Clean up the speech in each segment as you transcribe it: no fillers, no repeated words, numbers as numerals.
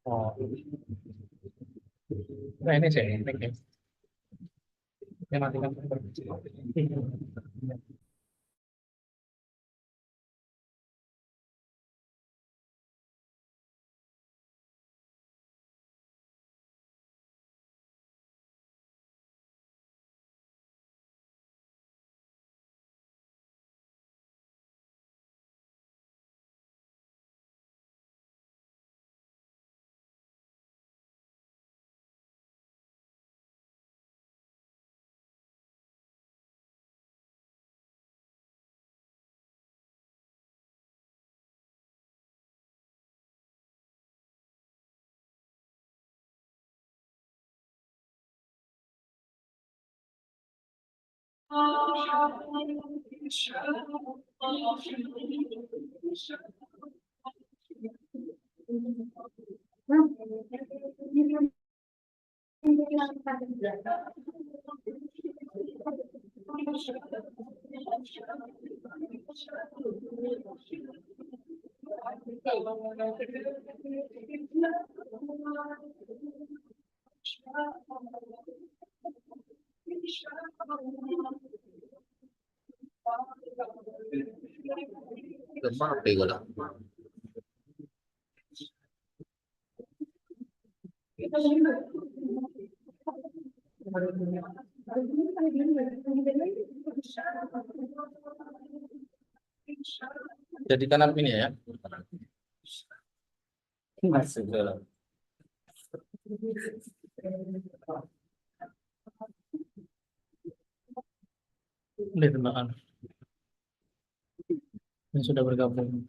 Oh, nah ini sih, ini yang nanti kan. Gampang gue lah. Jadi tanam ini ya. Masuk dalam. Lihat teman yang sudah bergabung.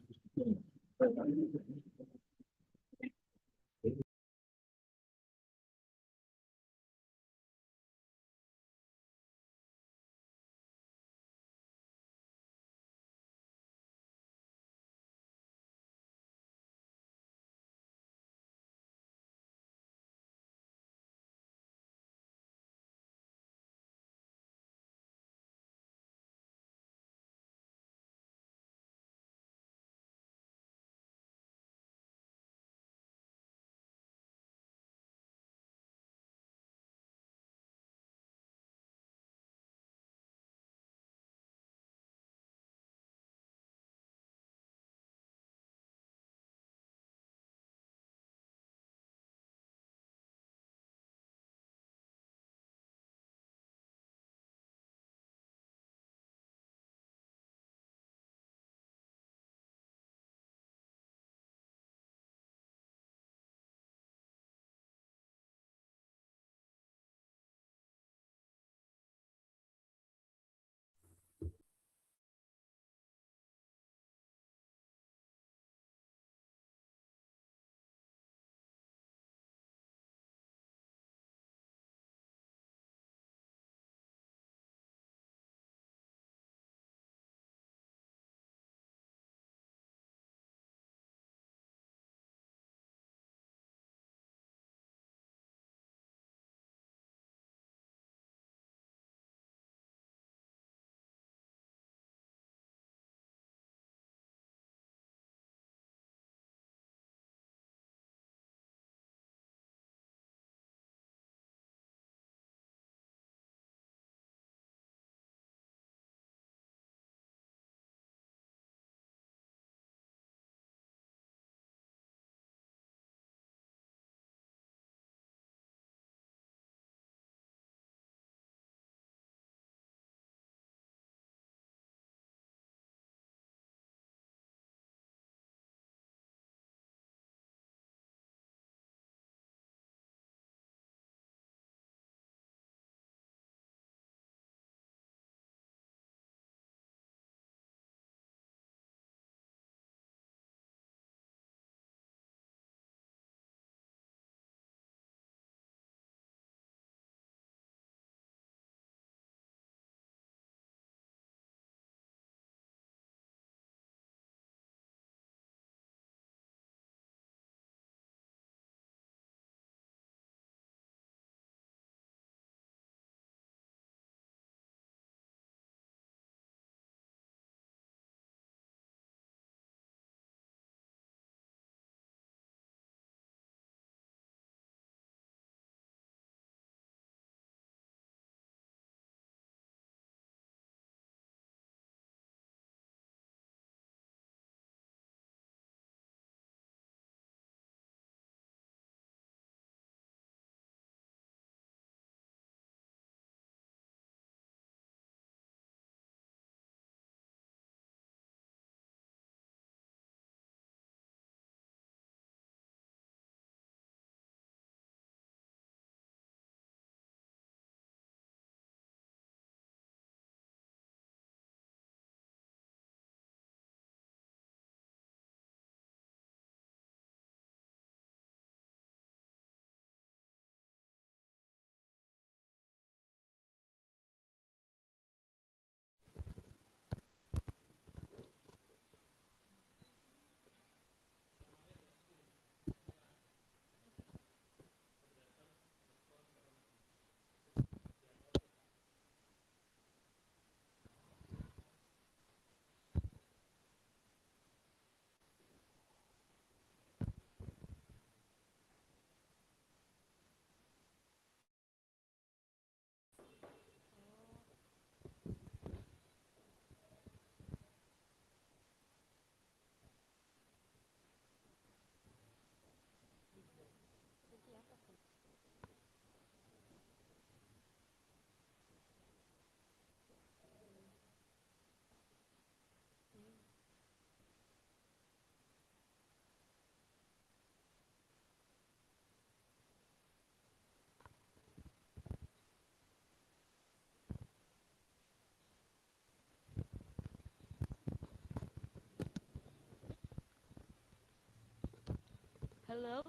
Hello,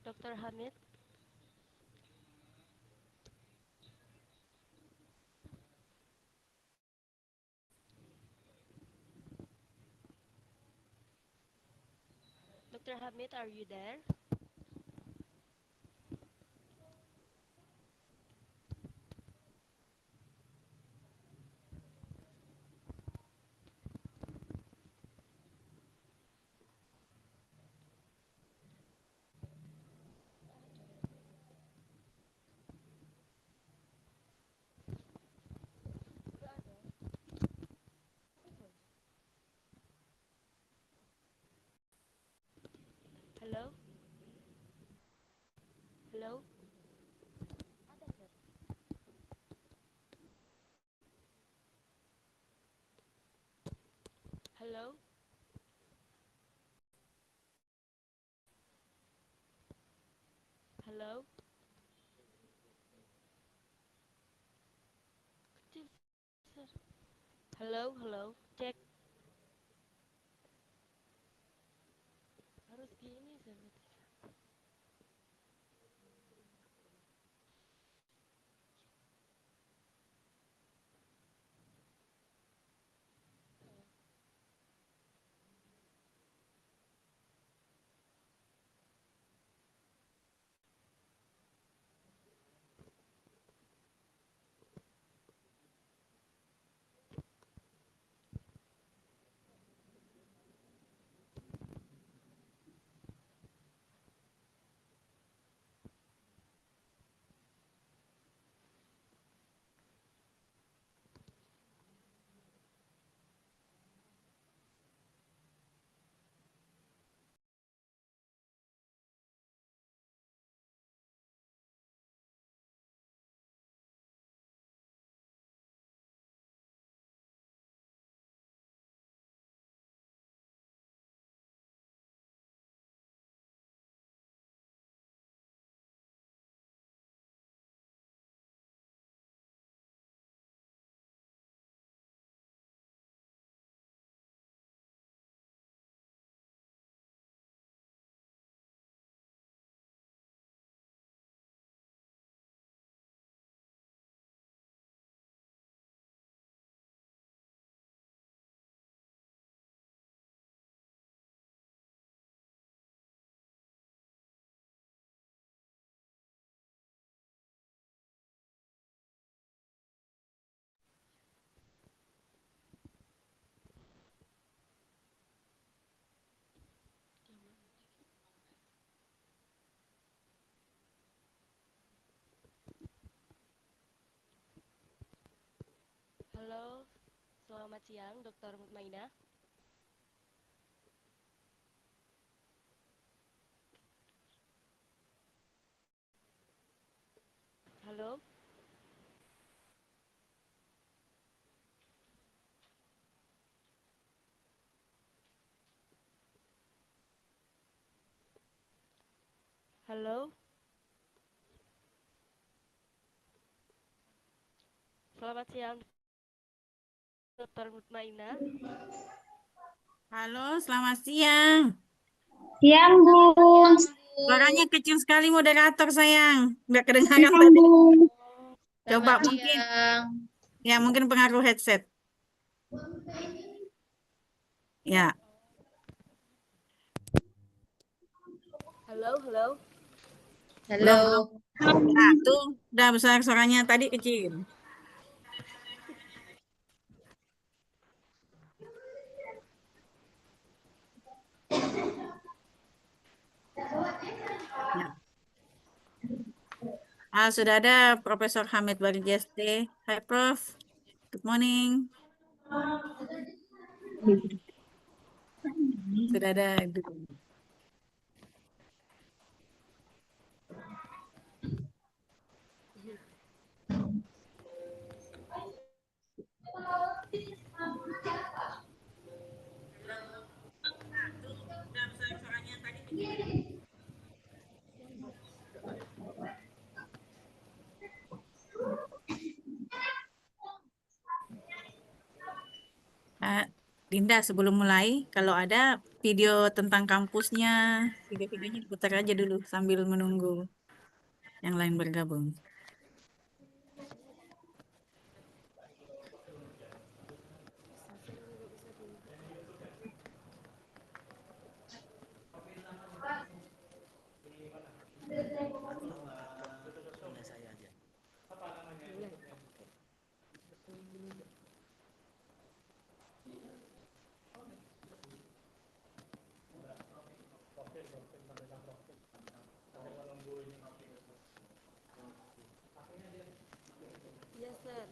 Dr. Hamid. Dr. Hamid, are you there? Hello? Hello? Hello? Hello? Hello, hello. Cek. Harus gini, Zed. Halo, selamat siang, Dr. Muthmainnah. Halo, halo. Selamat siang, Dr. Muthmainnah. Halo, selamat siang. Siang, Bu. Suaranya kecil sekali moderator sayang. Nggak kedengaran Siang, tadi. Bu. Coba Selamat mungkin, siang. ya mungkin pengaruh headset. Ya, Halo, halo. belum belum. Halo. Nah, tuh udah besar suaranya tadi kecil. Ya. Sudah ada Profesor Hamid Barjesteh. Hai Prof. Good morning. Sudah ada. Tuh udah besar suaranya tadi kecil. Dinda, sebelum mulai, kalau ada video tentang kampusnya, video-videonya putar aja dulu sambil menunggu yang lain bergabung. Yes, sir.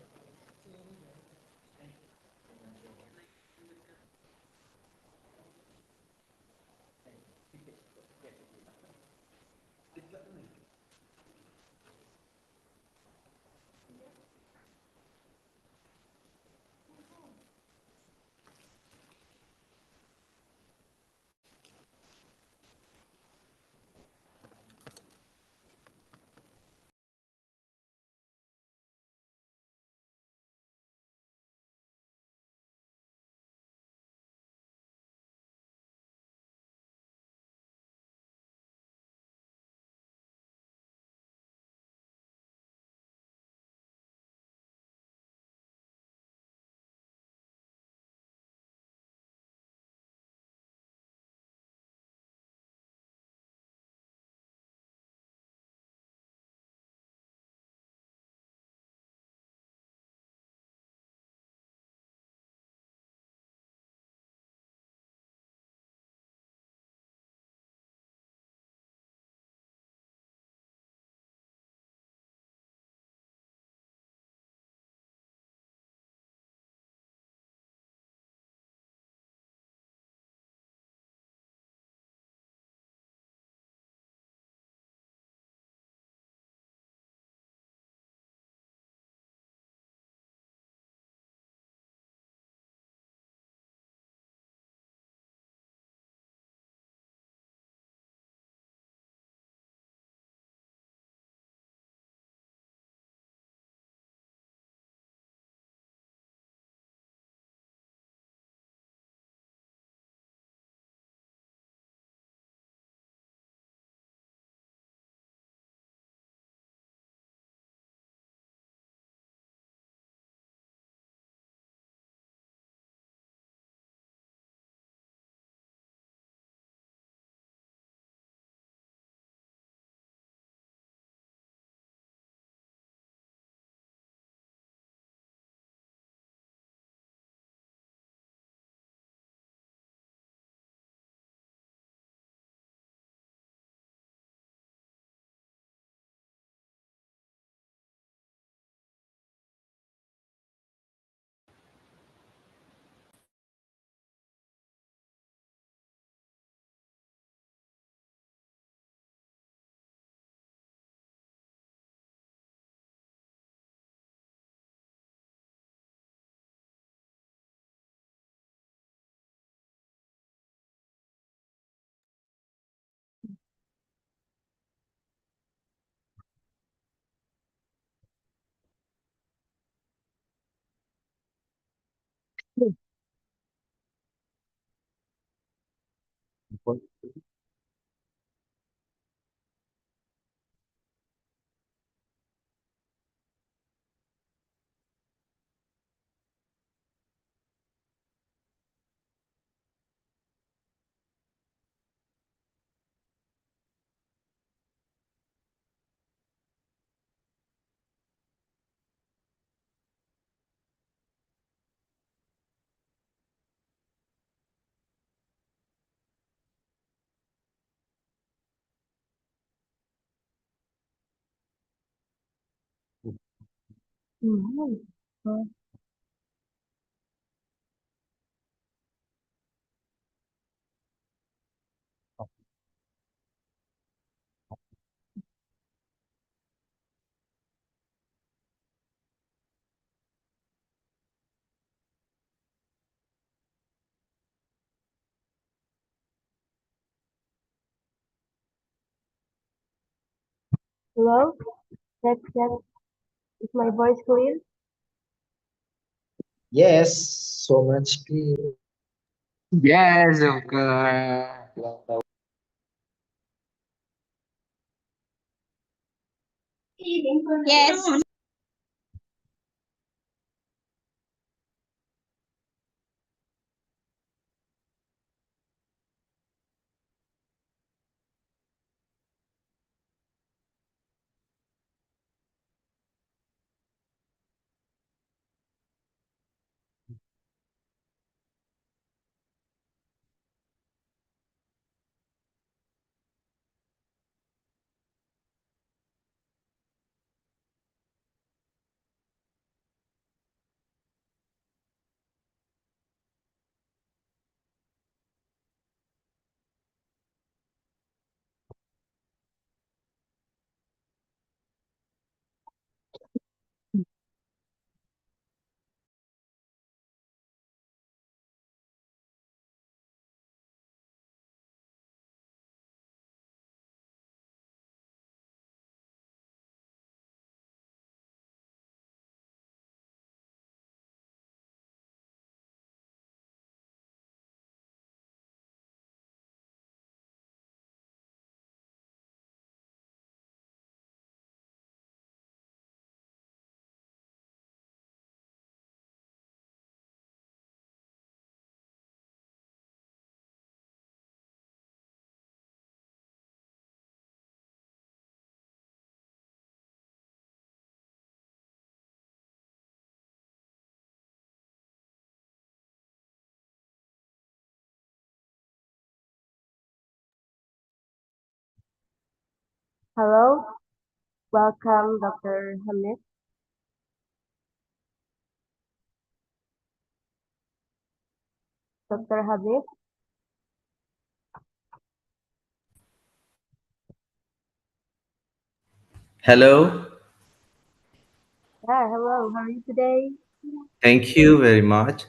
Hello, check. Is my voice clear? Yes, so much clear. Yes, of course. Yes. Hello, welcome, Dr. Hamid. Dr. Habib. Hello. Yeah, hello. How are you today? Thank you very much.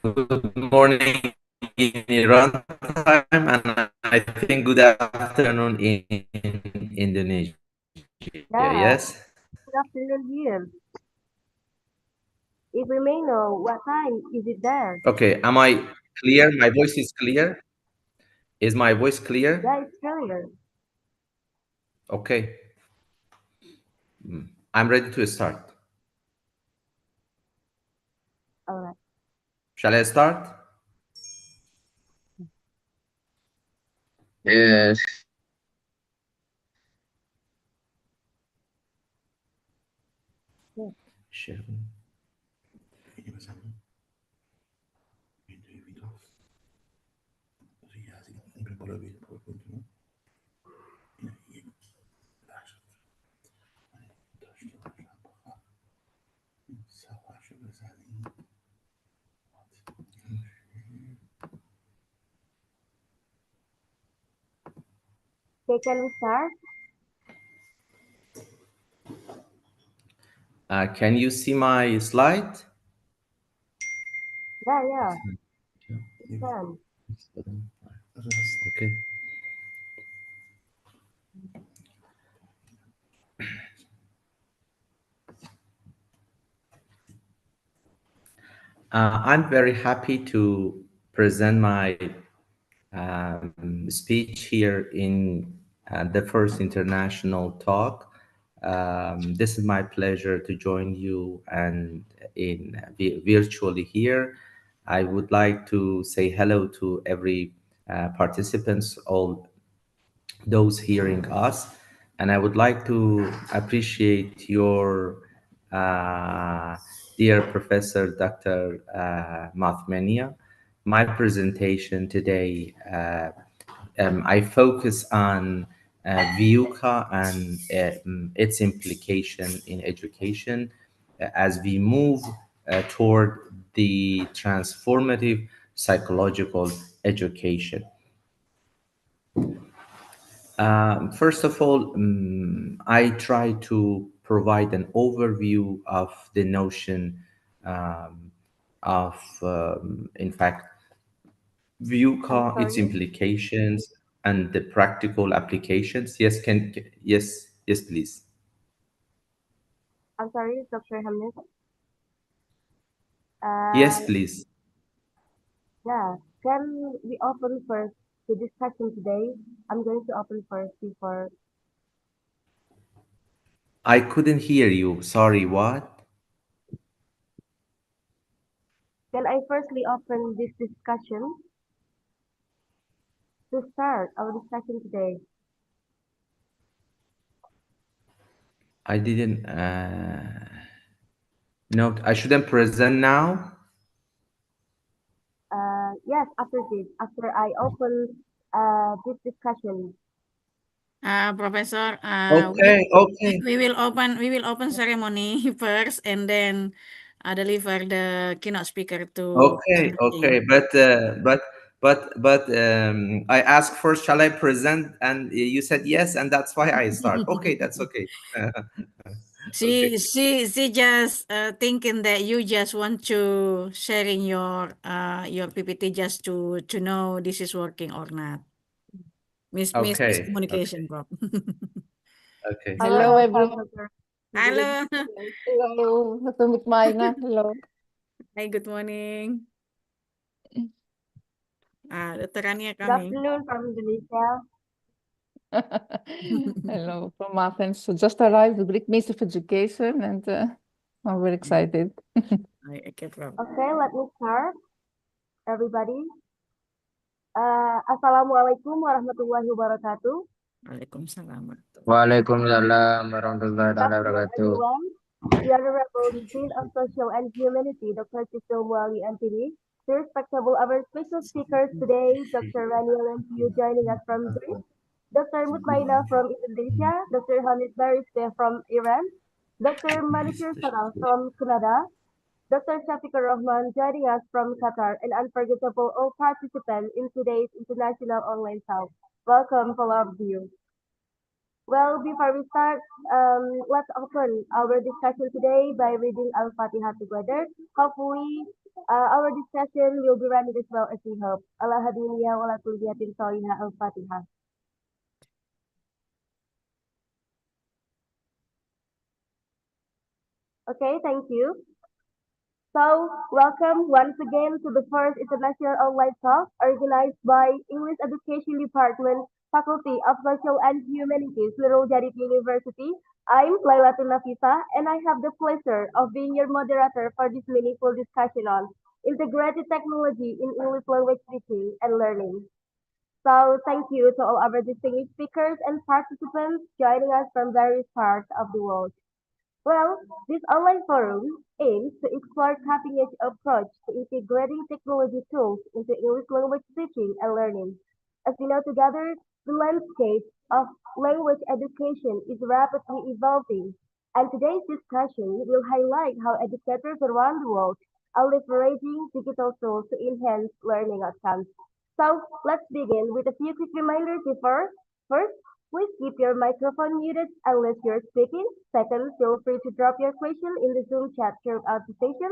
Good morning in Iran time, and I think good afternoon in Indonesia. Yeah, Yes. good afternoon here. If we may know, what time is it there? Okay. Am I clear? My voice is clear. Is my voice clear? Yeah, it's clear. Okay. I'm ready to start. All right. Shall I start? Yes. Yeah. Sure. Okay, can we start? Can you see my slide? Yeah, we can. Okay. I'm very happy to present my speech here in the first international talk. This is my pleasure to join you and virtually here. I would like to say hello to every participants, all those hearing us, and I would like to appreciate your dear Professor Dr. Muthmainnah. My presentation today, I focus on VUCA and its implication in education as we move toward the transformative psychological education. First of all, I try to provide an overview of the notion of, in fact, I'm VUCA, its sorry. implications, and the practical applications. Yes, please. I'm sorry, Dr. Hamid. Yes, Uh, please. yeah, can we open first the discussion today? I'm going to open first before. I couldn't hear you. Sorry, what? Can I firstly open this discussion to start our discussion today? I didn't. No, I shouldn't present now. Yes, after this, after I open this discussion. Professor, Okay, okay, we will open ceremony first and then deliver the keynote speaker to okay, Mehdi. okay. But I asked first, shall I present? And you said yes, and that's why I start. Okay, that's okay. Okay. She just thinking that you just want to sharing your PPT just to know this is working or not. Okay. Miscommunication, Prof. Okay. Hello, Hello, everyone. Professor. Halo. Hello, Dr. Muthmainnah. Hello. Hi, good morning. Dr. Rania Good coming. afternoon from Indonesia. Hello from Athens. So just arrived, the Greek Minister of Education, and I'm very excited. Okay, Prof. Okay, let me start, everybody. Assalamualaikum warahmatullahi wabarakatuh. Waalaikumsalam. Waalaikumsalam warahmatullahi Good afternoon, wabarakatuh. everyone. The Honorable Dean of Social and Humanity, Dr. Chusnul, Muali, and Mehdi. The respectable our special speakers today, Dr. Rania Lampou joining us from Greece, Dr. Muthmainnah from Indonesia, Dr. Barjesteh from Iran, Dr. Manoochehrzadeh from Canada, Dr. Syafiq Rehman joining us from Qatar, and unforgettable all participants in today's international online talk. Welcome, all of you. Well, before we start, let's open our discussion today by reading Al-Fatihah together. Hopefully, our discussion will be running as well as we hope. Allah hadiniya wa la kulliyatin salihah Al-Fatihah. Okay, thank you. So, welcome once again to the first international online talk organized by English Education Department, Faculty of Social and Humanities, Zerodale University. I'm Lailatul Nafisa, and I have the pleasure of being your moderator for this meaningful discussion on integrated technology in English language teaching and learning. So, thank you to all our distinguished speakers and participants joining us from various parts of the world. Well, this online forum aims to explore cutting-edge approach to integrating technology tools into English language teaching and learning. As we know together, the landscape of language education is rapidly evolving, and today's discussion will highlight how educators around the world are leveraging digital tools to enhance learning outcomes. So, let's begin with a few quick reminders before. First, please keep your microphone muted unless you're speaking. Second, feel free to drop your question in the Zoom chat throughout the session.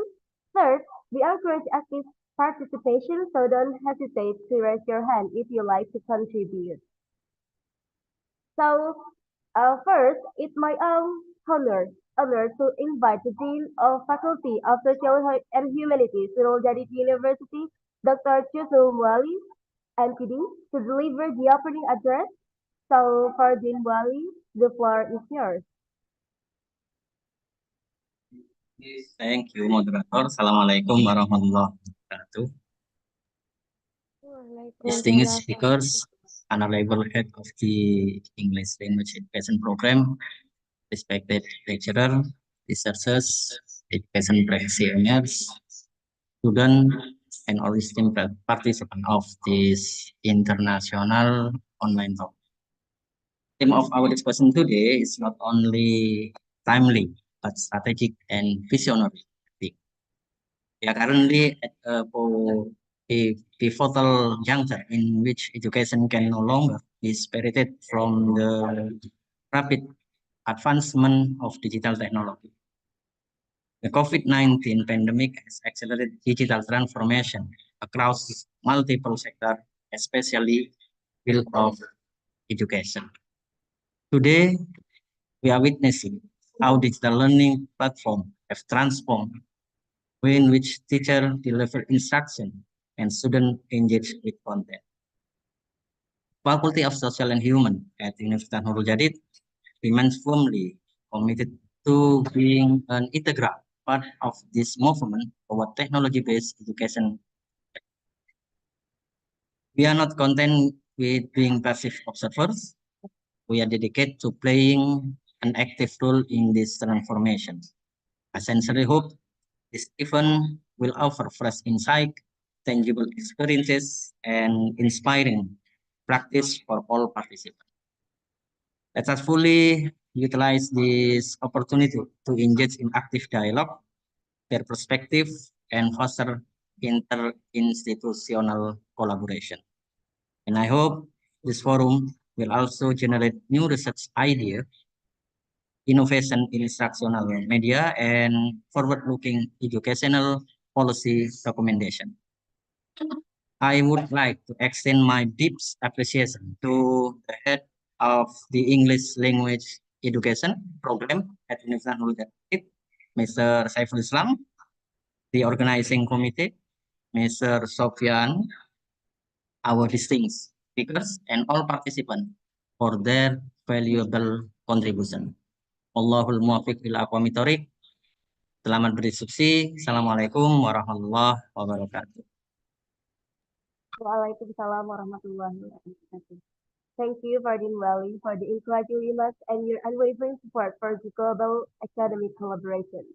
Third, we encourage active participation, so don't hesitate to raise your hand if you like to contribute. So, first, it's my honor to invite the Dean of Faculty of Social and Humanities, Zerodale University, Dr. Chusnul Muali, MPD, to deliver the opening address. So for Dean Muali, the floor is yours. Thank you, moderator. Assalamualaikum warahmatullahi wabarakatuh. Distinguished speakers, honorable head of the English language education program, respected lecturer, researchers, education practitioners, students, and all esteemed participants of this international online talk. The theme of our discussion today is not only timely, but strategic and visionary. We are currently at a pivotal juncture in which education can no longer be separated from the rapid advancement of digital technology. The COVID-19 pandemic has accelerated digital transformation across multiple sectors, especially field of education. Today, we are witnessing how digital learning platforms have transformed way in which teacher deliver instruction and student engage with content. Faculty of Social and Human at Universitas Nurul remains firmly committed to being an integral part of this movement toward technology-based education. We are not content with being passive observers. We are dedicated to playing an active role in this transformation. I sincerely hope this event will offer fresh insight, tangible experiences, and inspiring practice for all participants. Let us fully utilize this opportunity to engage in active dialogue, share perspective, and foster interinstitutional collaboration. And I hope this forum will also generate new research ideas, innovation in instructional media, and forward-looking educational policy recommendation. I would like to extend my deep appreciation to the head of the English Language Education Program at Universitas Mr. Saiful Islam, the organizing committee, Mr. Sofyan, our distinguished speakers, and all participants for their valuable contribution. Allahul muwafiq ila aqwamit thoriq. Selamat berdiskusi. Assalamualaikum warahmatullahi wabarakatuh. Waalaikumsalam warahmatullahi wabarakatuh. Thank you, Fardin Wali, for the encouraging remarks and your unwavering support for the global academic collaboration.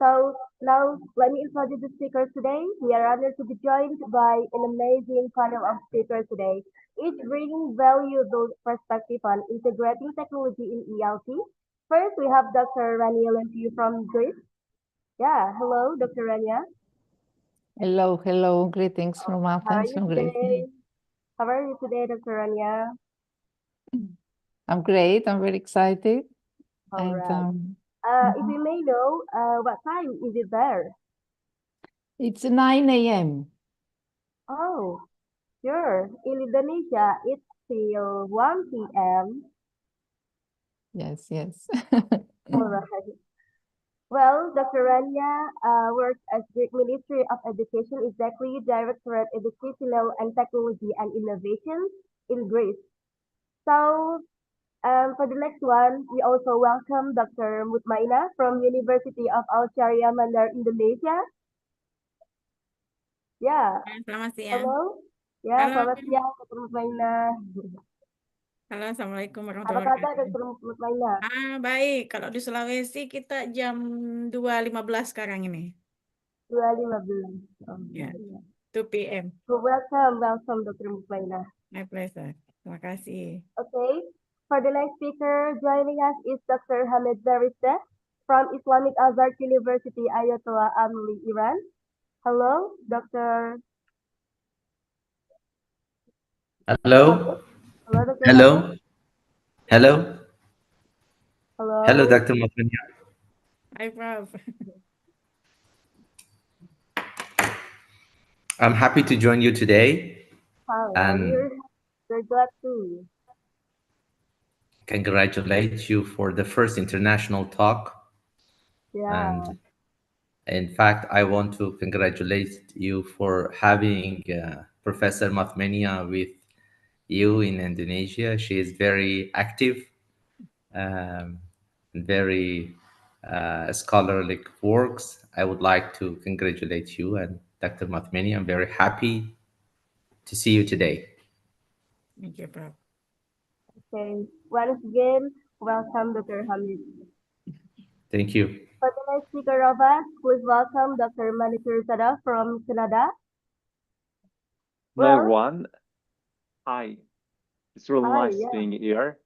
So now let me introduce the speakers today. We are honored to be joined by an amazing panel of speakers today, each bringing valuable perspective on integrating technology in ELT. First, we have Dr. Rania from Greece. Yeah, hello, Dr. Rania. Hello, hello. Greetings from How are Athens, you from Greece. today? How are you today, Dr. Rania? I'm great. I'm very excited. All And right. If you may know, what time is it there? it's 9 a.m. Oh, sure. In Indonesia, it's still 1 p.m. Yes, yes. All right. Well, Dr. Rania works as Greek Ministry of Education, exactly Directorate Educational and Technology and Innovation in Greece. So, for the next one, we also welcome Dr. Muthmainnah from University of Asyariah, Mandar, Indonesia. Ya, Selamat siang. halo. Ya, Halo. selamat siang, Dr. Muthmainnah. Halo, Assalamualaikum Apa warahmatullahi kabar, wabarakatuh. Dr. Muthmainnah? Baik. Kalau di Sulawesi kita jam 2.15 sekarang ini. 2.15. Oh, Ya, iya. 2 p.m. So, welcome, Dr. Muthmainnah. My pleasure. Terima kasih. Okay, for the next speaker joining us is Dr. Hamid Barjesteh from Islamic Azad University, Ayatollah, Amoli, Iran. Hello, Dr. Hello. Hello, Dr. Hello. Hamid. Hello. Hello. Hello, Dr. Muthmainnah. Hi, Prof. I'm happy to join you today Hi, and we're glad to. congratulate you for the first international talk. Yeah. And in fact, I want to congratulate you for having Professor Muthmainnah with you in Indonesia. She is very active, very scholarly works. I would like to congratulate you and Dr. Muthmainnah. I'm very happy to see you today. Thank you, Prof. Okay, once again, welcome, Dr. Hamid. Thank you. For the next speaker of us, please welcome Dr. Manoochehrzadeh from Canada. Hello, everyone. Hi. It's really nice yeah. being here.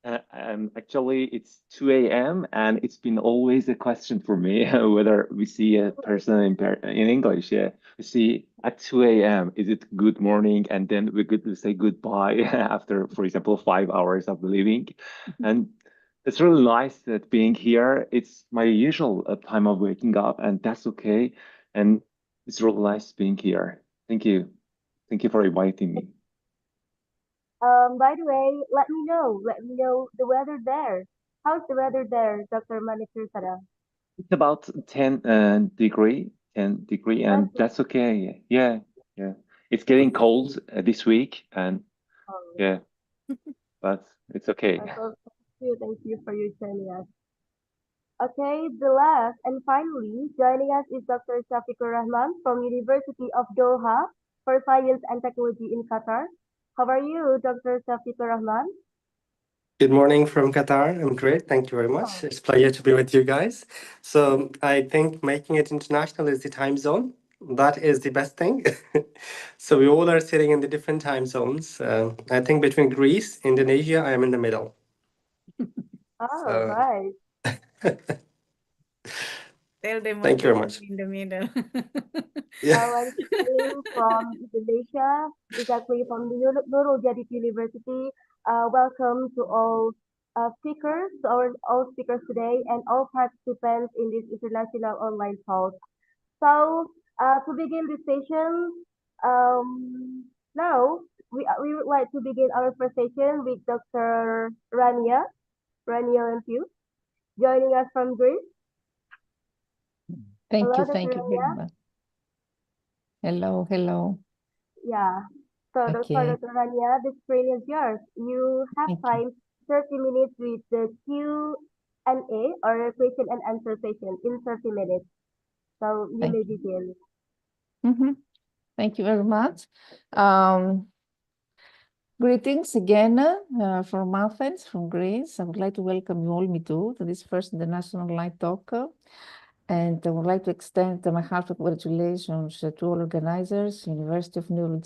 Actually, it's 2 a.m. and it's been always a question for me whether we see a person in English. Yeah, we see at 2 a.m. Is it good morning? And then we could say goodbye after, for example, 5 hours of living. And it's really nice that being here. It's my usual time of waking up, and that's okay. And it's really nice being here. Thank you. Thank you for inviting me. By the way, let me know the weather there. How's the weather there, Dr. Manoochehrzadeh? It's about 10 degree 10 degree, and that's okay. Yeah, yeah. It's getting cold this week, and yeah, but it's okay. Thank you for your joining us. Okay, the last and finally joining us is Dr. Syafiq Rehman from University of Doha for Science and Technology in Qatar. How are you, Dr. Syafiq Rehman? Good morning from Qatar. I'm great. Thank you very much. It's a pleasure to be with you guys. So I think making it international is the time zone. That is the best thing. So we all are sitting in the different time zones. I think between Greece, Indonesia, I am in the middle. Oh, right. Tell them Thank you very much. in the middle. I'm calling from Indonesia, exactly from the Nurul University. Welcome to all speakers, all speakers today, and all participants in this international online talk. So, to begin this session, now we would like to begin our first session with Dr. Rania and you, joining us from Greece. Thank Hello, you Dr. very Rania. much. Hello. Yeah. So, Okay. Dr. Rania, the screen is yours. You have time 30 minutes with the Q&A or question and answer session in 30 minutes. So, you may begin. Thank you very much. Greetings again from Athens, from Greece. I would like to welcome you all, me too, to this first international live talk. And I would like to extend my heartfelt congratulations to all organizers, University of Nurul,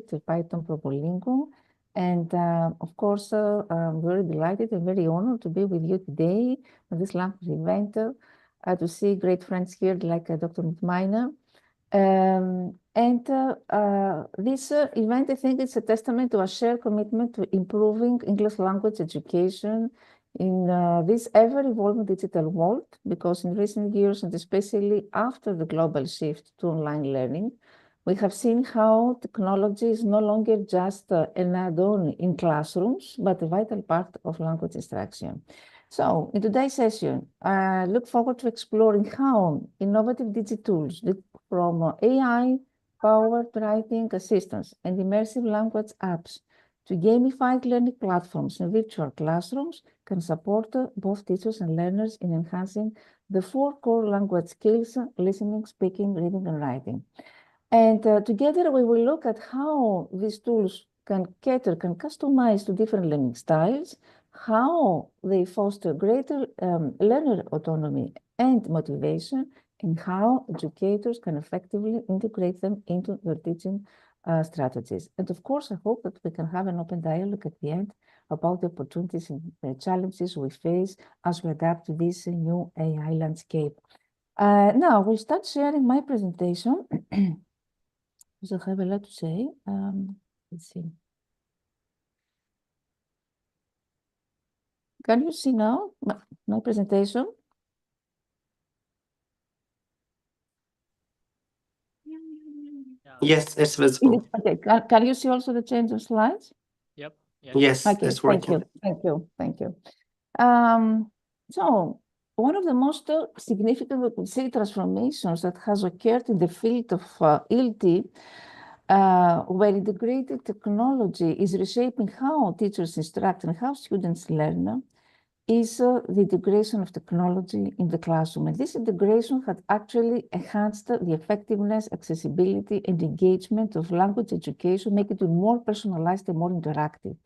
to Python Propolingo. And of course, I'm very delighted and very honored to be with you today at this language event, to see great friends here like Dr. Muthmainnah. This event, I think, is a testament to a shared commitment to improving English language education in this ever-evolving digital world, because in recent years, and especially after the global shift to online learning, we have seen how technology is no longer just an add-on in classrooms, but a vital part of language instruction. So, in today's session, I look forward to exploring how innovative digital tools, from AI-powered writing assistants and immersive language apps to gamified learning platforms and virtual classrooms, can support both teachers and learners in enhancing the 4 core language skills: listening, speaking, reading, and writing. And together we will look at how these tools can customize to different learning styles, how they foster greater learner autonomy and motivation, and how educators can effectively integrate them into their teaching strategies. And of course, I hope that we can have an open dialogue at the end about the opportunities and the challenges we face as we adapt to this new AI landscape. Now, we'll start sharing my presentation. So I have a lot to say. Let's see. Can you see now my presentation? Yes, it's visible. Okay. Can you see also the change of slides? Yep. Yes, okay, it's working. Thank you. So one of the most significant transformations that has occurred in the field of ILT, where integrated technology is reshaping how teachers instruct and how students learn, is the integration of technology in the classroom. And this integration had actually enhanced the effectiveness, accessibility, and engagement of language education, making it more personalized and more interactive.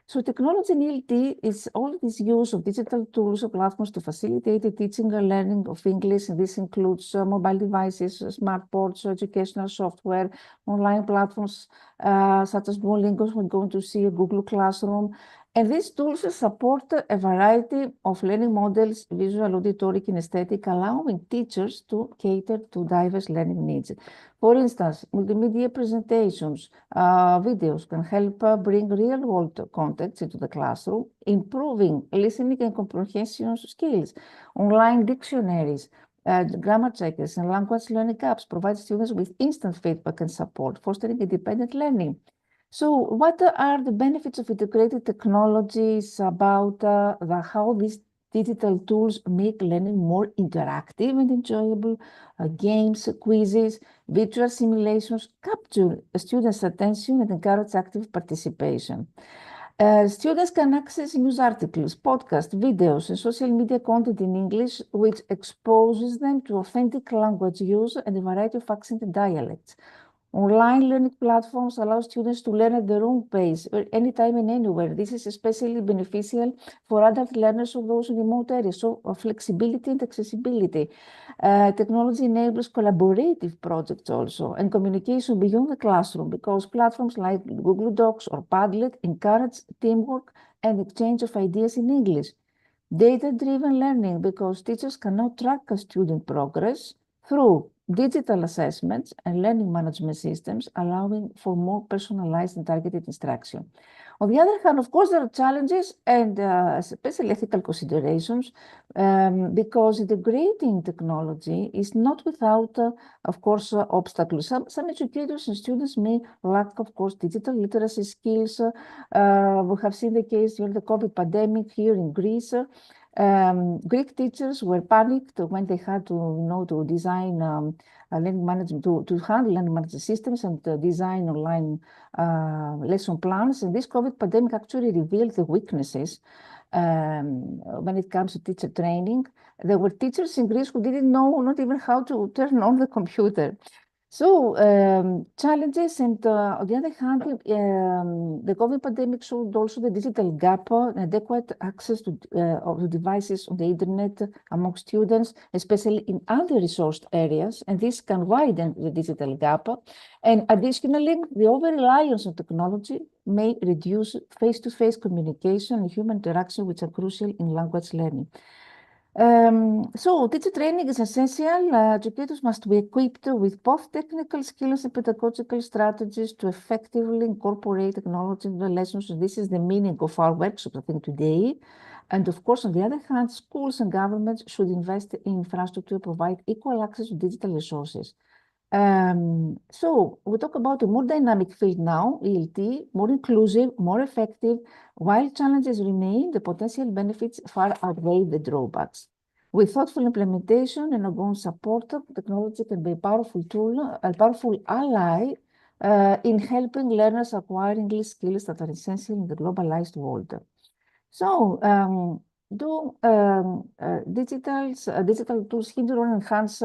So technology in ILT is all this use of digital tools or platforms to facilitate the teaching and learning of English. And this includes mobile devices, smart boards, educational software, online platforms such as Duolingo. We're going to see a Google Classroom. And these tools support a variety of learning models, visual, auditory, kinesthetic, allowing teachers to cater to diverse learning needs. For instance, multimedia presentations, videos can help bring real-world context into the classroom, improving listening and comprehension skills. Online dictionaries, grammar checkers, and language learning apps provide students with instant feedback and support, fostering independent learning. So what are the benefits of integrated technologies about how these Digital tools make learning more interactive and enjoyable. Games, quizzes, virtual simulations capture students' attention and encourage active participation. Students can access news articles, podcasts, videos, and social media content in English, which exposes them to authentic language use and a variety of accents and dialects. Online learning platforms allow students to learn at their own pace, anytime and anywhere. This is especially beneficial for adult learners or those in remote areas, so flexibility and accessibility. Technology enables collaborative projects also and communication beyond the classroom, because platforms like Google Docs or Padlet encourage teamwork and exchange of ideas in English. Data-driven learning, because teachers can now track a student progress through digital assessments and learning management systems, allowing for more personalized and targeted instruction. On the other hand, of course, there are challenges and especially ethical considerations, because integrating technology is not without, of course, obstacles. Some educators and students may lack, of course, digital literacy skills. We have seen the case during the COVID pandemic here in Greece. Greek teachers were panicked when they had to design learning management, to handle learning management systems and design online lesson plans. And this COVID pandemic actually revealed the weaknesses when it comes to teacher training. There were teachers in Greece who didn't know not even how to turn on the computer. So challenges, and on the other hand, the COVID pandemic showed also the digital gap, inadequate access to devices on the internet among students, especially in under-resourced areas, and this can widen the digital gap. And additionally, the over-reliance on technology may reduce face-to-face communication and human interaction, which are crucial in language learning. So teacher training is essential. Educators must be equipped with both technical skills and pedagogical strategies to effectively incorporate technology into the lessons. This is the meaning of our workshop, I think, today. And of course, on the other hand, schools and governments should invest in infrastructure to provide equal access to digital resources. So we talk about a more dynamic field now, ELT, more inclusive, more effective. While challenges remain, the potential benefits far outweigh the drawbacks. With thoughtful implementation and ongoing support, technology can be a powerful tool, a powerful ally in helping learners acquire English skills that are essential in the globalized world. So, do digital tools hinder or enhance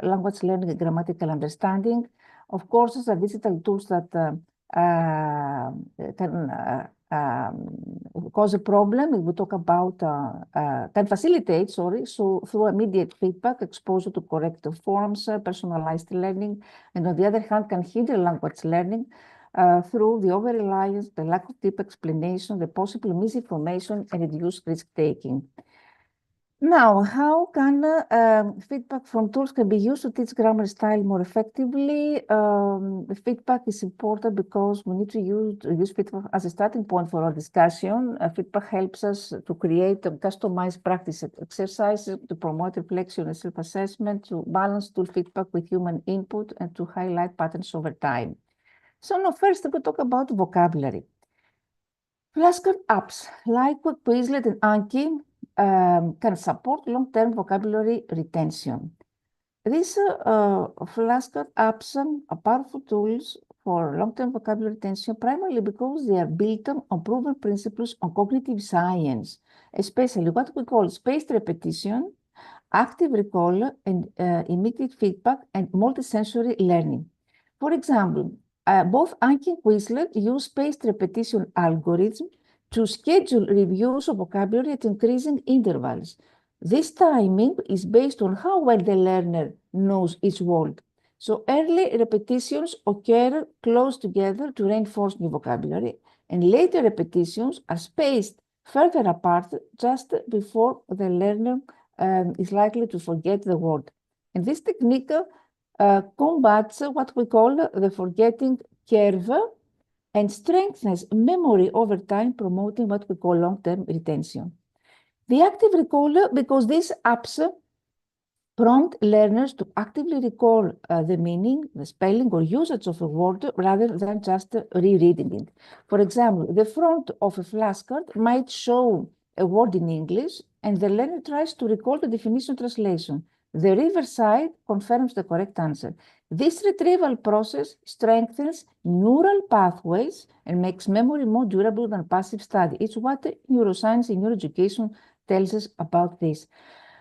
language learning and grammatical understanding? Of course, these are digital tools that can cause a problem. We talk about can facilitate, so through immediate feedback, exposure to corrective forms, personalized learning, and on the other hand, can hinder language learning through the over-reliance, the lack of deep explanation, the possible misinformation, and reduced risk-taking. Now, how can feedback from tools can be used to teach grammar style more effectively? The feedback is important because we need to use feedback as a starting point for our discussion. Feedback helps us to create customized practice exercises, to promote reflection and self-assessment, to balance tool feedback with human input, and to highlight patterns over time. So now first we talk about vocabulary. Flashcard apps like Quizlet and Anki can support long-term vocabulary retention. These flashcard apps are powerful tools for long-term vocabulary retention, primarily because they are built on proven principles on cognitive science, especially what we call spaced repetition, active recall, and immediate feedback, and multisensory learning. For example, both Anki and Quizlet use spaced repetition algorithms to schedule reviews of vocabulary at increasing intervals. This timing is based on how well the learner knows each word. So early repetitions occur close together to reinforce new vocabulary, and later repetitions are spaced further apart just before the learner is likely to forget the word. And this technique combats what we call the forgetting curve and strengthens memory over time, promoting what we call long-term retention. The active recall, because these apps prompt learners to actively recall the meaning, the spelling, or usage of a word rather than just rereading it. For example, the front of a flashcard might show a word in English, and the learner tries to recall the definition translation. The riverside confirms the correct answer. This retrieval process strengthens neural pathways and makes memory more durable than passive study. It's what neuroscience and neuroeducation tells us about this.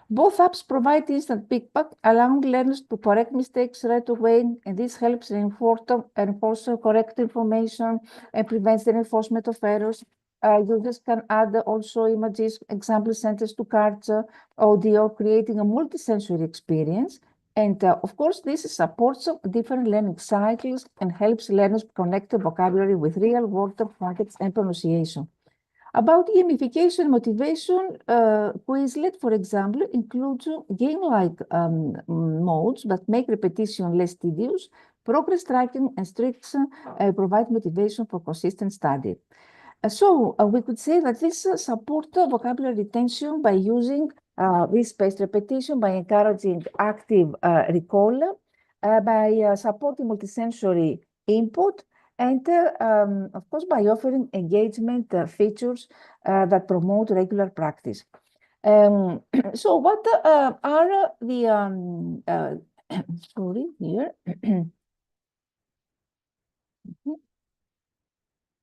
Both apps provide instant feedback, allowing learners to correct mistakes right away, and this helps enforce correct information and prevents the reinforcement of errors. Users can add also images, example sentences to cards, audio, creating a multisensory experience. And of course, this supports different learning cycles and helps learners connect the vocabulary with real-world context and pronunciation. About gamification motivation, Quizlet, for example, includes game-like modes that make repetition less tedious. Progress tracking and streaks provide motivation for consistent study. So we could say that this supports vocabulary retention by using this spaced repetition, by encouraging active recall, by supporting multisensory input, and of course by offering engagement features that promote regular practice. So what are the sorry here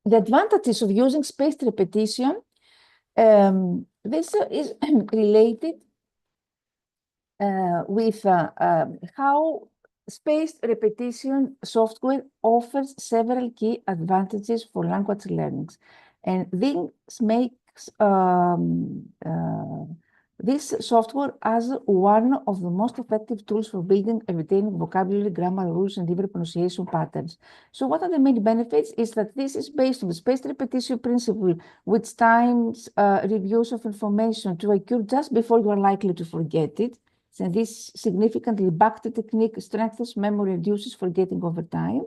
the advantages of using spaced repetition? This is related with how spaced repetition software offers several key advantages for language learning. And this makes this software as one of the most effective tools for building and retaining vocabulary, grammar rules, and different pronunciation patterns. So what are the main benefits? Is that this is based on the spaced repetition principle, which times reviews of information to occur just before you are likely to forget it. So this significantly backed technique strengthens memory, reduces forgetting over time.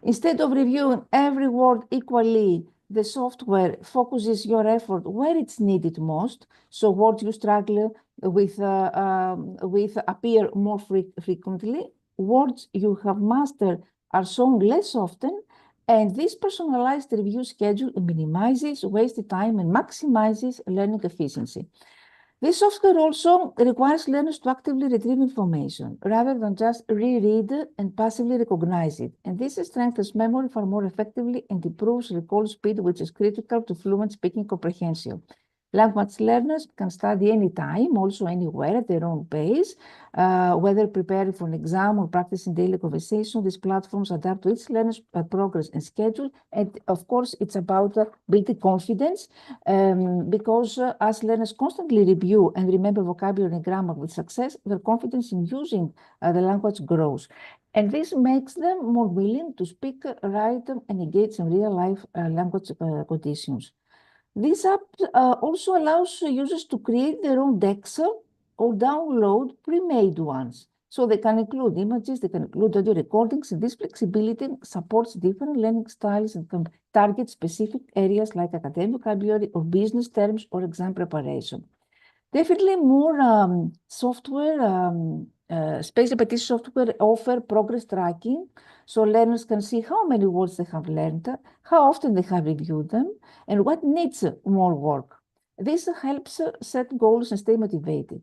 Instead of reviewing every word equally, the software focuses your effort where it's needed most. So words you struggle with appear more frequently. Words you have mastered are shown less often. And this personalized review schedule minimizes wasted time and maximizes learning efficiency. This software also requires learners to actively retrieve information rather than just reread and passively recognize it. And this strengthens memory far more effectively and improves recall speed, which is critical to fluent speaking comprehension. Language learners can study anytime, also anywhere at their own pace, whether preparing for an exam or practicing daily conversation. These platforms adapt to each learner's progress and schedule. And of course, it's about building confidence because as learners constantly review and remember vocabulary and grammar with success, their confidence in using the language grows. And this makes them more willing to speak, write, and engage in real-life language conditions. This app also allows users to create their own decks or download pre-made ones. So they can include images, they can include audio recordings, and this flexibility supports different learning styles and can target specific areas like academic vocabulary or business terms or exam preparation. Definitely more software, spaced repetition software offer progress tracking, so learners can see how many words they have learned, how often they have reviewed them, and what needs more work. This helps set goals and stay motivated.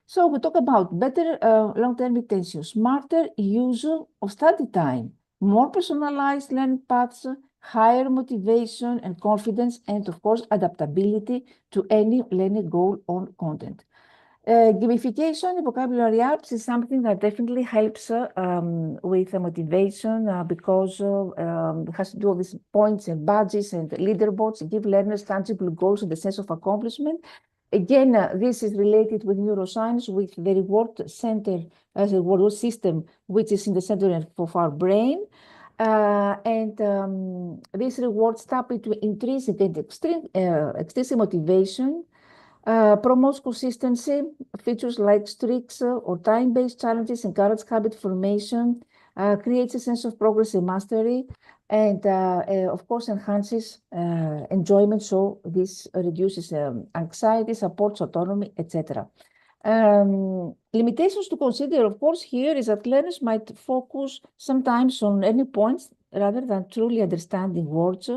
So we talk about better long-term retention, smarter use of study time, more personalized learning paths, higher motivation and confidence, and of course, adaptability to any learning goal or content. Gamification in vocabulary apps is something that definitely helps with motivation because it has to do with points and badges and leaderboards, give learners tangible goals and a sense of accomplishment. Again, this is related with neuroscience, with the reward center as a reward system, which is in the center of our brain. These rewards tap into intrinsic and extrinsic motivation, promotes consistency. Features like streaks or time-based challenges encourage habit formation, creates a sense of progress and mastery, and of course enhances enjoyment. So this reduces anxiety, supports autonomy, etc. Limitations to consider, of course, here is that learners might focus sometimes on any points rather than truly understanding words.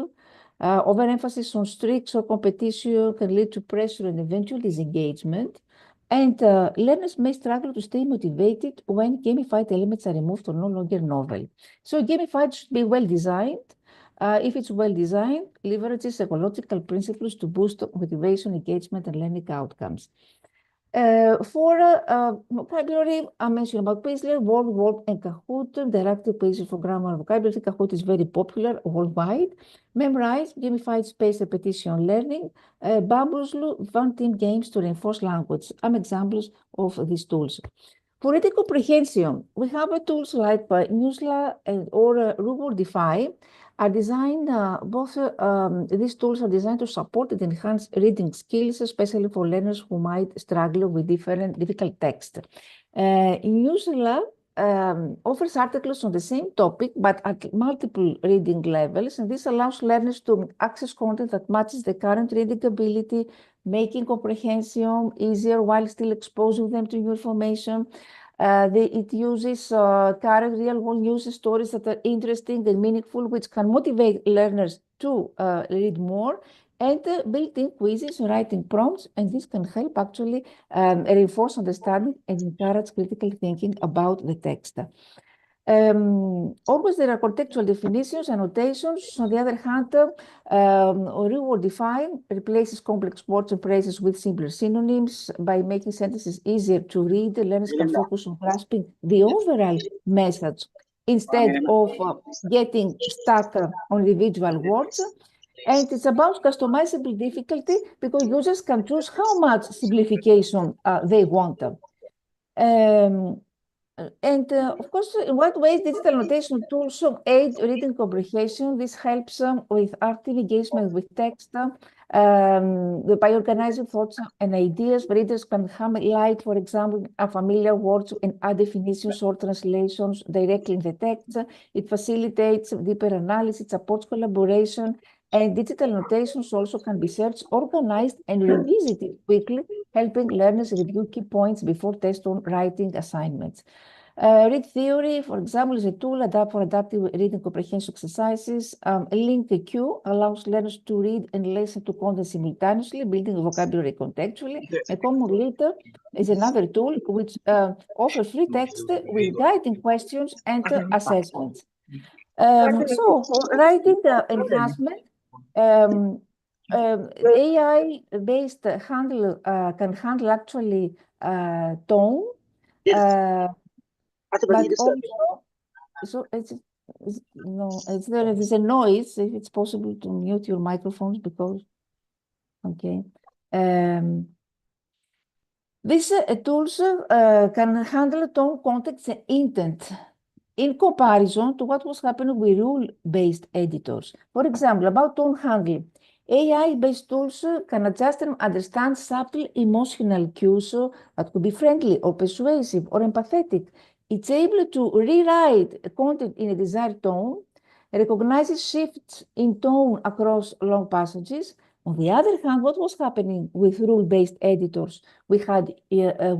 Overemphasis on streaks or competition can lead to pressure and eventually disengagement. And learners may struggle to stay motivated when gamified elements are removed or no longer novel. So gamified should be well designed. If it's well designed, leverages psychological principles to boost motivation, engagement, and learning outcomes. For vocabulary, I mentioned about Quizlet, Word, Word, and Kahoot. Interactive quizzes for grammar and vocabulary. Kahoot is very popular worldwide. Memorize, gamified space repetition learning. Bamboozle, fun team games to reinforce language. Some examples of these tools. For reading comprehension, we have tools like Newsla or Rubordify are designed, these tools are designed to support and enhance reading skills, especially for learners who might struggle with difficult text. Newsla offers articles on the same topic, but at multiple reading levels, and this allows learners to access content that matches the current reading ability, making comprehension easier while still exposing them to new information. It uses current real-world news stories that are interesting and meaningful, which can motivate learners to read more, and built-in quizzes, writing prompts, and this can help actually reinforce understanding and encourage critical thinking about the text. Always there are contextual definitions, annotations. On the other hand, reword define replaces complex words and phrases with simpler synonyms. By making sentences easier to read, learners can focus on grasping the overall message instead of getting stuck on individual words. And it's about customizable difficulty because users can choose how much simplification they want. Of course, in what ways digital annotation tools aid reading comprehension? This helps with active engagement with text. By organizing thoughts and ideas, readers can highlight, for example, unfamiliar words and add definitions or translations directly in the text. It facilitates deeper analysis, supports collaboration, and digital annotations also can be searched, organized, and revisited quickly, helping learners review key points before test or writing assignments. Read Theory, for example, is a tool for adaptive reading comprehension exercises. Link Q allows learners to read and listen to content simultaneously, building vocabulary contextually. A Common Reader is another tool which offers free text with guiding questions and assessments. So for writing enhancement, AI-based handle can handle actually tone, but also, so there is a noise. If it's possible to mute your microphones because, okay. These tools can handle tone, context, and intent in comparison to what was happening with rule-based editors. For example, about tone handling, AI-based tools can adjust and understand subtle emotional cues that could be friendly or persuasive or empathetic. It's able to rewrite content in a desired tone, recognizes shifts in tone across long passages. On the other hand, what was happening with rule-based editors? We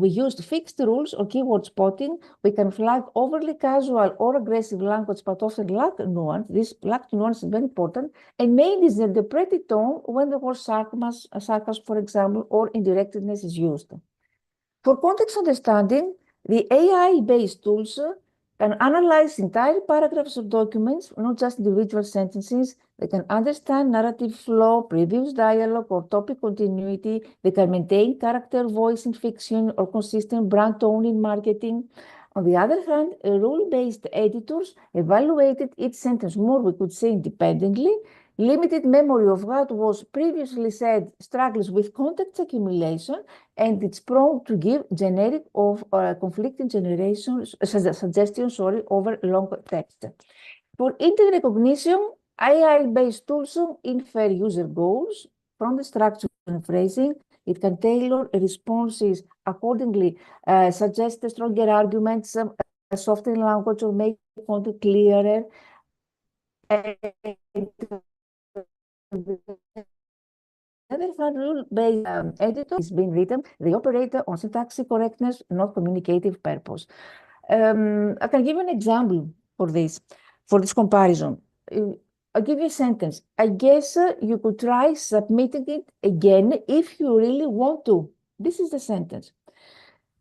used fixed rules or keyword spotting. We can flag overly casual or aggressive language, but often lack nuance. This lack nuance is very important, and may misinterpret the tone when the word sarcasm, for example, or indirectness is used. For context understanding, the AI-based tools can analyze entire paragraphs of documents, not just individual sentences. They can understand narrative flow, previous dialogue, or topic continuity. They can maintain character voice in fiction or consistent brand tone in marketing. On the other hand, rule-based editors evaluated each sentence more, we could say, independently. Limited memory of what was previously said struggles with context accumulation, and it's prone to give generic or conflicting suggestions over long text. For intent recognition, AI-based tools infer user goals from the structure and phrasing. It can tailor responses accordingly, suggest stronger arguments, soften language, or make content clearer. Other rule-based editor is being written, they operate on syntactic correctness, not communicative purpose. I can give you an example for this comparison. I'll give you a sentence. I guess you could try submitting it again if you really want to. This is the sentence.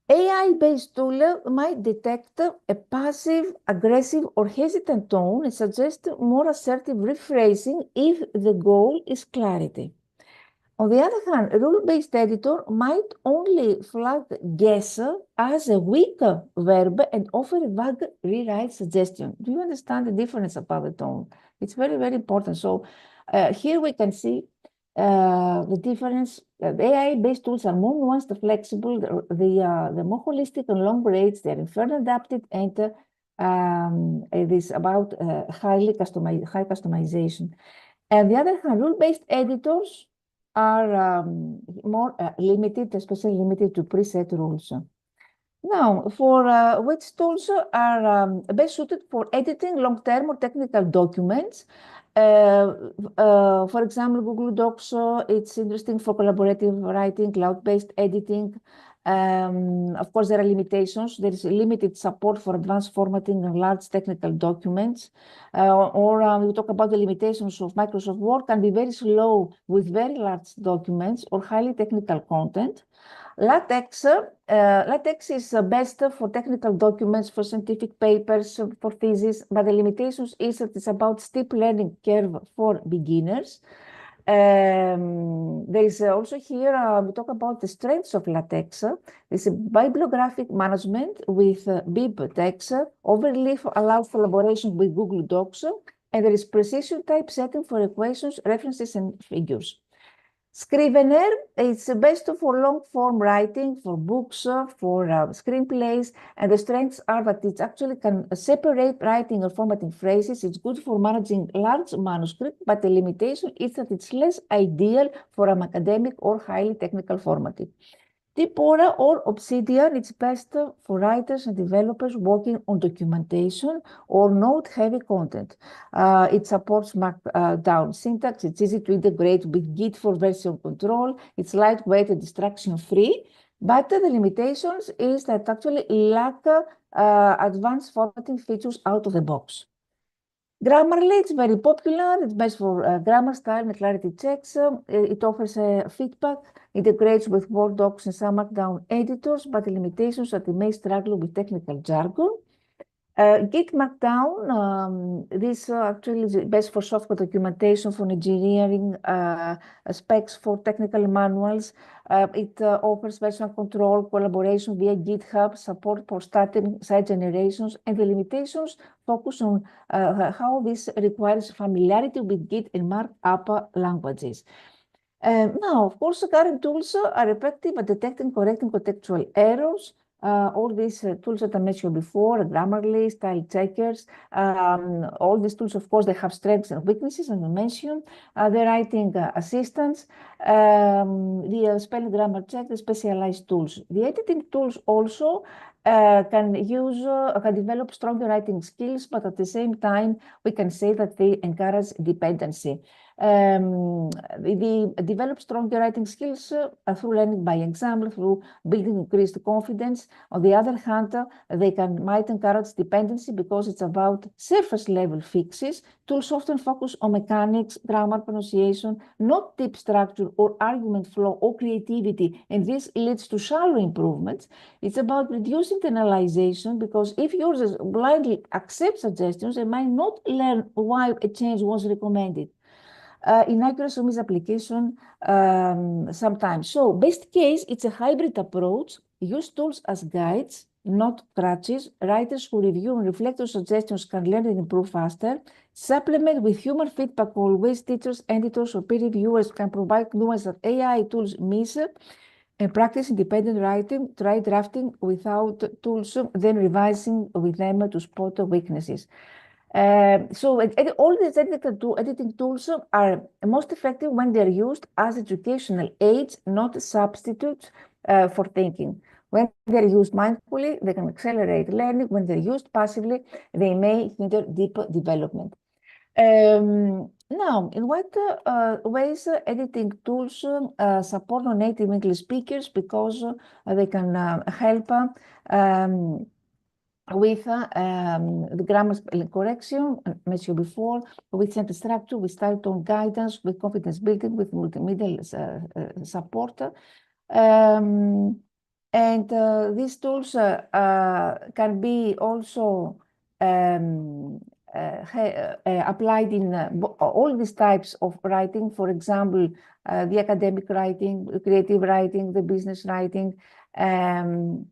AI-based tool might detect a passive, aggressive, or hesitant tone and suggest more assertive rephrasing if the goal is clarity. On the other hand, a rule-based editor might only flag guess as a weak verb and offer a vague rewrite suggestion. Do you understand the difference about the tone? It's very, very important. So here we can see the difference. AI-based tools are more nuanced, flexible, the more holistic and long range. They're inference adapted, and it is about high customization. On the other hand, rule-based editors are more limited, especially limited to preset rules. Now, for which tools are best suited for editing long-term or technical documents? For example, Google Docs, it's interesting for collaborative writing, cloud-based editing. Of course, there are limitations. There is limited support for advanced formatting and large technical documents. We talk about the limitations of Microsoft Word can be very slow with very large documents or highly technical content. LaTeX is best for technical documents, for scientific papers, for thesis, but the limitations is that it's about steep learning curve for beginners. There is also here, we talk about the strengths of LaTeX. There's a bibliographic management with BibTeX. Overleaf allows collaboration with Google Docs, and there is precision typesetting for equations, references, and figures. Scrivener is best for long-form writing, for books, for screenplays, and the strengths are that it actually can separate writing or formatting phrases. It's good for managing large manuscript, but the limitation is that it's less ideal for an academic or highly technical formatting. Tipora or Obsidian, it's best for writers and developers working on documentation or note-heavy content. It supports Markdown syntax. It's easy to integrate with Git for version control. It's lightweight and distraction-free. But the limitations is that actually lack advanced formatting features out of the box. Grammarly, it's very popular. It's best for grammar style and clarity checks. It offers feedback, integrates with Word docs and some Markdown editors, but the limitations that it may struggle with technical jargon. Git Markdown, this actually is best for software documentation, for engineering, specs for technical manuals. It offers version control, collaboration via GitHub, support for starting site generations, and the limitations focus on how this requires familiarity with Git and markup languages. Now, of course, current tools are effective at detecting, correcting contextual errors. All these tools that I mentioned before, Grammarly, style checkers, all these tools, of course, they have strengths and weaknesses, as I mentioned. The writing assistants, the spelling grammar check, the specialized tools. The editing tools also can develop stronger writing skills, but at the same time, we can say that they encourage dependency. They develop stronger writing skills through learning by example, through building increased confidence. On the other hand, they might encourage dependency because it's about surface level fixes. Tools often focus on mechanics, grammar, pronunciation, not deep structure or argument flow or creativity, and this leads to shallow improvements. It's about reducing internalization because if users blindly accept suggestions, they might not learn why a change was recommended. Inaccuracy of misapplication sometimes. So best case, it's a hybrid approach. Use tools as guides, not crutches. Writers who review and reflect on suggestions can learn and improve faster. Supplement with human feedback always. Teachers, editors, or peer reviewers can provide nuance that AI tools miss. And practice independent writing. Try drafting without tools, then revising with them to spot the weaknesses. So all these editing tools are most effective when they're used as educational aids, not substitutes for thinking. When they're used mindfully, they can accelerate learning. When they're used passively, they may hinder deeper development. Now, in what ways editing tools support non-native English speakers? Because they can help with the grammar spelling correction mentioned before, with sentence structure, with style tone guidance, with confidence building, with multimedia support. And these tools can be also applied in all these types of writing. For example, the academic writing, the creative writing, the business writing. For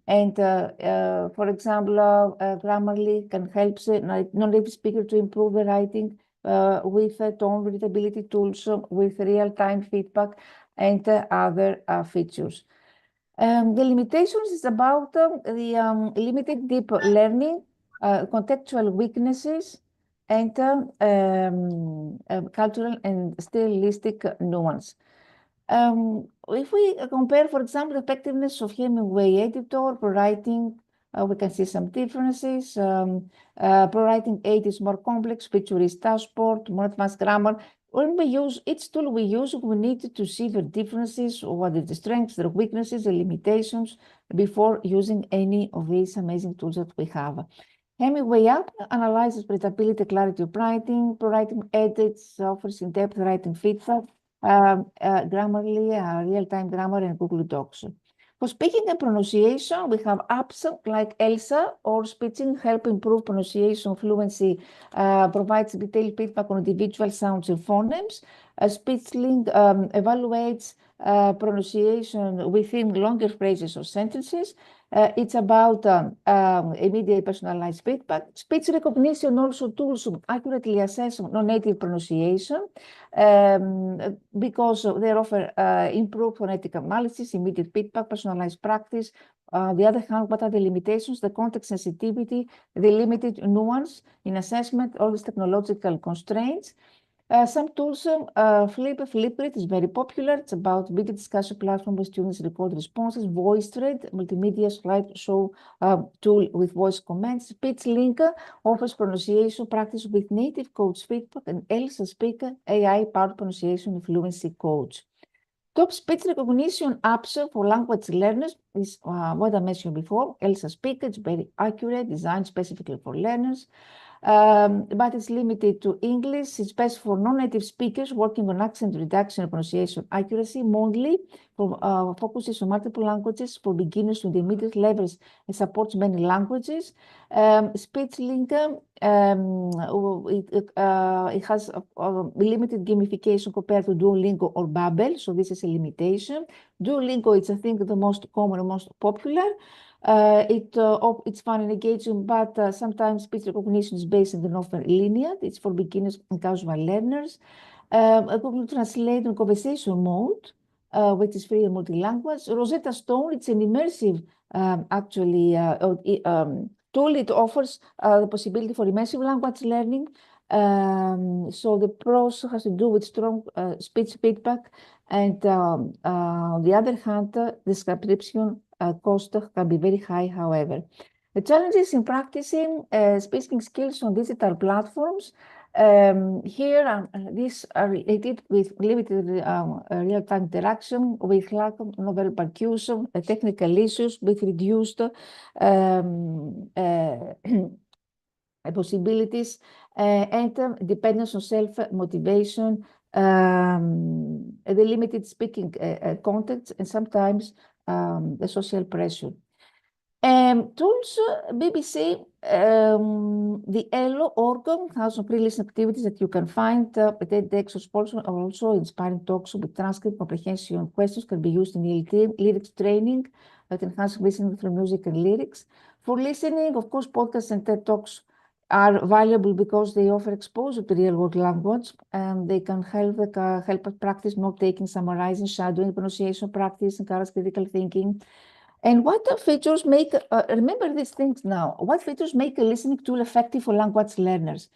example, Grammarly can help the non-native speaker to improve the writing with tone readability tools, with real-time feedback and other features. The limitations is about the limited deep learning, contextual weaknesses, and cultural and stylistic nuance. If we compare, for example, the effectiveness of Hemingway editor for writing, we can see some differences. ProWriting 8 is more complex, feature is dashboard, more advanced grammar. When we use each tool we use, we need to see the differences, what is the strengths, the weaknesses, the limitations before using any of these amazing tools that we have. Hemingway app analyzes readability, clarity of writing. ProWriting edits, offers in-depth writing feedback. Grammarly, real-time grammar, and Google Docs. For speaking and pronunciation, we have apps like Elsa or Speeching help improve pronunciation fluency, provides detailed feedback on individual sounds and phonemes. SpeechLink evaluates pronunciation within longer phrases or sentences. It's about immediate personalized feedback. Speech recognition also tools accurately assess non-native pronunciation because they offer improved phonetic analysis, immediate feedback, personalized practice. On the other hand, what are the limitations? The context sensitivity, the limited nuance in assessment, all these technological constraints. Some tools, Flipgrid is very popular. It's about video discussion platform where students record responses. VoiceThread, multimedia slideshow tool with voice comments. SpeechLink offers pronunciation practice with native coach feedback, and Elsa Speaker, AI-powered pronunciation and fluency coach. Top speech recognition apps for language learners is what I mentioned before. Elsa Speaker is very accurate, designed specifically for learners. But it's limited to English. It's best for non-native speakers working on accent reduction and pronunciation accuracy. Monthly focuses on multiple languages for beginners to intermediate levels and supports many languages. SpeechLink, it has limited gamification compared to Duolingo or Babbel, so this is a limitation. Duolingo is, I think, the most common and most popular. It's fun and engaging, but sometimes speech recognition is based on the often linear. It's for beginners and casual learners. Google Translate in conversation mode, which is free and multi-language. Rosetta Stone, it's an immersive, tool. It offers the possibility for immersive language learning. So the pros has to do with strong speech feedback, and on the other hand, the subscription cost can be very high, however. The challenges in practicing speaking skills on digital platforms. Here, these are related with limited real-time interaction, with lack of non-verbal cues, technical issues, with reduced possibilities, and dependence on self-motivation, the limited speaking context, and sometimes the social pressure. Tools, BBC, the ELO organ has some pre-listen activities that you can find. TEDx also inspiring talks with transcript comprehension questions can be used in ELT, lyrics training that enhance listening through music and lyrics. For listening, of course, podcasts and TED Talks are valuable because they offer exposure to real-world language, and they can help us practice note-taking, summarizing, shadowing, pronunciation practice, encourage critical thinking. And what features make, remember these things now, what features make a listening tool effective for language learners?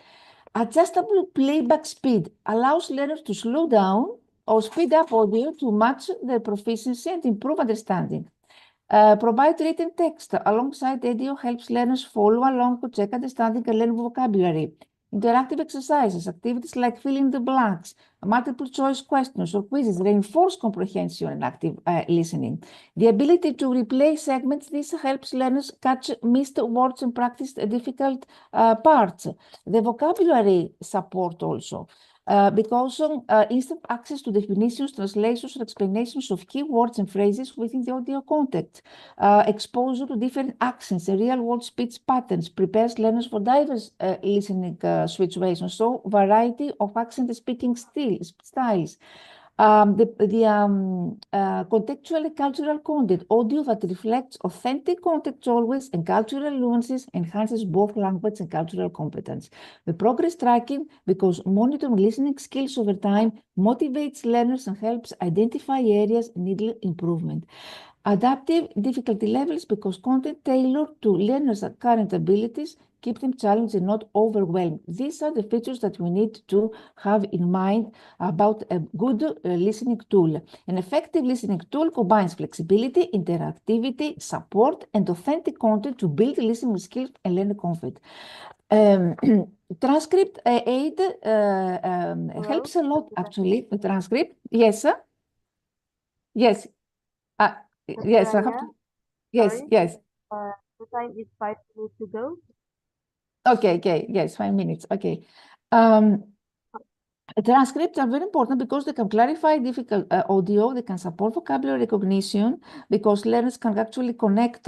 Adjustable playback speed allows learners to slow down or speed up audio to match their proficiency and improve understanding. Provide written text alongside audio helps learners follow along to check understanding and learn vocabulary. Interactive exercises, activities like filling the blanks, multiple choice questions or quizzes reinforce comprehension and active listening. The ability to replay segments, this helps learners catch missed words and practice difficult parts. The vocabulary support also. Because instant access to definitions, translations, and explanations of key words and phrases within the audio context. Exposure to different accents and real-world speech patterns prepares learners for diverse listening situations, so variety of accent speaking styles. Contextual and cultural content, audio that reflects authentic context always and cultural nuances enhances both language and cultural competence. The progress tracking, because monitoring listening skills over time motivates learners and helps identify areas needing improvement. Adaptive difficulty levels, because content tailored to learners' current abilities keep them challenged and not overwhelmed. These are the features that we need to have in mind about a good listening tool. An effective listening tool combines flexibility, interactivity, support, and authentic content to build listening skills and learner confidence. Transcript aid helps a lot, actually. The transcript, yes, sir? Yes. Yes, I have to. Yes, Sorry. yes. The time is 5 minutes to go. Okay, yes, 5 minutes. Okay. Transcripts are very important because they can clarify difficult audio, they can support vocabulary recognition, because learners can actually connect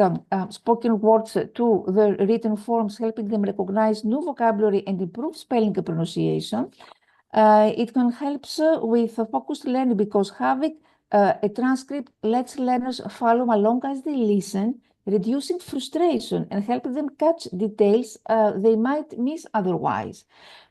spoken words to the written forms, helping them recognize new vocabulary and improve spelling and pronunciation. It can help with focused learning, because having a transcript lets learners follow along as they listen, reducing frustration and helping them catch details they might miss otherwise.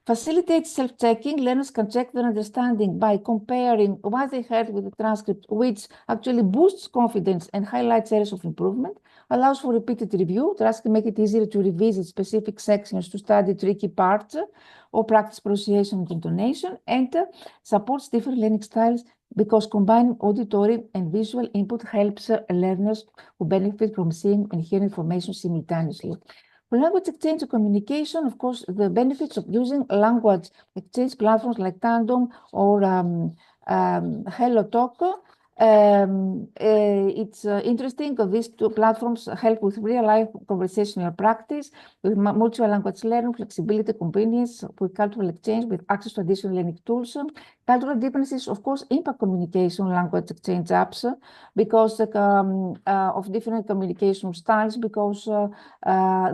Facilitates self-checking. Learners can check their understanding by comparing what they heard with the transcript, which actually boosts confidence and highlights areas of improvement, allows for repeated review. Transcripts make it easier to revisit specific sections to study tricky parts or practice pronunciation and intonation, and supports different learning styles, because combining auditory and visual input helps learners who benefit from seeing and hearing information simultaneously. For language exchange and communication, of course, the benefits of using language exchange platforms like Tandem or HelloTalk. It's interesting that these two platforms help with real-life conversational practice, with mutual language learning, flexibility, convenience, with cultural exchange, with access to additional learning tools. Cultural differences, of course, impact communication language exchange apps because of different communication styles, because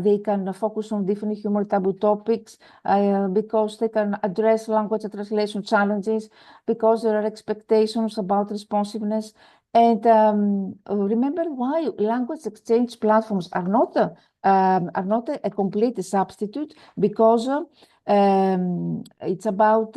they can focus on different humor taboo topics, because they can address language translation challenges, because there are expectations about responsiveness. And remember why language exchange platforms are not a complete substitute, because it's about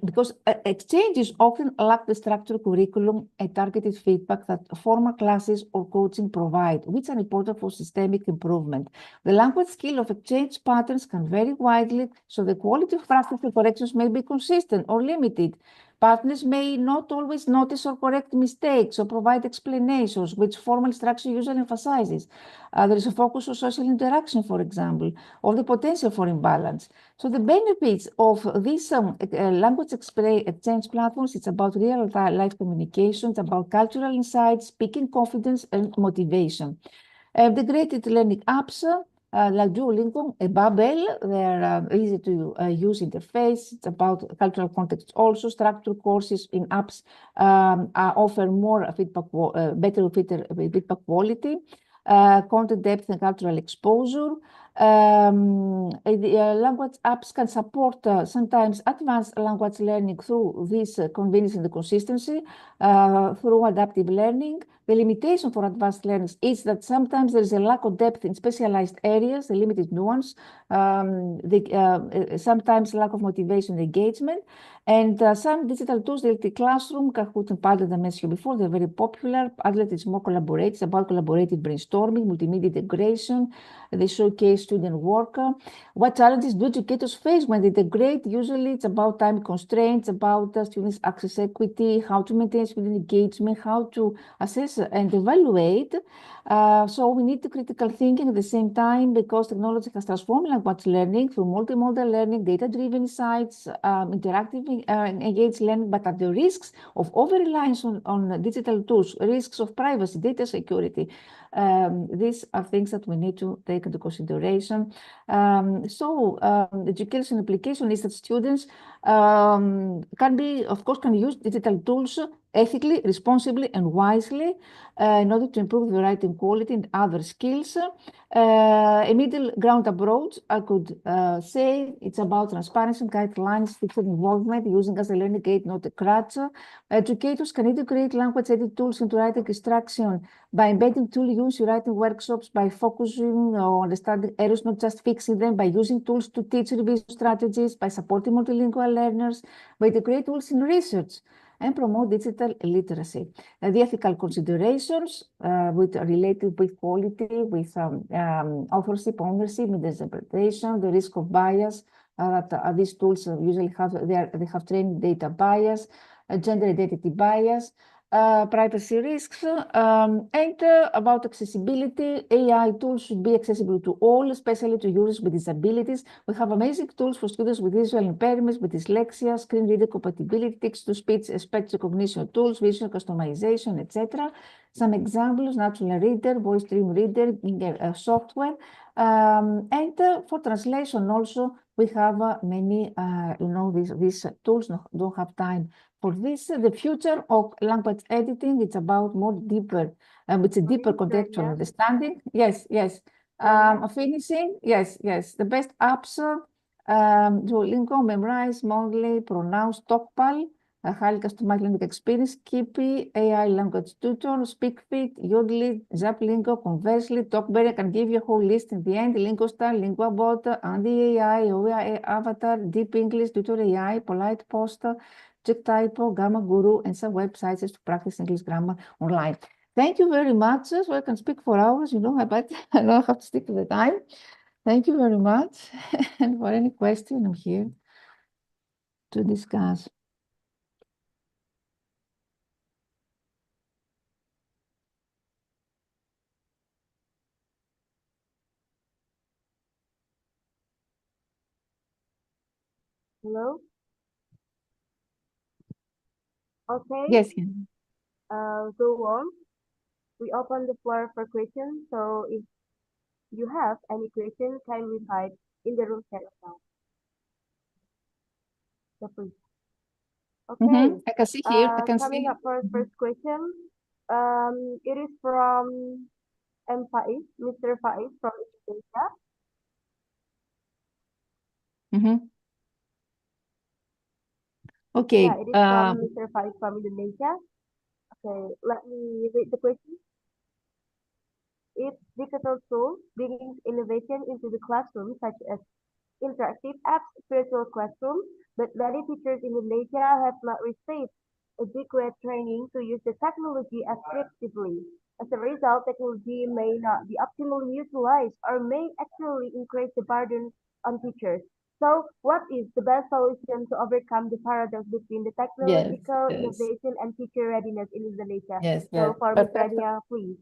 because exchanges often lack the structured curriculum and targeted feedback that formal classes or coaching provide, which are important for systemic improvement. The language skill of exchange patterns can vary widely, so the quality of practice and corrections may be consistent or limited. Partners may not always notice or correct mistakes or provide explanations, which formal structure usually emphasizes. There is a focus on social interaction, for example, or the potential for imbalance. So the benefits of these language exchange platforms, it's about real-life communication, it's about cultural insights, speaking confidence, and motivation. The graded learning apps, like Duolingo and Babel, they're easy to use interface. It's about cultural context also. Structured courses in apps offer more feedback, better feedback quality, content depth and cultural exposure. Language apps can support sometimes advanced language learning through this convenience and the consistency, through adaptive learning. The limitation for advanced learners is that sometimes there is a lack of depth in specialized areas, a limited nuance, sometimes lack of motivation and engagement. And some digital tools like the classroom, Kahoot and Padlet I mentioned before, they're very popular. Padlet is more collaborative, it's about collaborative brainstorming, multimedia integration. They showcase student work. What challenges do educators face when they integrate? Usually it's about time constraints, about students' access equity, how to maintain student engagement, how to assess and evaluate. So we need the critical thinking at the same time because technology has transformed language learning through multimodal learning, data-driven insights, interactive engaged learning, but at the risks of over-reliance on digital tools, risks of privacy, data security. These are things that we need to take into consideration. Education application is that students can use digital tools ethically, responsibly, and wisely in order to improve the writing quality and other skills. A middle ground approach, I could say, it's about transparency, guidelines, teacher involvement, using as a learning aid, not a crutch. Educators can integrate language edit tools into writing instruction by embedding tool use in writing workshops, by focusing on understanding errors, not just fixing them, by using tools to teach revision strategies, by supporting multilingual learners, by integrate tools in research and promote digital literacy. The ethical considerations related with quality, with authorship, ownership, misinterpretation, the risk of bias that these tools usually have. They have trained data bias, gender identity bias, privacy risks, and about accessibility. AI tools should be accessible to all, especially to users with disabilities. We have amazing tools for students with visual impairments, with dyslexia, screen reader compatibility, text-to-speech, speech recognition tools, visual customization, etc. Some examples: natural reader, voice stream reader, software. And for translation also, we have many, these tools don't have time for this. The future of language editing, it's about more deeper, it's a deeper contextual understanding. Yes. Finishing, yes. The best apps, Duolingo, Memrise, Monthly, Pronounce, Stockpile, a highly customized learning experience, Kipi, AI language tutor, SpeakFit, Yodlee, Zaplingo, Conversely, Talkberry. I can give you a whole list in the end. LingoStar, LinguaBot, Andy AI, OEA Avatar, Deep English, Tutor AI, Polite Poster, Check Typo, Gamma Guru, and some websites to practice English grammar online. Thank you very much. So I can speak for hours, but I don't have to stick to the time. Thank you very much. And for any question, I'm here to discuss. Hello? Okay. Yes. Go on. We open the floor for questions. So if you have any questions, kindly type in the room chat now. So please. Okay. I can see here. Coming up for first question. It is from Faiz, Mr. Faiz from Indonesia. Okay. Yeah, it is from Mr. Faiz from Indonesia. Okay, let me read the question. If digital tools bringing innovation into the classroom, such as interactive apps, virtual classroom, but many teachers in Indonesia have not received adequate training to use the technology effectively. As a result, technology may not be optimally utilized or may actually increase the burden on teachers. So, what is the best solution to overcome the paradox between the technological innovation and teacher readiness in Indonesia? So, for Ms. Rania, please.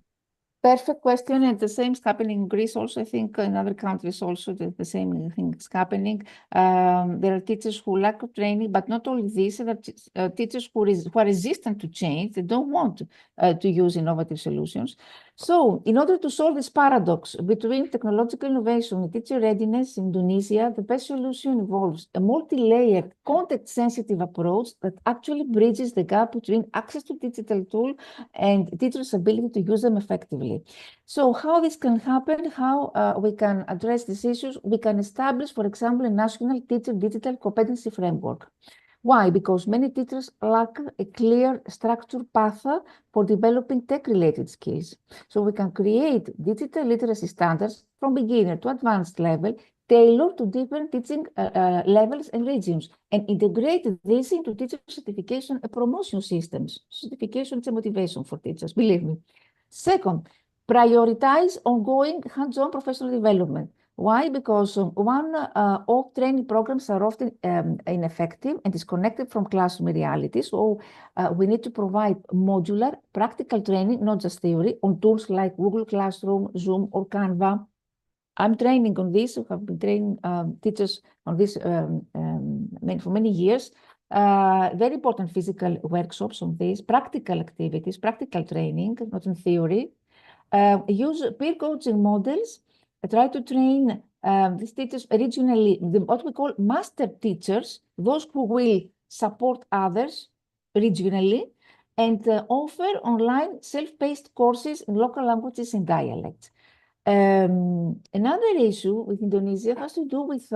Perfect question, and the same is happening in Greece also. I think in other countries also the same thing is happening. There are teachers who lack of training, but not only this, there are teachers who are resistant to change. They don't want to use innovative solutions. So in order to solve this paradox between technological innovation and teacher readiness in Indonesia, the best solution involves a multi-layered, context-sensitive approach that actually bridges the gap between access to digital tools and teachers' ability to use them effectively. So how this can happen, how we can address these issues, we can establish, for example, a national teacher digital competency framework. Why? Because many teachers lack a clear structured path for developing tech-related skills. So we can create digital literacy standards from beginner to advanced level, tailored to different teaching levels and regions, and integrate this into teacher certification and promotion systems. Certification is a motivation for teachers, believe me. Second, prioritize ongoing hands-on professional development. Why? Because off training programs are often ineffective and disconnected from classroom reality. So we need to provide modular, practical training, not just theory, on tools like Google Classroom, Zoom, or Canva. I'm training on this. We have been training teachers on this for many years. Very important physical workshops on this, practical activities, practical training, not in theory. Use peer coaching models. Try to train these teachers regionally, what we call master teachers, those who will support others regionally, and offer online self-paced courses in local languages and dialects. Another issue with Indonesia has to do with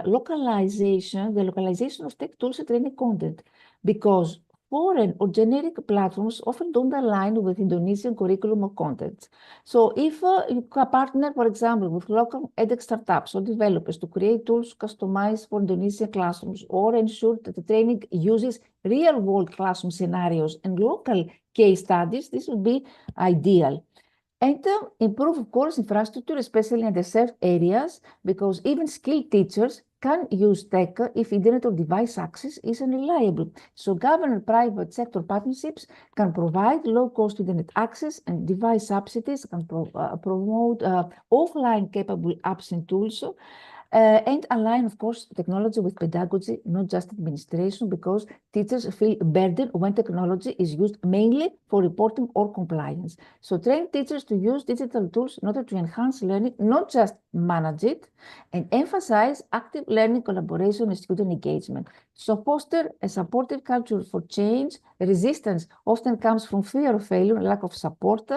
localization, the localization of tech tools and training content, because foreign or generic platforms often don't align with Indonesian curriculum or content. So if you partner, for example, with local edX startups or developers to create tools customized for Indonesian classrooms, or ensure that the training uses real-world classroom scenarios and local case studies, this would be ideal. And improve, of course, infrastructure, especially in underserved areas, because even skilled teachers can use tech if internet or device access is unreliable. So government private sector partnerships can provide low-cost internet access, and device subsidies can promote offline capable apps and tools. And align, of course, technology with pedagogy, not just administration, because teachers feel burdened when technology is used mainly for reporting or compliance. So train teachers to use digital tools in order to enhance learning, not just manage it, and emphasize active learning, collaboration, and student engagement. So foster a supportive culture for change. Resistance often comes from fear of failure and lack of support.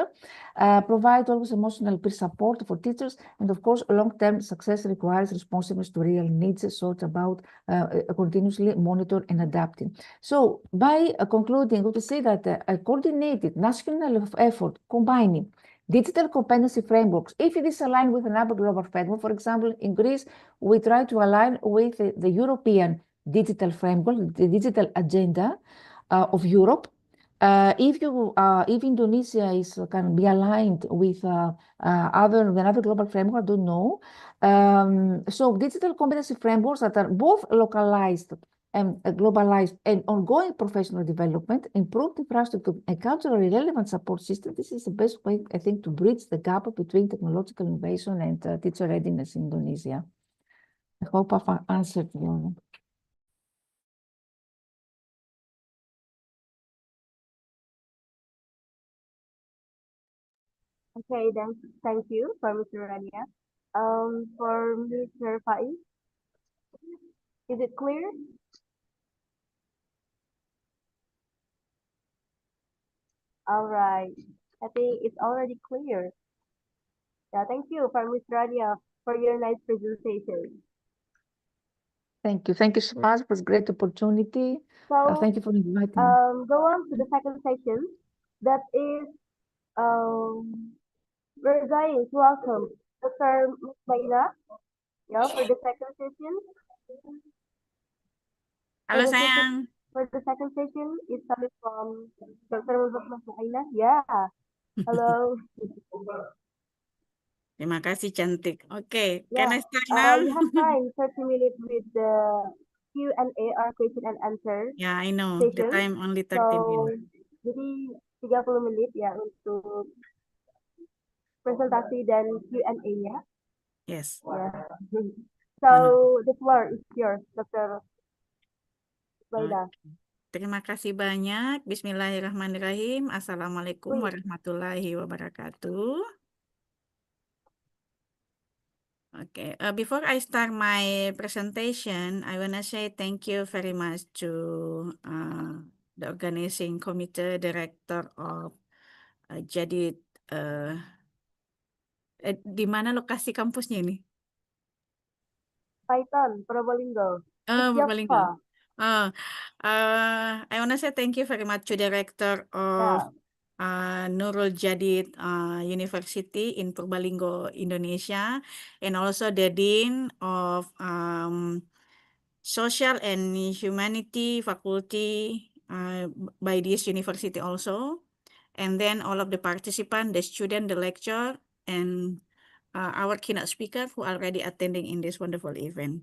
Provide always emotional peer support for teachers, and of course, long-term success requires responsiveness to real needs, so it's about continuously monitor and adapting. So by concluding, we would say that a coordinated national effort combining digital competency frameworks, if it is aligned with another global framework, for example, in Greece, we try to align with the European digital framework, the digital agenda of Europe. If Indonesia can be aligned with another global framework, I don't know. So digital competency frameworks that are both localized and globalized and ongoing professional development, improved infrastructure and culturally relevant support system. This is the best way, I think, to bridge the gap between technological innovation and teacher readiness in Indonesia. I hope I've answered you. Okay, then thank you for Mr. Rania. For Mr. Faiz, is it clear? All right, I think it's already clear. Yeah, thank you for Mr. Rania for your nice presentation. Thank you. Thank you so much. It was a great opportunity. So, Thank you for inviting me. go on to the second session. That is, we're going to welcome Dr. Muthmainnah. Yeah, for the second session. Halo sayang. For the second session, it's coming from Dr. Muthmainnah. Yeah. Hello. Terima kasih cantik. Oke, Yeah. can I start now? We have time 30 minutes with the Q&A or question and answer Yeah, I know. The session. time only 30 So, minutes. jadi 30 menit ya untuk presentasi dan Q&A-nya. Yes. Yeah. So, the floor is yours, Dr. Muthmainnah. Terima kasih banyak. Bismillahirrahmanirrahim. Assalamualaikum warahmatullahi wabarakatuh. Okay, before I start my presentation, I want to say thank you very much to the organizing committee, director of jadi di mana lokasi kampusnya ini? Python, Probolinggo. Probolinggo. I want to say thank you very much to director of Nurul University in Purbalingga, Indonesia, and also the Dean of Social and Humanity Faculty by this university also. And then all of the participants, the student, the lecturer, and our keynote speaker who are already attending in this wonderful event.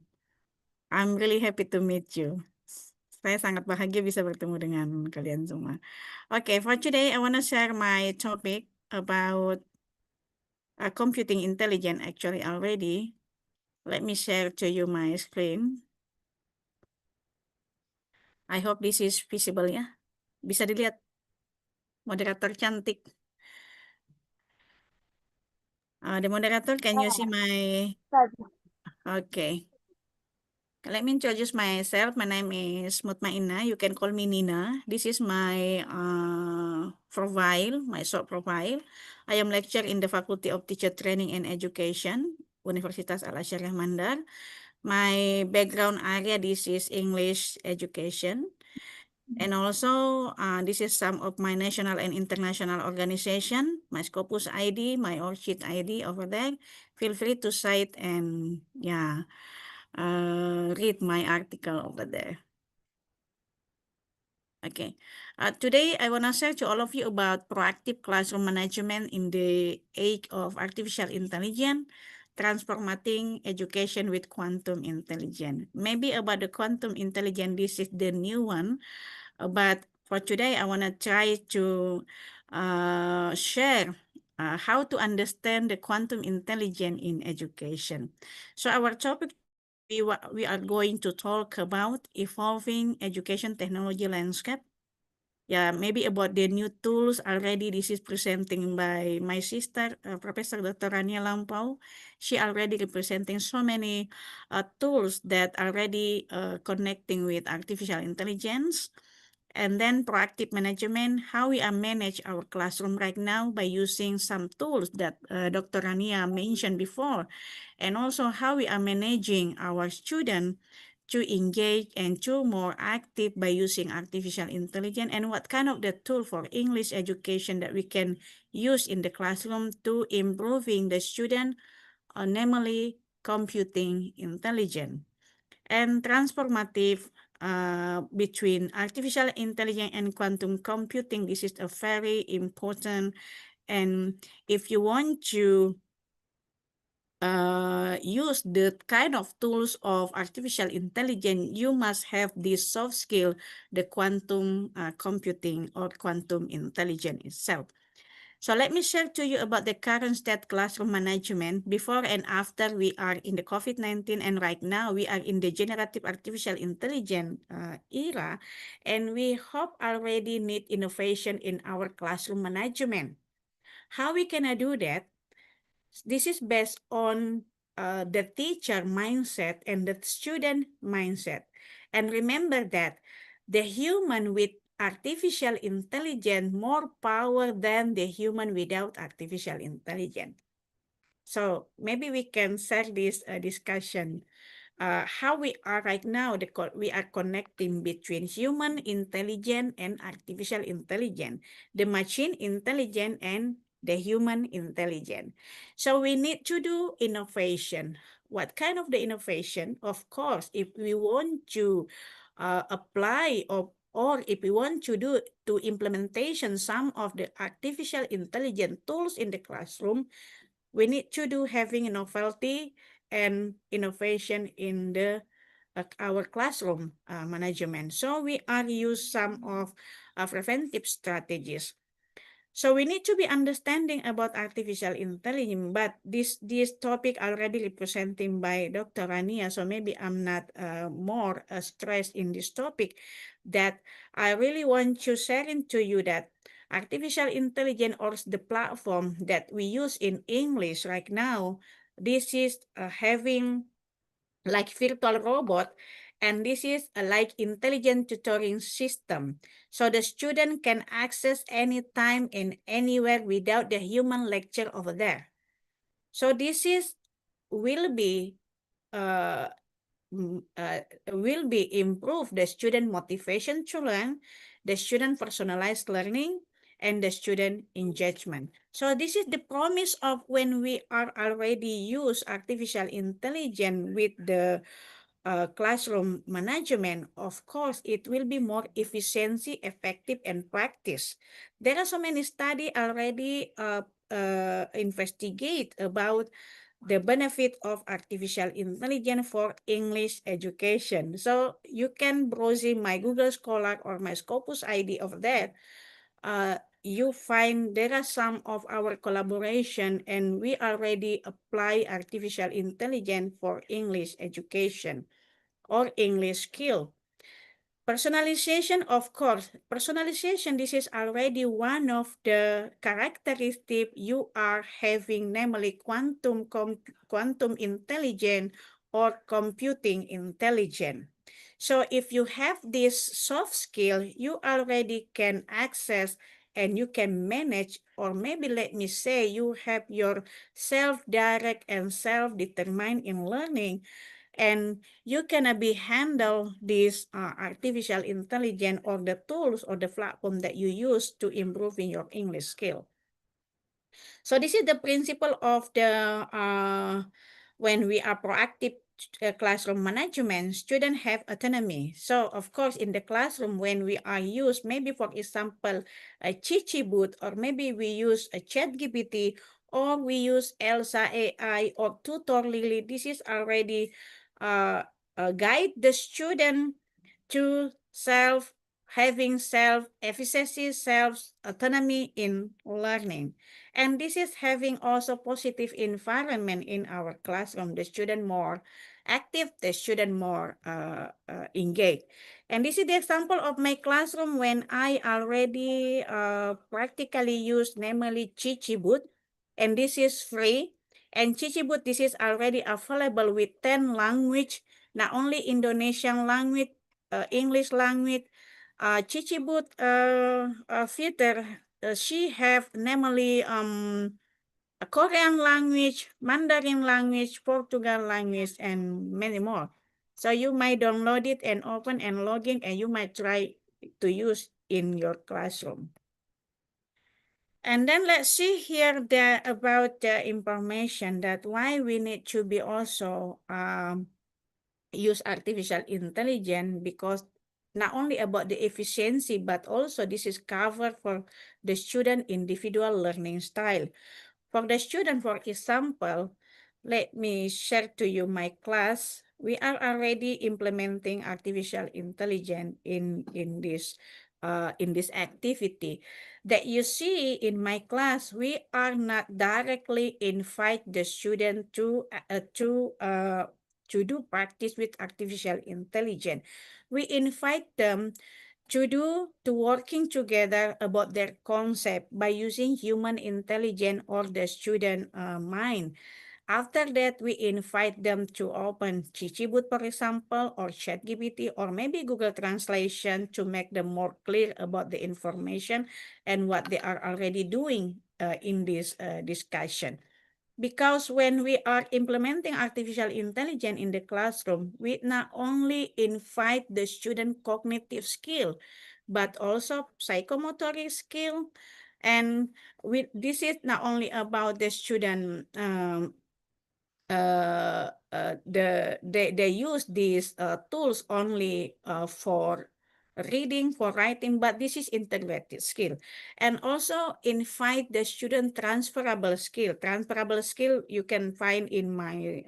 I'm really happy to meet you. Saya sangat bahagia bisa bertemu dengan kalian semua. Okay, for today, I want to share my topic about computing intelligence actually already. Let me share to you my screen. I hope this is visible ya. Bisa dilihat moderator cantik. The moderator, can you see my... Okay. Let me introduce myself. My name is Muthmainnah. You can call me Nina. This is my profile, my short profile. I am lecturer in the Faculty of Teacher Training and Education, Universitas Asyariah Mandar. My background area, this is English education. And also, this is some of my national and international organization, my Scopus ID, my Orchid ID over there. Feel free to cite and read my article over there. Okay. Today, I want to share to all of you about proactive classroom management in the age of artificial intelligence, transforming education with quantum intelligence. Maybe about the quantum intelligence, this is the new one. But for today, I want to try to share how to understand the quantum intelligence in education. So our topic, we are going to talk about evolving education technology landscape. Yeah, maybe about the new tools already. This is presenting by my sister, Professor Dr. Rania Lampou. She already representing so many tools that already connecting with artificial intelligence. And then proactive management, how we are manage our classroom right now by using some tools that Dr. Rania mentioned before. And also how we are managing our students to engage and to more active by using artificial intelligence, and what kind of the tool for English education that we can use in the classroom to improving the student, namely computing intelligence. And transformative between artificial intelligence and quantum computing, this is a very important. And if you want to use the kind of tools of artificial intelligence, you must have this soft skill, the quantum computing or quantum intelligence itself. So let me share to you about the current state classroom management before and after we are in the COVID-19, and right now we are in the generative artificial intelligence era, and we hope already need innovation in our classroom management. How we can do that? This is based on the teacher mindset and the student mindset. And remember that the human with artificial intelligence more power than the human without artificial intelligence. So maybe we can share this discussion. How we are right now, we are connecting between human intelligence and artificial intelligence, the machine intelligence and the human intelligence. So we need to do innovation. What kind of the innovation? Of course, if we want to apply or if we want to do implementation some of the artificial intelligence tools in the classroom, we need to do having a novelty and innovation in the our classroom management. So we are use some of preventive strategies. So we need to be understanding about artificial intelligence, but this topic already represented by Dr. Rania, so maybe I'm not more stressed in this topic. That I really want to share into you that artificial intelligence or the platform that we use in English right now, this is having like virtual robot, and this is like intelligent tutoring system. So the student can access anytime and anywhere without the human lecture over there. So this is will be improve the student motivation to learn, the student personalized learning, and the student engagement. So this is the promise of when we are already use artificial intelligence with the classroom management. Of course, it will be more efficiency, effective, and practice. There are so many studies already investigate about the benefit of artificial intelligence for English education. So you can browse my Google Scholar or my Scopus ID of that. You find there are some of our collaboration, and we already apply artificial intelligence for English education or English skill. Personalization, of course, personalization, this is already one of the characteristics you are having, namely quantum intelligence or computing intelligence. So if you have this soft skill, you already can access and you can manage, or maybe let me say you have your self-direct and self-determined in learning, and you can be handle this artificial intelligence or the tools or the platform that you use to improving your English skill. So this is the principle of the when we are proactive classroom management, students have autonomy. So of course, in the classroom, when we are used, maybe for example, a Chichi booth, or maybe we use a ChatGPT, or we use Elsa AI or Tutor Lily, this is already guide the student to having self-efficacy, self-autonomy in learning. And this is having also positive environment in our classroom, the student more active, the student more engaged. And this is the example of my classroom when I already practically use, namely Chichibut, and this is free. And Chichibut, this is already available with 10 language, not only Indonesian language, English language. Chichibut filter, she have namely a Korean language, Mandarin language, Portugal language, and many more. So you might download it and open and log in, and you might try to use in your classroom. And then let's see here about the information that why we need to be also use artificial intelligence, because not only about the efficiency, but also this is covered for the student individual learning style. For the student, for example, let me share to you my class. We are already implementing artificial intelligence in this activity. That you see in my class, we are not directly invite the student to do practice with artificial intelligence. We invite them to working together about their concept by using human intelligence or the student mind. After that, we invite them to open Chichibut, for example, or ChatGPT, or maybe Google Translation to make them more clear about the information and what they are already doing in this discussion. Because when we are implementing artificial intelligence in the classroom, we not only invite the student cognitive skill, but also psychomotoric skill. And this is not only about the student, they use these tools only for reading, for writing, but this is integrated skill. And also invite the student transferable skill. Transferable skill you can find in my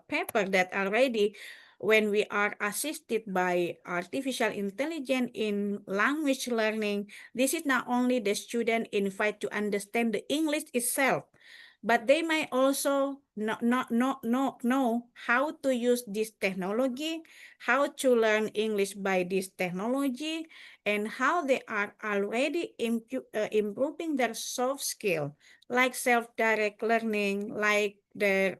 paper that already when we are assisted by artificial intelligence in language learning, this is not only the student invite to understand the English itself, but they might also know how to use this technology, how to learn English by this technology, and how they are already improving their soft skill, like self-direct learning, like their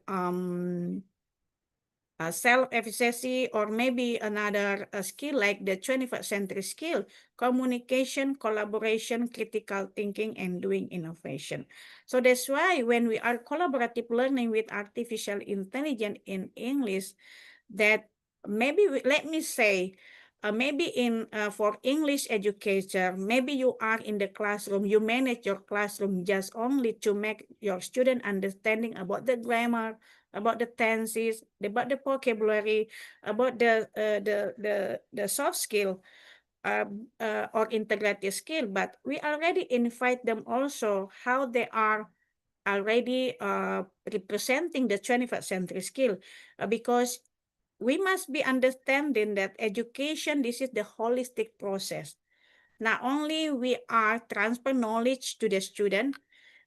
self-efficacy, or maybe another skill like the 21st century skill, communication, collaboration, critical thinking, and doing innovation. So that's why when we are collaborative learning with artificial intelligence in English, that maybe let me say, maybe for English educator, maybe you are in the classroom, you manage your classroom just only to make your student understanding about the grammar, about the tenses, about the vocabulary, about the soft skill or integrated skill. But we already invite them also how they are already representing the 21st century skill, because we must be understanding that education, this is the holistic process. Not only we are transfer knowledge to the student,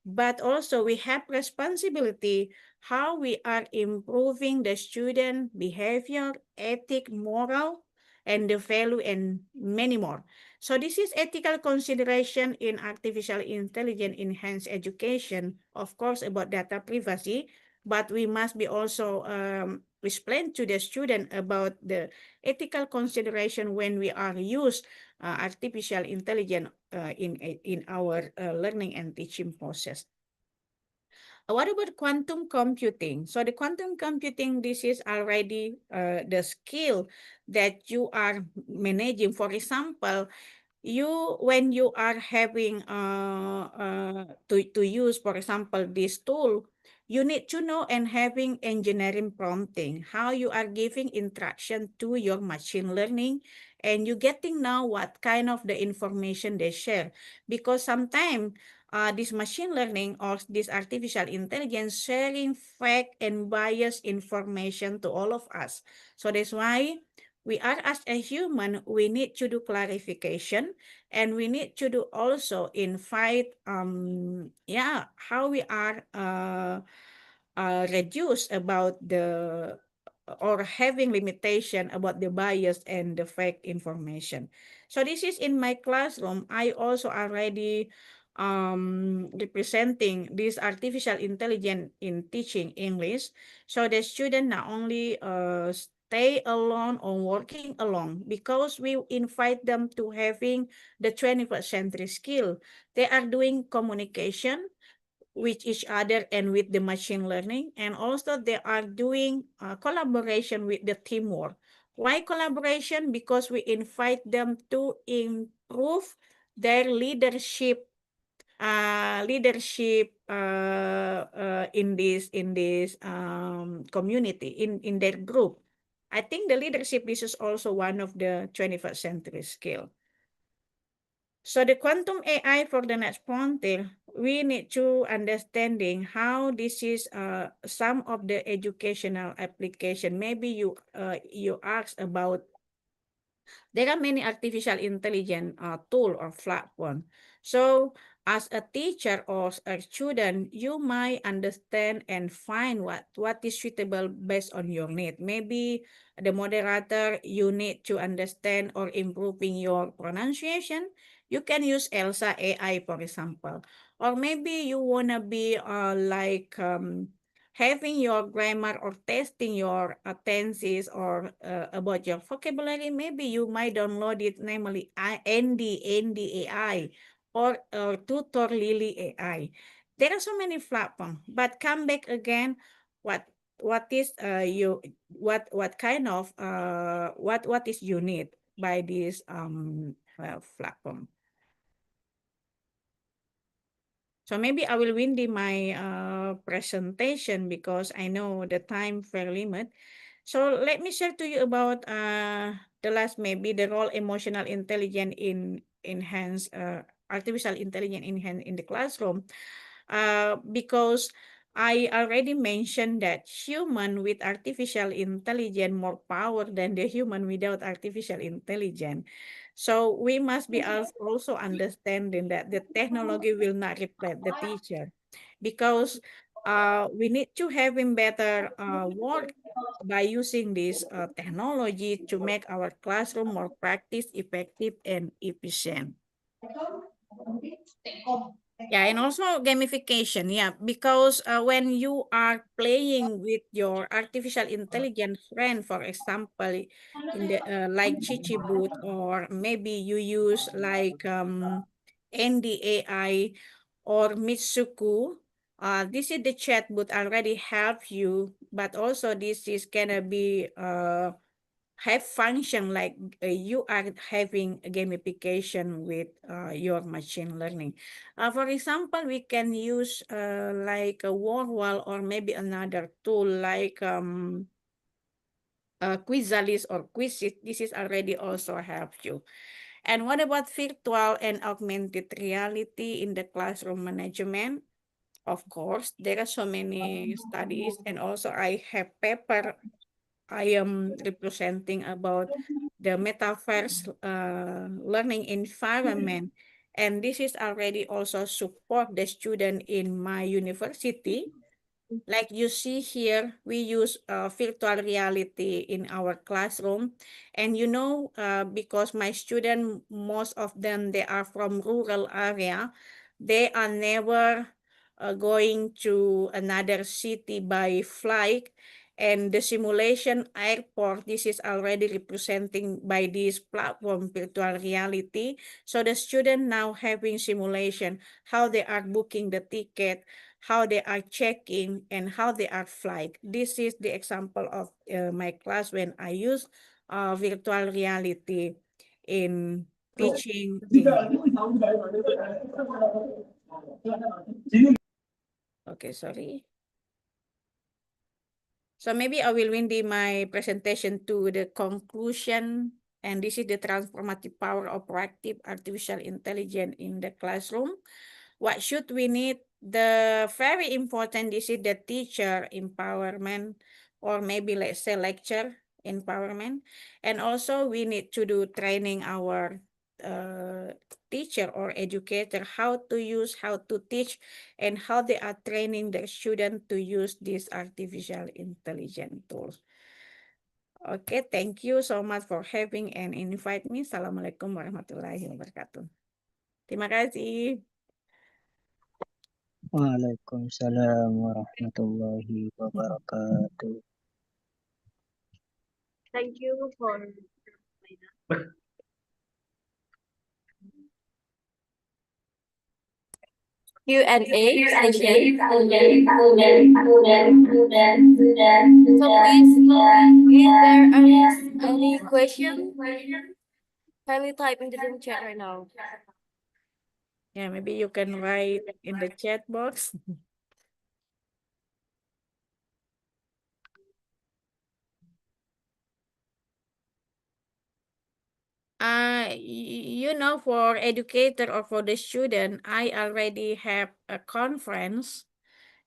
but also we have responsibility how we are improving the student behavior, ethic, moral, and the value, and many more. So this is ethical consideration in artificial intelligence enhanced education, of course, about data privacy, but we must be also explain to the student about the ethical consideration when we are use artificial intelligence in our learning and teaching process. What about quantum computing? So the quantum computing, this is already the skill that you are managing. For example, when you are having to use, for example, this tool, you need to know and having engineering prompting, how you are giving instruction to your machine learning, and you getting now what kind of the information they share. Because sometimes this machine learning or this artificial intelligence sharing fake and biased information to all of us. So that's why we are, as a human, we need to do clarification, and we need to do also invite how we are reduce about the or having limitation about the bias and the fake information. So this is in my classroom. I also already representing this artificial intelligence in teaching English. So the student not only stay alone or working alone, because we invite them to having the 21st century skill. They are doing communication with each other and with the machine learning, and also they are doing collaboration with the teamwork. Why collaboration? Because we invite them to improve their leadership in this community, in their group. I think the leadership, this is also one of the 21st century skill. So the quantum AI for the next frontier, we need to understanding how this is some of the educational application. Maybe you ask about, there are many artificial intelligence tool or platform. So as a teacher or a student, you might understand and find what is suitable based on your need. Maybe the moderator, you need to understand or improving your pronunciation. You can use Elsa AI, for example. Or maybe you want to be having your grammar or testing your tenses or about your vocabulary. Maybe you might download it, namely ND AI or Tutor Lily AI. There are so many platforms, but come back again, what is what kind of what is you need by this platform. So maybe I will win my presentation because I know the time very limit. So let me share to you about the last, maybe the role emotional intelligence in enhance artificial intelligence enhance in the classroom. Because I already mentioned that human with artificial intelligence more power than the human without artificial intelligence. So we must be also understanding that the technology will not replace the teacher, because we need to have him better work by using this technology to make our classroom more practice, effective, and efficient. Yeah, and also gamification. Yeah, because when you are playing with your artificial intelligence friend, for example, in the like Chichi Boot, or maybe you use like NDAI or Mitsuku. This is the chat bot already help you, but also this is gonna be have function like you are having a gamification with your machine learning. For example, we can use like a wall wall or maybe another tool like Quizalis or Quizit. This is already also help you. And what about virtual and augmented reality in the classroom management? Of course, there are so many studies, and also I have paper I am representing about the metaverse learning environment. And this is already also support the student in my university. Like you see here, we use virtual reality in our classroom. And you know, because my student, most of them, they are from rural area, they are never going to another city by flight. And the simulation airport, this is already representing by this platform, virtual reality. So the student now having simulation, how they are booking the ticket, how they are checking, and how they are flying. This is the example of my class when I use virtual reality in teaching English. Okay, sorry. So maybe I will win my presentation to the conclusion, and this is the transformative power of proactive artificial intelligence in the classroom. What should we need? The very important, this is the teacher empowerment, or maybe let's say lecture empowerment. And also we need to do training our teacher or educator how to use, how to teach, and how they are training the student to use these artificial intelligence tools. Okay, thank you so much for having and invite me. Assalamualaikum warahmatullahi wabarakatuh. Terima kasih. Waalaikumsalam warahmatullahi wabarakatuh. Thank you for Q&A session. So please, if there is any question, kindly type in the room chat right now. Yeah, maybe you can write in the chat box. You know, for educator or for the student, I already have a conference,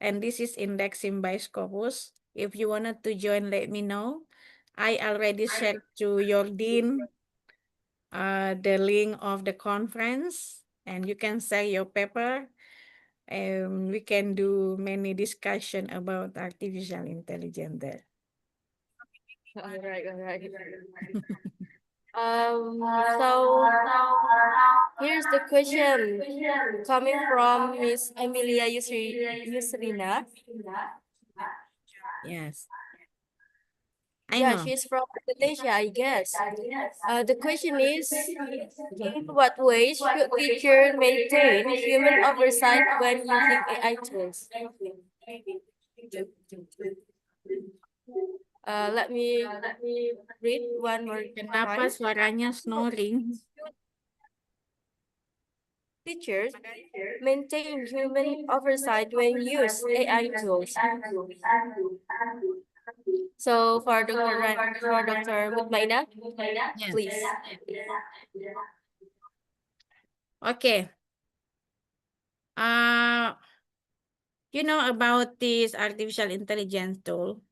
and this is indexing by Scopus. If you wanted to join, let me know. I already shared to your dean the link of the conference, and you can share your paper, and we can do many discussion about artificial intelligence there. All right. So here's the question coming from Miss Amelia Yusrina. Yes. I Yeah, know. she's from Indonesia, I guess. The question is, in what ways should teachers maintain human oversight when using AI tools? Let me read one more Kenapa time. suaranya snoring? Teachers maintain human oversight when use AI tools. So for Dr. Muthmainnah, Yes. please. Okay. You know about this artificial intelligence tool?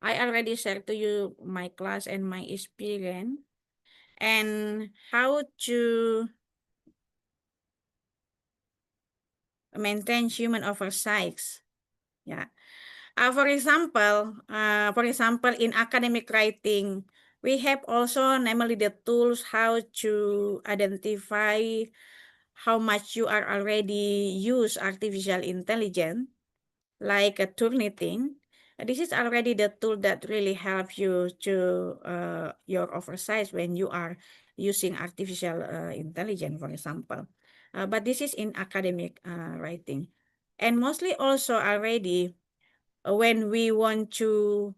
I already shared to you my class and my experience and how to maintain human oversight. Yeah. For example, in academic writing, we have also namely the tools how to identify how much you are already use artificial intelligence, like a Turnitin. This is already the tool that really helps you to your oversight when you are using artificial intelligence, for example. But this is in academic writing. And mostly also already when we want to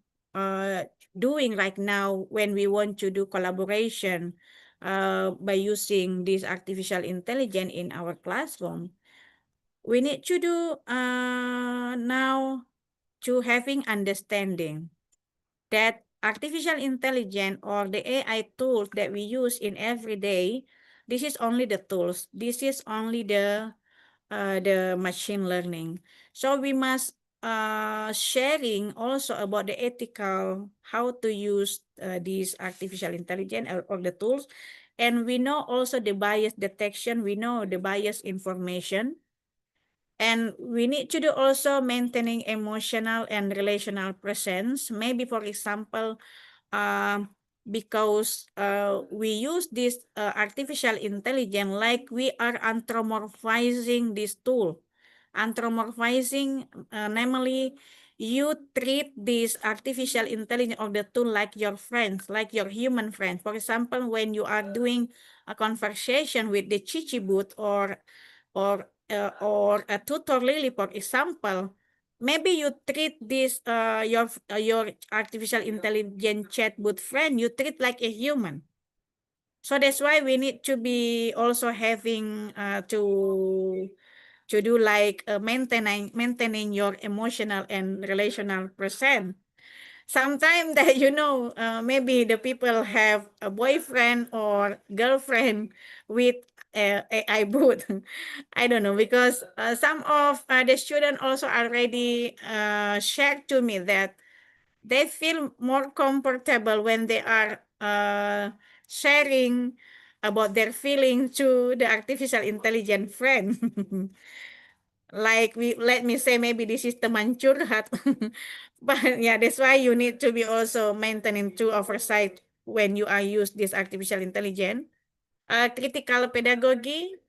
doing right now when we want to do collaboration by using this artificial intelligence in our classroom. We need to do now to having understanding that artificial intelligence or the AI tools that we use in every day, this is only the tools. This is only the machine learning. So we must sharing also about the ethical, how to use these artificial intelligence or the tools. And we know also the bias detection, we know the bias information. And we need to do also maintaining emotional and relational presence. Maybe, for example, because we use this artificial intelligence like we are anthropomorphizing this tool. Anthropomorphizing, namely, you treat this artificial intelligence of the tool like your friends, like your human friends. For example, when you are doing a conversation with the Chichi booth or a tutor Lily, for example, maybe you treat this your artificial intelligence chatbot friend, you treat like a human. So that's why we need to be also having to do like maintaining your emotional and relational present. Sometimes that maybe the people have a boyfriend or girlfriend with AI booth. I don't know, because some of the students also already shared to me that they feel more comfortable when they are sharing about their feeling to the artificial intelligence friend. Like let me say, maybe this is teman curhat. But yeah, that's why you need to be also maintaining to oversight when you are use this artificial intelligence. Critical pedagogy,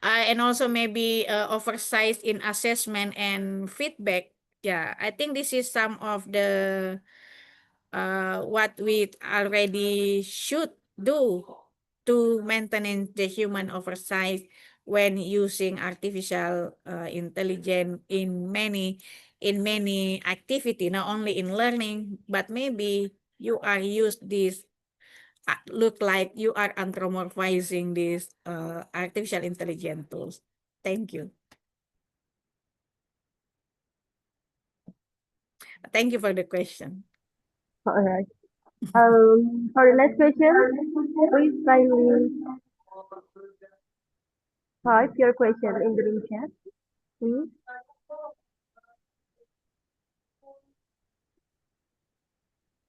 and also maybe oversight in assessment and feedback. Yeah, I think this is some of the what we already should do to maintain the human oversight when using artificial intelligence in many activity, not only in learning, but maybe you are use this look like you are anthropomorphizing these artificial intelligence tools. Thank you. Thank you for the question. All right. For the next question, please kindly type your question in the room chat, please.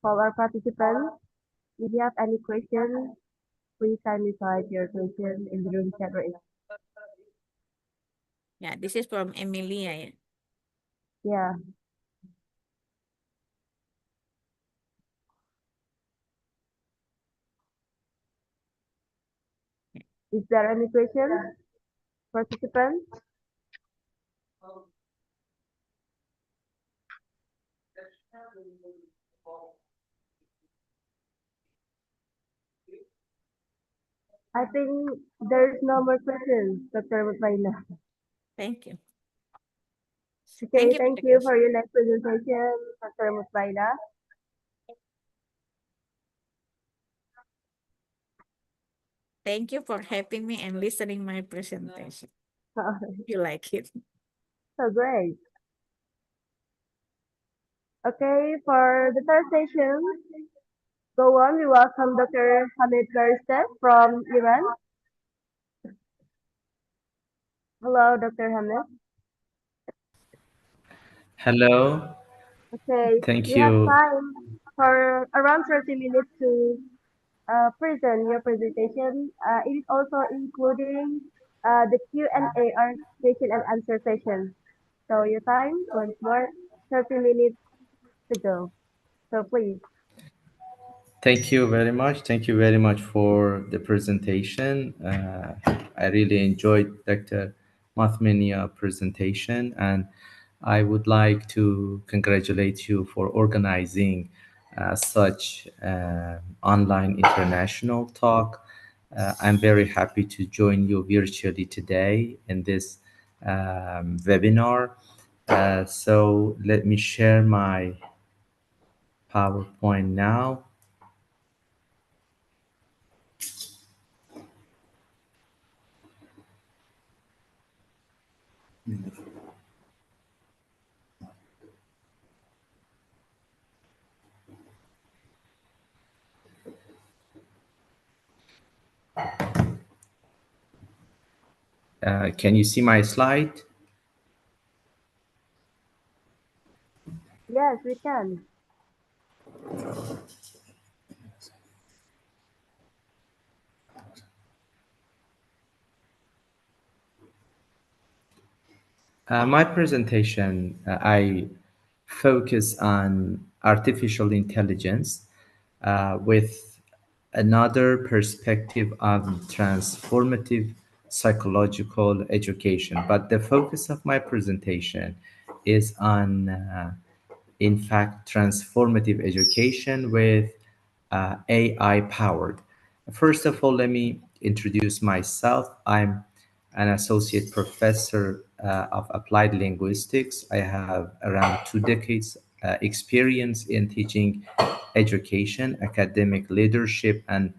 For our participants, if you have any questions, please kindly type your question in the room chat right now. Yeah, this is from Emilia. Yeah. Is there any questions, participants? I think there's no more questions, Dr. Muthmainnah. Thank you. Okay, Thank you for thank the you question. for your next presentation, Dr. Muthmainnah. Thank you for having me and listening my presentation. You like it? So great. Okay, for the third session, go on. We welcome Dr. Hamid Barjesteh from Iran. Hello, Dr. Hamid. Hello, Okay, thank you have you. time for around 30 minutes to present your presentation. It is also including the Q&A or question and answer session. So your time, once more, 30 minutes to go. So please. Thank you very much. Thank you very much for the presentation. I really enjoyed Dr. Muthmainnah presentation, and I would like to congratulate you for organizing such online international talk. I'm very happy to join you virtually today in this webinar. So let me share my PowerPoint now. Can you see my slide? Yes, we can. My presentation, I focus on artificial intelligence with another perspective of transformative psychological education. But the focus of my presentation is on, in fact, transformative education with AI powered. First of all, let me introduce myself. I'm an associate professor of applied linguistics. I have around 2 decades experience in teaching education, academic leadership, and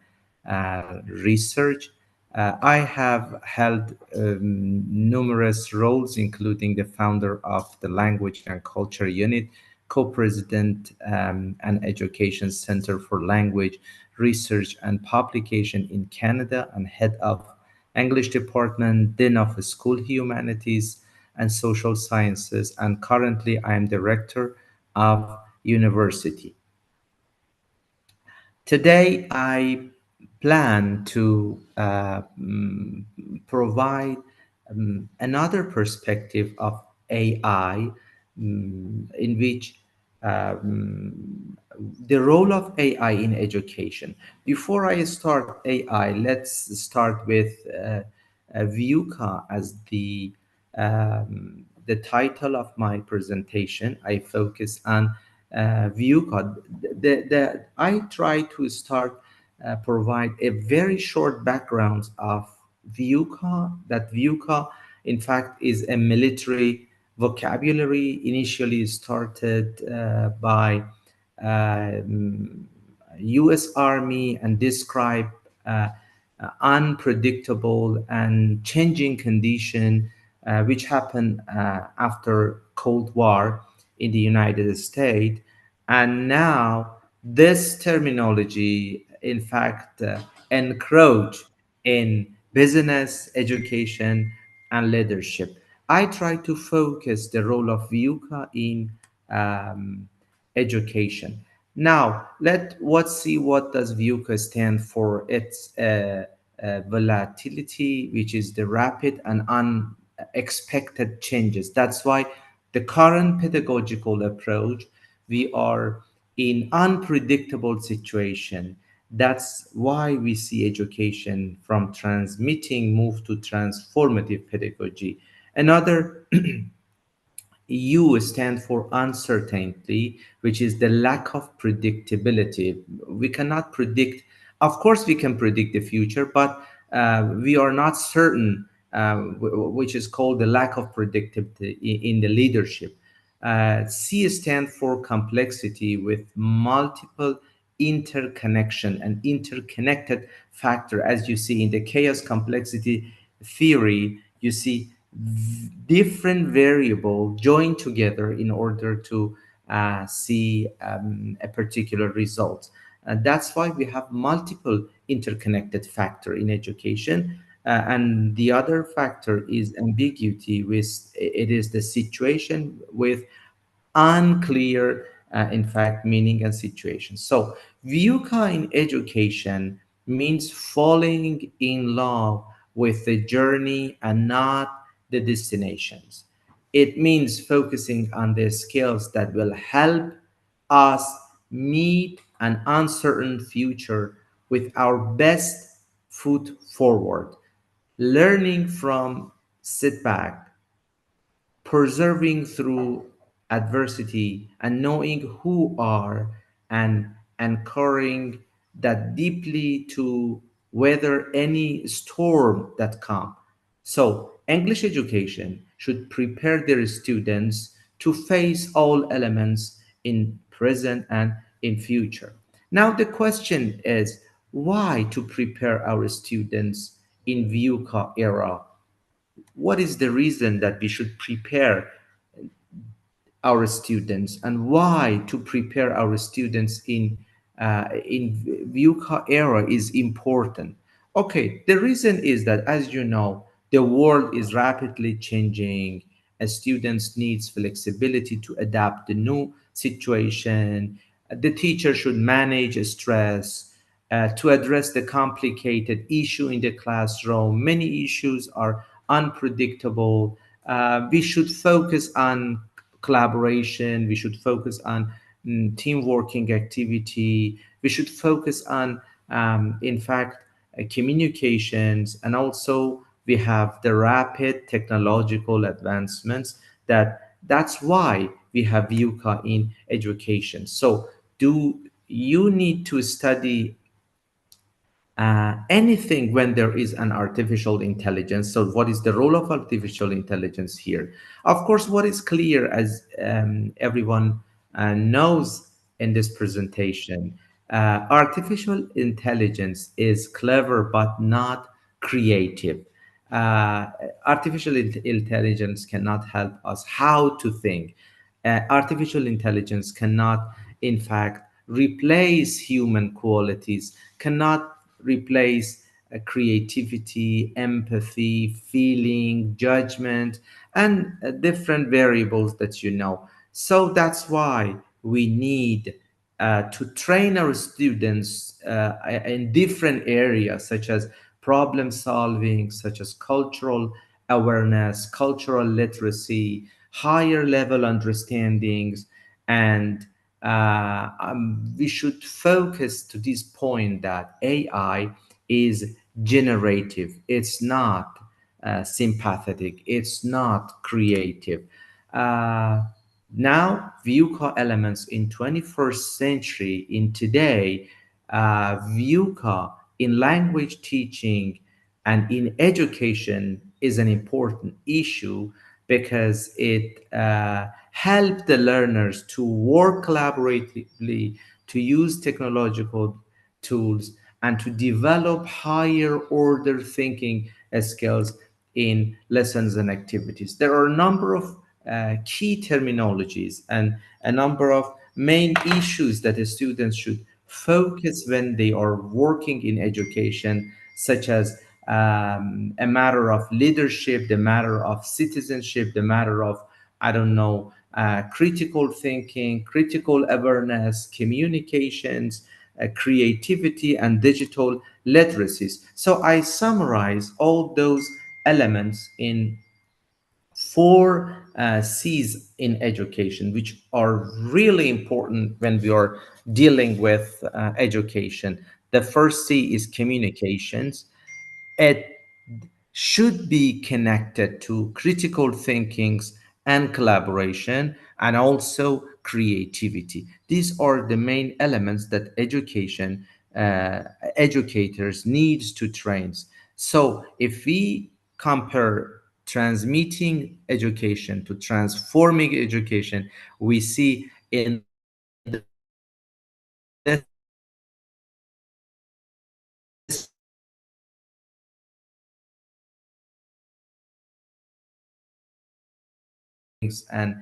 research. I have held numerous roles, including the founder of the Language and Culture Unit, co-president and Education Center for Language Research and Publication in Canada, and head of English Department, Dean of School Humanities and Social Sciences, and currently I am Director of University. Today, I plan to provide another perspective of AI, in which the role of AI in education. Before I start AI, let's start with VUCA as the title of my presentation. I focus on VUCA. I try to start provide a very short background of VUCA. That VUCA, in fact, is a military vocabulary initially started by U.S. Army and describe unpredictable and changing condition which happened after Cold War in the United States. And now this terminology, in fact, encroach in business, education, and leadership. I try to focus the role of VUCA in education. Now, let's see what does VUCA stand for. It's volatility, which is the rapid and unexpected changes. That's why the current pedagogical approach, we are in unpredictable situation. That's why we see education from transmitting move to transformative pedagogy. Another U stands for uncertainty, which is the lack of predictability. We cannot predict. Of course, we can predict the future, but we are not certain, which is called the lack of predictability in the leadership. C stands for complexity with multiple interconnection and interconnected factor. As you see in the chaos complexity theory, you see different variable joined together in order to see a particular result. And that's why we have multiple interconnected factor in education. And the other factor is ambiguity, with it is the situation with unclear, in fact, meaning and situation. So VUCA in education means falling in love with the journey and not the destinations. It means focusing on the skills that will help us meet an uncertain future with our best foot forward, learning from setback, persevering through adversity, and knowing who are, and anchoring that deeply to weather any storm that come. So English education should prepare their students to face all elements in present and in future. Now the question is, why to prepare our students in VUCA era? What is the reason that we should prepare our students, and why to prepare our students in VUCA era is important? Okay, the reason is that, as you know, the world is rapidly changing. A students needs flexibility to adapt the new situation. The teacher should manage stress, to address the complicated issue in the classroom. Many issues are unpredictable. We should focus on collaboration. We should focus on team working activity. We should focus on, in fact, communications. And also, we have the rapid technological advancements that's why we have VUCA in education. So, do you need to study anything when there is an artificial intelligence? So what is the role of artificial intelligence here? Of course, what is clear, as everyone knows in this presentation, artificial intelligence is clever but not creative. uh, Artificial intelligence cannot help us how to think. Artificial intelligence cannot, in fact, replace human qualities, cannot replace creativity, empathy, feeling, judgment, and different variables that you know. So that's why we need to train our students in different areas, such as problem solving, such as cultural awareness, cultural literacy, higher level understandings, and we should focus to this point that AI is generative. It's not sympathetic. It's not creative. Uh, Now, VUCA elements in 21st century, in today, VUCA in language teaching and in education is an important issue because it helps the learners to work collaboratively, to use technological tools, and to develop higher order thinking skills in lessons and activities. There are a number of key terminologies and a number of main issues that the students should focus when they are working in education, such as a matter of leadership, the matter of citizenship, the matter of, I don't know, critical thinking, critical awareness, communications, creativity, and digital literacies. So I summarize all those elements in four C's in education, which are really important when we are dealing with education. The first C is communications. It should be connected to critical thinkings and collaboration, and also creativity. These are the main elements that uh, educators needs to train. So if we compare transmitting education to transforming education, we see in the second and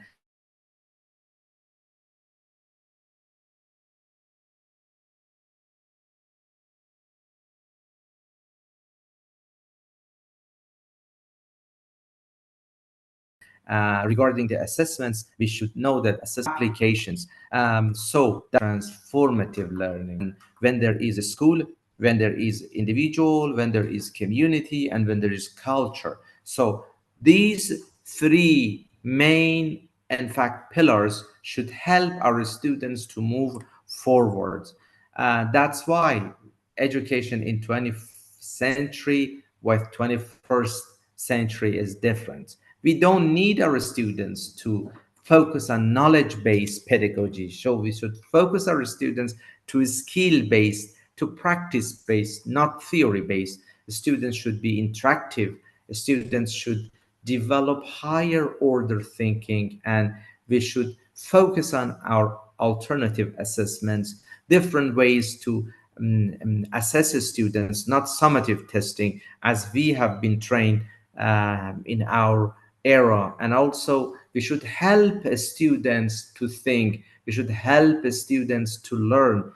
regarding the assessments, we should know that applications. So that transformative learning, when there is a school, when there is individual, when there is community, and when there is culture. So these three main, in fact, pillars should help our students to move forward. That's why education in 20th century with 21st century is different. We don't need our students to focus on knowledge-based pedagogy. So we should focus our students to skill-based, to practice-based, not theory-based. Students should be interactive. Students should develop higher order thinking, and we should focus on our alternative assessments, different ways to assess students, not summative testing as we have been trained in our era. And also we should help students to think, we should help students to learn.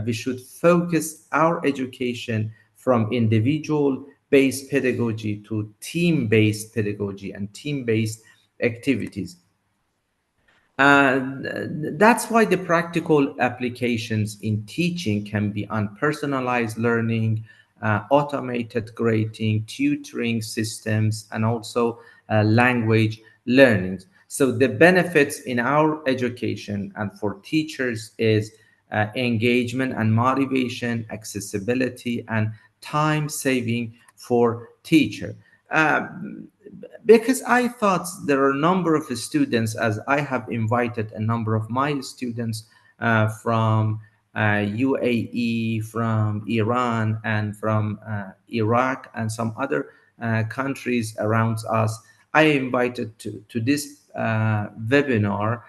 We should focus our education from individual based pedagogy to team based pedagogy and team based activities. That's why the practical applications in teaching can be on personalized learning, automated grading, tutoring systems, and also language learning. So the benefits in our education and for teachers is engagement and motivation, accessibility, and time saving for teacher. Because I thought there are a number of students, as I have invited a number of my students from UAE, from Iran, and from Iraq, and some other countries around us. I invited to this webinar.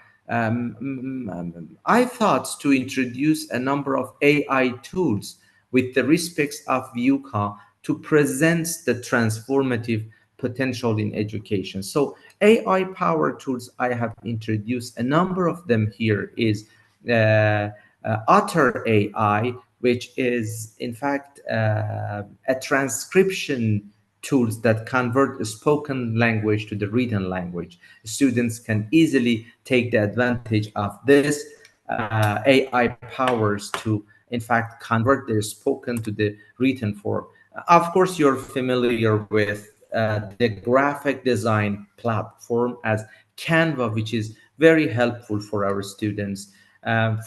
I thought to introduce a number of AI tools with the respects of VUCA to present the transformative potential in education. So AI power tools, I have introduced a number of them here is Otter AI, which is in fact a transcription tools that convert a spoken language to the written language. Students can easily take the advantage of this AI powers to in fact convert their spoken to the written form. Of course, you're familiar with the graphic design platform as Canva, which is very helpful for our students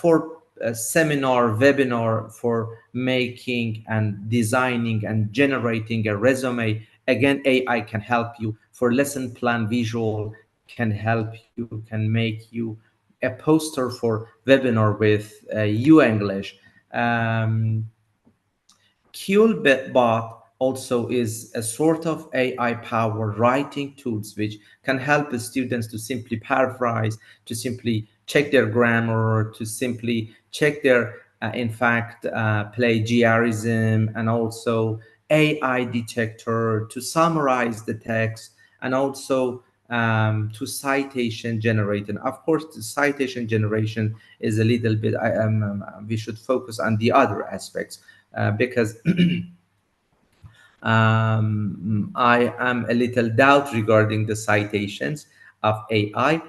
for a seminar, webinar, for making and designing and generating a resume. Again, AI can help you for lesson plan visual, can help you, can make you a poster for webinar with U English. QLBot also is a sort of AI-powered writing tools which can help students to simply paraphrase, to simply check their grammar, to simply check their, in fact, plagiarism, and also AI detector to summarize the text, and also to citation generation. Of course, the citation generation is a little bit, we should focus on the other aspects because I am a little doubt regarding the citations of AI.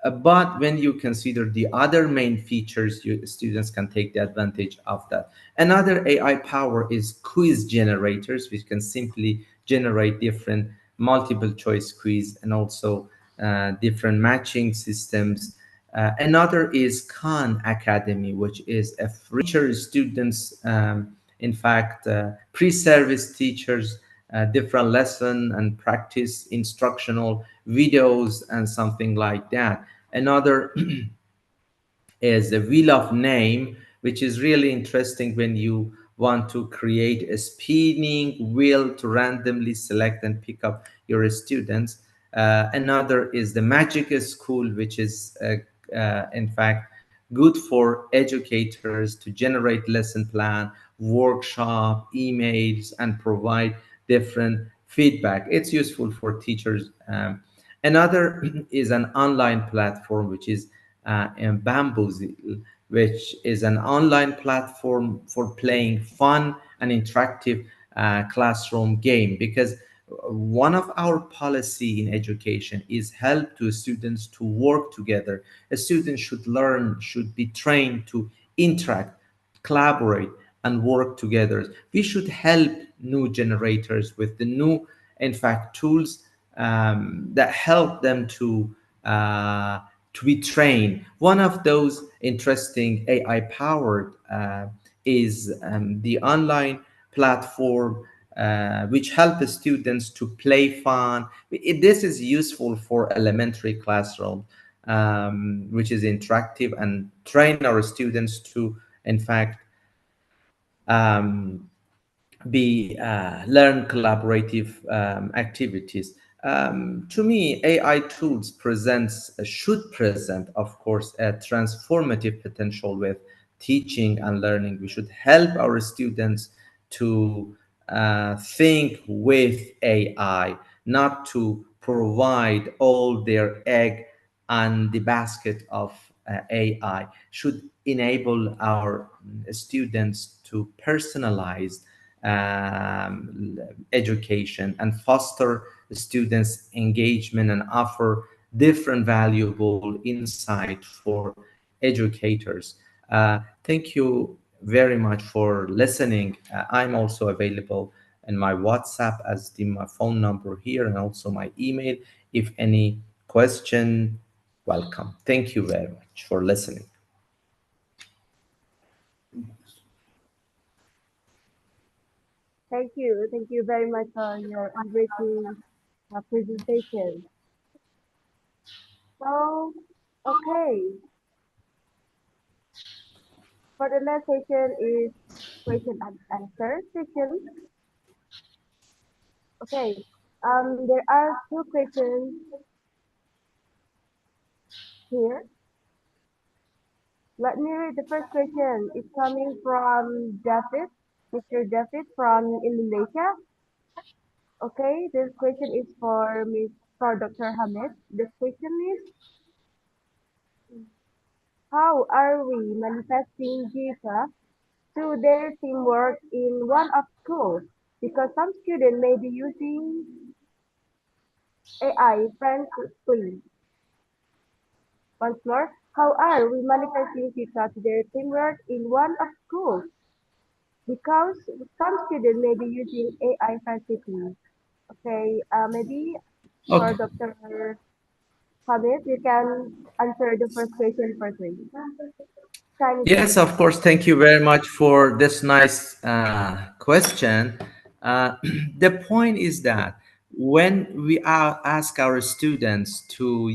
But when you consider the other main features, students can take the advantage of that. Another AI power is quiz generators, which can simply generate different multiple choice quiz and also different matching systems. Another is Khan Academy, which is a free students in fact, pre-service teachers, different lesson and practice instructional videos and something like that. Another is a wheel of name, which is really interesting when you want to create a spinning wheel to randomly select and pick up your students. Another is the Magic School, which is in fact good for educators to generate lesson plan, workshop, emails, and provide different feedback. It's useful for teachers. Another is an online platform, which is in Bamboozle, which is an online platform for playing fun and interactive classroom game. Because one of our policy in education is help to students to work together. A student should learn, should be trained to interact, collaborate, and work together. We should help new generators with the new, in fact, tools that help them to be trained. One of those interesting AI powered is the online platform which help students to play fun. This is useful for elementary classroom, which is interactive and train our students to, in fact, be learn collaborative activities. To me, AI tools should present, of course, a transformative potential with teaching and learning. We should help our students to think with AI, not to provide all their egg on the basket of AI. Should enable our students to personalize education and foster students' engagement and offer different valuable insight for educators. Thank you very much for listening. I'm also available in my WhatsApp as my phone number here and also my email. If any question, welcome. Thank you very much for listening. Thank you. Thank you very much for your enriching presentation. So, okay. For the next session is question and answer session. Okay. There are two questions here. Let me read the first question. It's coming from David, Mr. David from Indonesia. Okay, this question is for Dr. Hamid. The question is, how are we manifesting JICA through their teamwork in one of schools? Because some students may be using AI frantically. Once more, how are we manifesting JICA to their teamwork in one of schools? Because some students may be using AI frantically. Okay, maybe for Okay. Dr. Hamid, you can answer the first question first, please. Yes, of course. Thank you very much for this nice question. The point is that when we ask our students to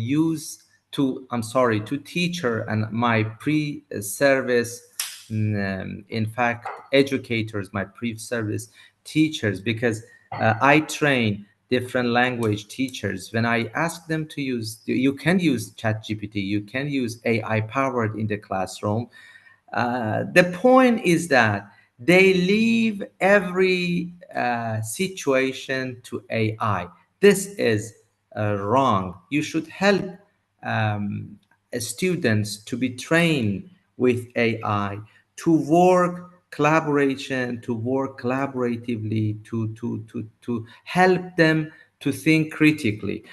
to teacher and my pre-service, in fact, educators, my pre-service teachers, because I train different language teachers. When I ask them to use, you can use ChatGPT, you can use AI powered in the classroom. The point is that they leave every situation to AI. This is wrong. You should help um, students to be trained with AI, to work collaboration, to work collaboratively, to help them to think critically.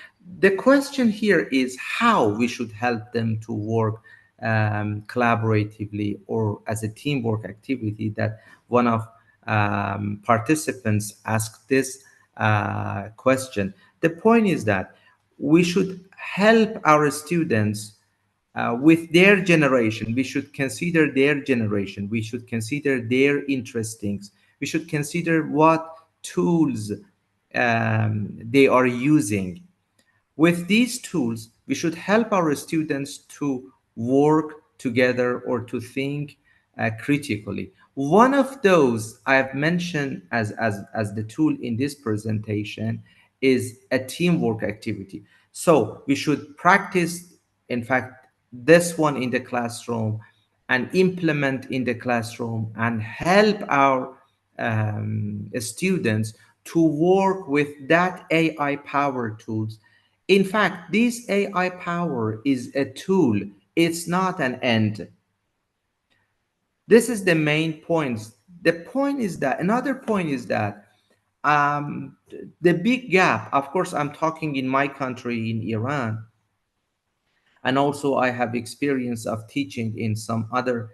The question here is how we should help them to work collaboratively or as a teamwork activity. That one of participants asked this question. The point is that we should help our students with their generation. We should consider their generation. We should consider their interestings. We should consider what tools they are using. With these tools, we should help our students to work together or to think critically. One of those I have mentioned as the tool in this presentation is a teamwork activity. So we should practice, in fact, this one in the classroom and implement in the classroom and help our students to work with that AI powered tools. In fact, this AI power is a tool, it's not an end. This is the main point. The point is that, another point is that the big gap, of course, I'm talking in my country, in Iran, and also I have experience of teaching in some other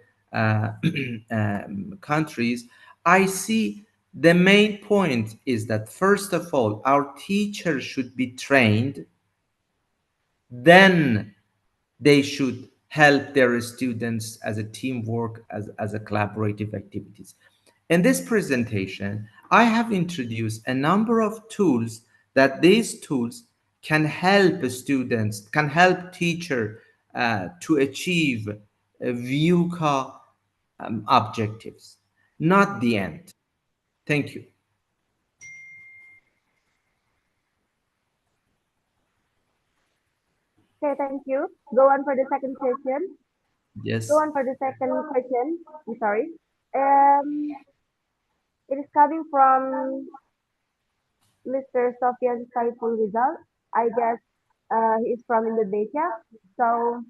countries. I see the main point is that, first of all, our teachers should be trained, then they should help their students as a teamwork, as a collaborative activities. In this presentation, I have introduced a number of tools that these tools can help students, can help teacher to achieve VUCA objectives, not the end. Thank you. Okay, thank you. Go on for the second question. Go Yes. on for the second question. I'm sorry. Um, it is coming from Mr. Sofian Saiful Rizal. I guess he is from Indonesia. So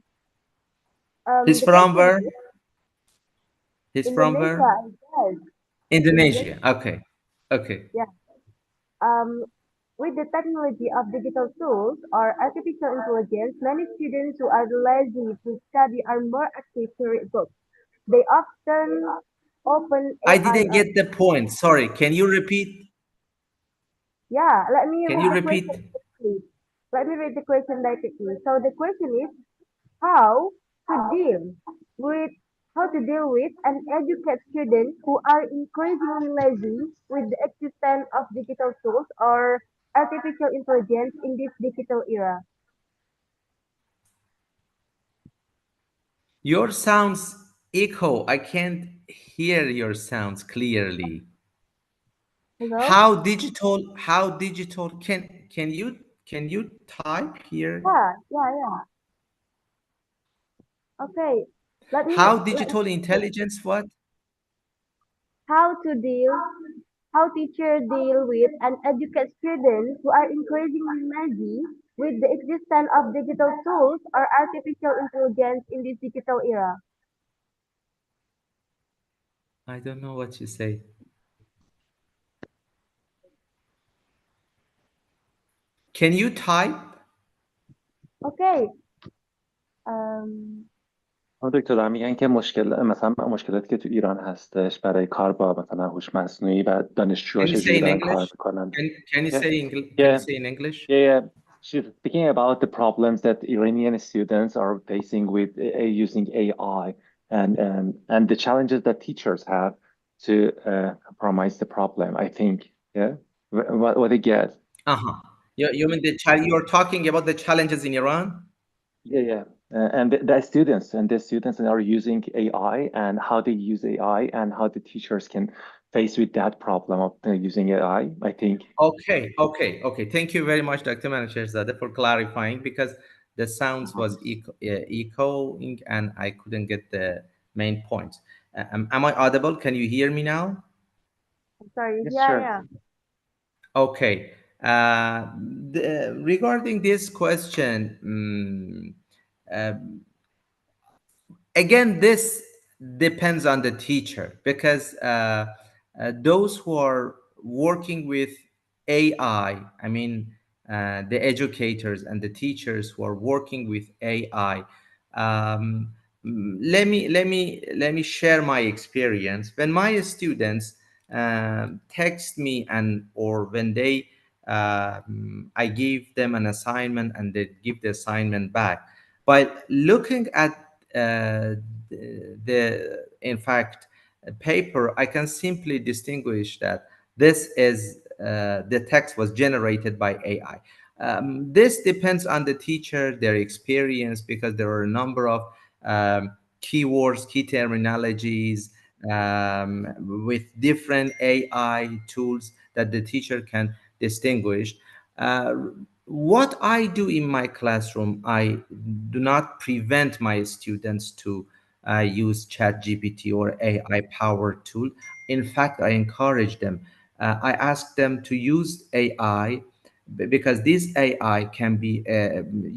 He's the from question where? is He's from Indonesia, where? I guess. Indonesia. Indonesia, Okay. Okay. yeah. Um, with the technology of digital tools or artificial intelligence, many students who are lazy to study are more active to read books. They often open I AI. didn't get the point. Sorry. Can you repeat? Yeah, let me Can read you the repeat? question quickly. Let me read the question directly. So the question is how to deal with and educate students who are increasingly lazy with the existence of digital tools or artificial intelligence in this digital era. Your sounds echo. I can't hear your sounds clearly. Hello? How digital can you type here? Yeah. Okay. Let me How let me digital intelligence what? how to deal how teachers deal with and educate students who are increasingly lazy with the existence of digital tools or artificial intelligence in this digital era. I don't know what you say. Can you type? Okay. Um, دکتر میگن که مثلا مشکلاتی که تو ایران هستش برای کار با مثلا هوش مصنوعی و دانشجوها Can you say چجوری in دارن کار English? میکنن. Can you Yeah, say English? Can you yeah, say in English? yeah. She's speaking about the problems that Iranian students are facing with using AI and the challenges that teachers have to compromise the problem. I think, yeah, what they get. Uh-huh. You mean you're talking about the challenges in Iran? Yeah. And the students are using AI and how they use AI and how the teachers can face with that problem of using AI, I think. Okay. Thank you very much, Dr. Manoochehrzadeh, for clarifying because the sounds was echoing and I couldn't get the main point. Am I audible? Can you hear me now? sorry. Yes, sure. Yeah. Okay. Regarding this question, again, this depends on the teacher because those who are working with AI, I mean, the educators and the teachers who are working with AI. Let me share my experience. When my students text me and or when they I give them an assignment and they give the assignment back. By looking at in fact paper, I can simply distinguish that this is the text was generated by AI. This depends on the teacher, their experience, because there are a number of keywords, key terminologies with different AI tools that the teacher can distinguish. Uh, what I do in my classroom, I do not prevent my students to use ChatGPT or AI powered tool. In fact, I encourage them. I ask them to use AI because this AI can be,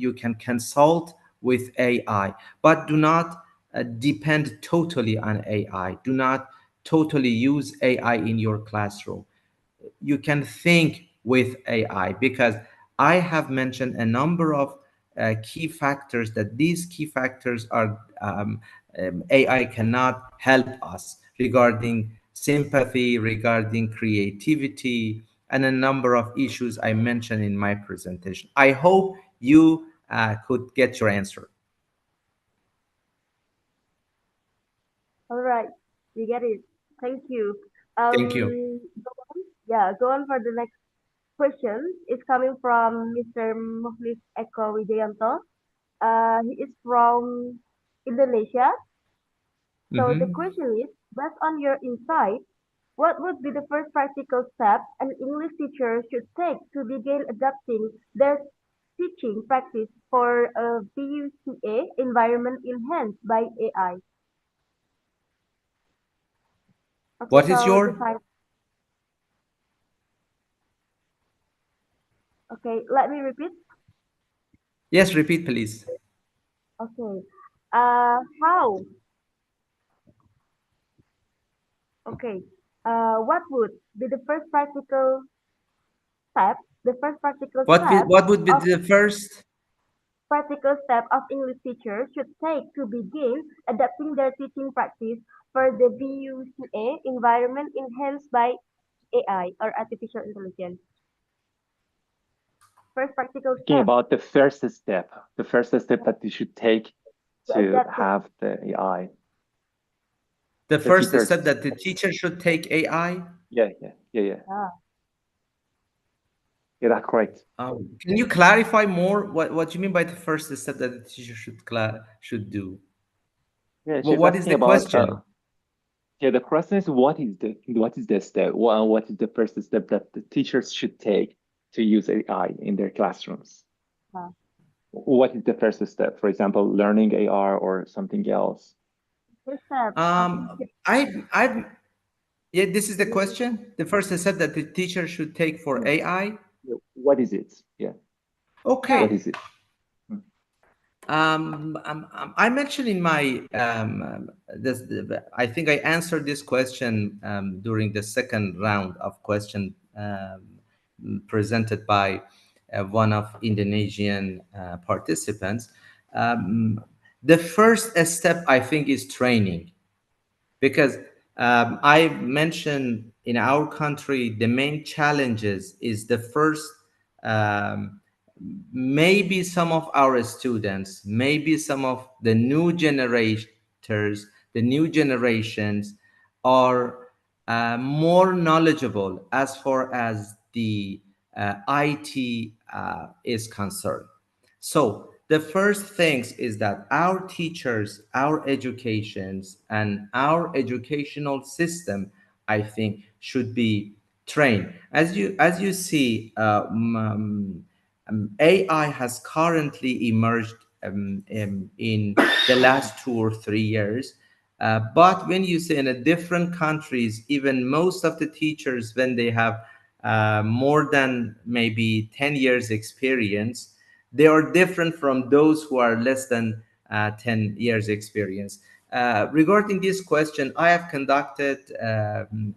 you can consult with AI, but do not depend totally on AI. Do not totally use AI in your classroom. You can think with AI because I have mentioned a number of key factors that these key factors are AI cannot help us regarding sympathy, regarding creativity, and a number of issues I mentioned in my presentation. I hope you could get your answer. All right. We get it. Thank you. Thank you. Go on for the next question. It's coming from Mr. Mukhlis Eko Wijayanto. He is from Indonesia. So the Mhm. question is, based on your insight, what would be the first practical step an English teacher should take to begin adapting their teaching practice for a VUCA environment enhanced by AI? Okay, What is so your? decide. Okay, let me repeat. Yes, repeat, please. Okay. How? Okay. What would be the first practical step? The first What would be the first? practical step of English teachers should take to begin adapting their teaching practice for the VUCA environment enhanced by AI or artificial intelligence. First practical Talking step about the first step that you should take to to adapt it. have the AI. The The first teachers. step that the teacher should take AI? Yeah. Ah, Yeah, that's correct. Can you clarify more what you mean by the first step that the teacher should do? Yeah, Well, she's what is asking the about question? yeah, the question is what is the step? What is the first step that the teachers should take to use AI in their classrooms? ah. What is the first step? For example, learning AR or something else. First step of I yeah, this is the question. The first step that the teacher should take for AI. What is it? Yeah. Okay. What is it? I mentioned in my I think I answered this question during the second round of question presented by one of Indonesian participants. The first step I think is training, because I mentioned in our country the main challenges is the first. Um, Maybe some of our students, maybe some of the new generators, the new generations are more knowledgeable as far as the IT is concerned. So the first things is that our teachers, our educations, and our educational system, I think, should be trained. As you see, AI has currently emerged in the last 2 or 3 years. But when you say in a different countries, even most of the teachers, when they have more than maybe 10 years experience, they are different from those who are less than 10 years experience. Regarding this question, I have conducted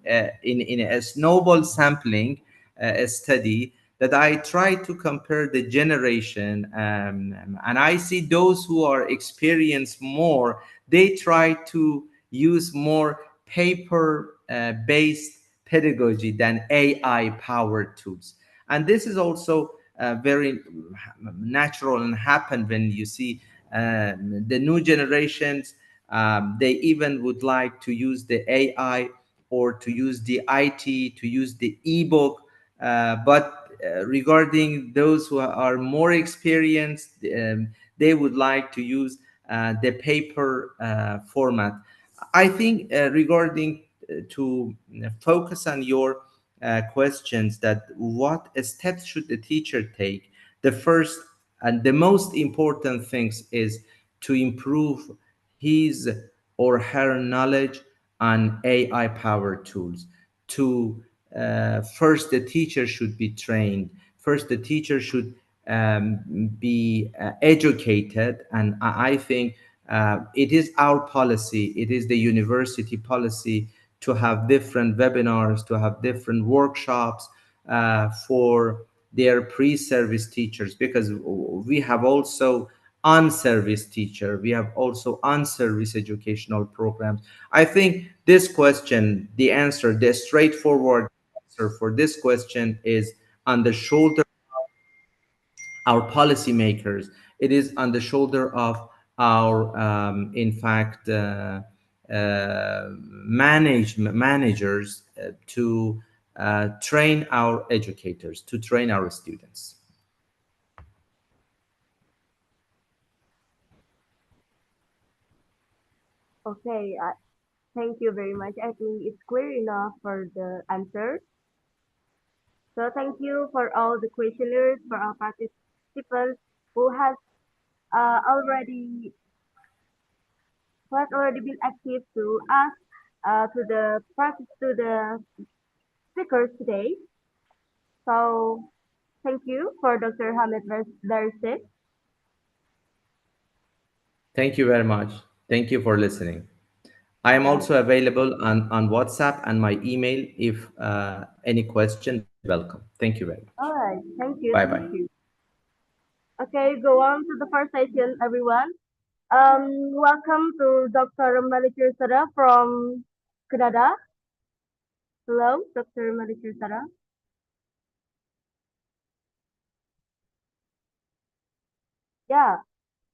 in a snowball sampling a study that I try to compare the generation, and I see those who are experienced more, they try to use more paper based pedagogy than AI powered tools. And this is also very natural and happen when you see the new generations. They even would like to use the AI or to use the IT, to use the ebook. But regarding those who are more experienced, they would like to use the paper format. I think regarding to focus on your questions, that what steps should the teacher take, the first and the most important things is to improve his or her knowledge on AI powered tools. To first, the teacher should be trained. First, the teacher should be educated, and I think it is our policy, it is the university policy to have different webinars, to have different workshops for their pre-service teachers, because we have also on-service teacher, we have also on-service educational programs. I think this question, the straightforward answer for this question is on the shoulder our policymakers. It is on the shoulder of our, in fact, managers to train our educators, to train our students. Okay, thank you very much. I think it's clear enough for the answer. So thank you for all the questioners, for our participants who already been active to ask to the speakers today. So thank you for Dr. Hamid Darsit. Thank you very much. Thank you for listening. I am also available on WhatsApp and my email. If any question, welcome. Thank you very much. All right, thank you, Bye-bye. thank you. Okay, go on to the first session, everyone. Welcome to Dr. Manoochehrzadeh from Canada. Hello, Dr. Manoochehrzadeh. Yeah,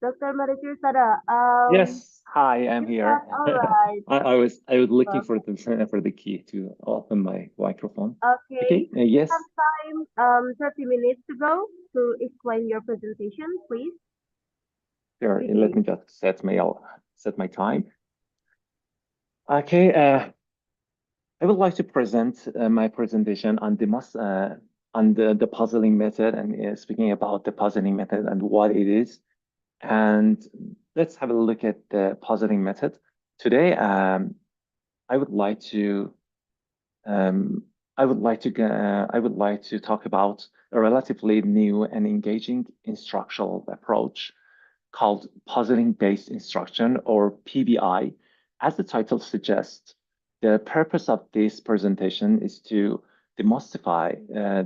Dr. Manoochehrzadeh. Yes, hi, I'm here. All right. I was looking for the key to open my microphone. Okay. Yes. You have time, 30 minutes to go to explain your presentation, please. Sure. Let me just set my time. Okay. I would like to present my presentation on the puzzling method, and speaking about the puzzling method and what it is. And let's have a look at the puzzling method. Today, I would like to talk about a relatively new and engaging instructional approach called puzzling-based instruction, or PBI. As the title suggests, the purpose of this presentation is to demystify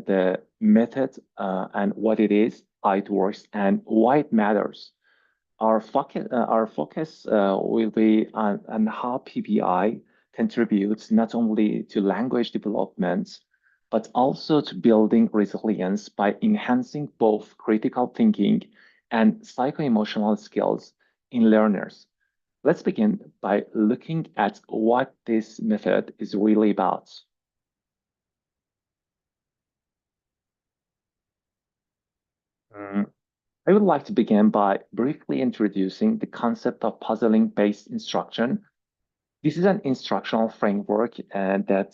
the method and what it is, how it works, and why it matters. Our focus will be on how PBI contributes not only to language development, but also to building resilience by enhancing both critical thinking and psycho-emotional skills in learners. Let's begin by looking at what this method is really about. I would like to begin by briefly introducing the concept of puzzling-based instruction. This is an instructional framework that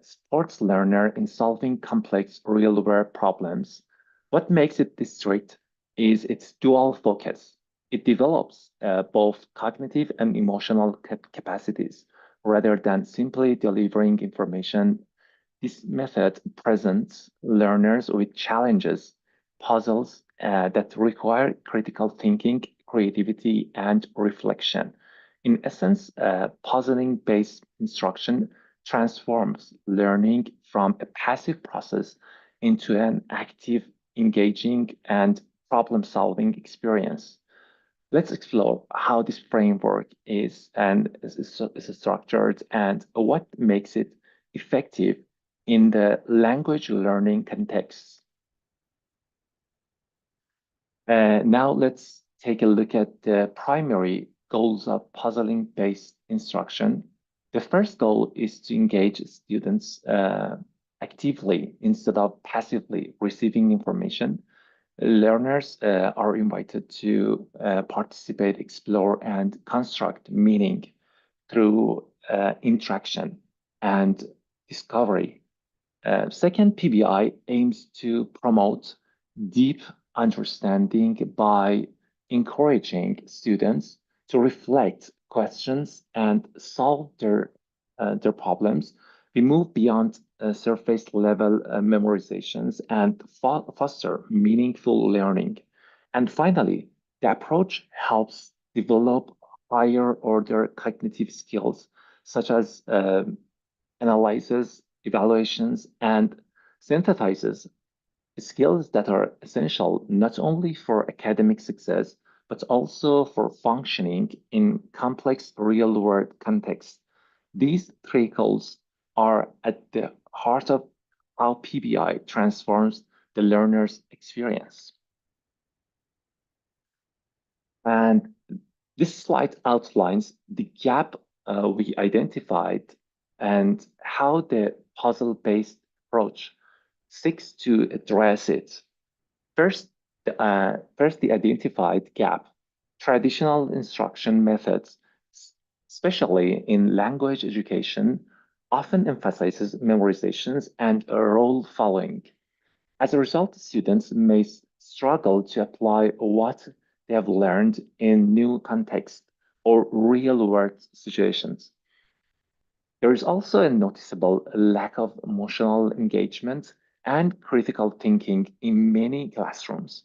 supports learner in solving complex real-world problems. What makes it distinct is its dual focus. It develops both cognitive and emotional capacities rather than simply delivering information. This method presents learners with challenges, puzzles that require critical thinking, creativity, and reflection. In essence, puzzling-based instruction transforms learning from a passive process into an active, engaging, and problem-solving experience. Let's explore how this framework is structured and what makes it effective in the language learning context. Now let's take a look at the primary goals of puzzling-based instruction. The first goal is to engage students actively instead of passively receiving information. Learners are invited to participate, explore, and construct meaning through interaction and discovery. Second, PBI aims to promote deep understanding by encouraging students to reflect questions and solve their problems. We move beyond surface level memorizations and foster meaningful learning. And finally, the approach helps develop higher order cognitive skills such as analysis, evaluations, and synthesizes, skills that are essential not only for academic success, but also for functioning in complex real-world contexts. These three goals are at the heart of how PBI transforms the learner's experience. And this slide outlines the gap we identified and how the puzzle-based approach seeks to address it. First, the identified gap. Traditional instruction methods, especially in language education, often emphasizes memorizations and role following. As a result, students may struggle to apply what they have learned in new contexts or real-world situations. There is also a noticeable lack of emotional engagement and critical thinking in many classrooms.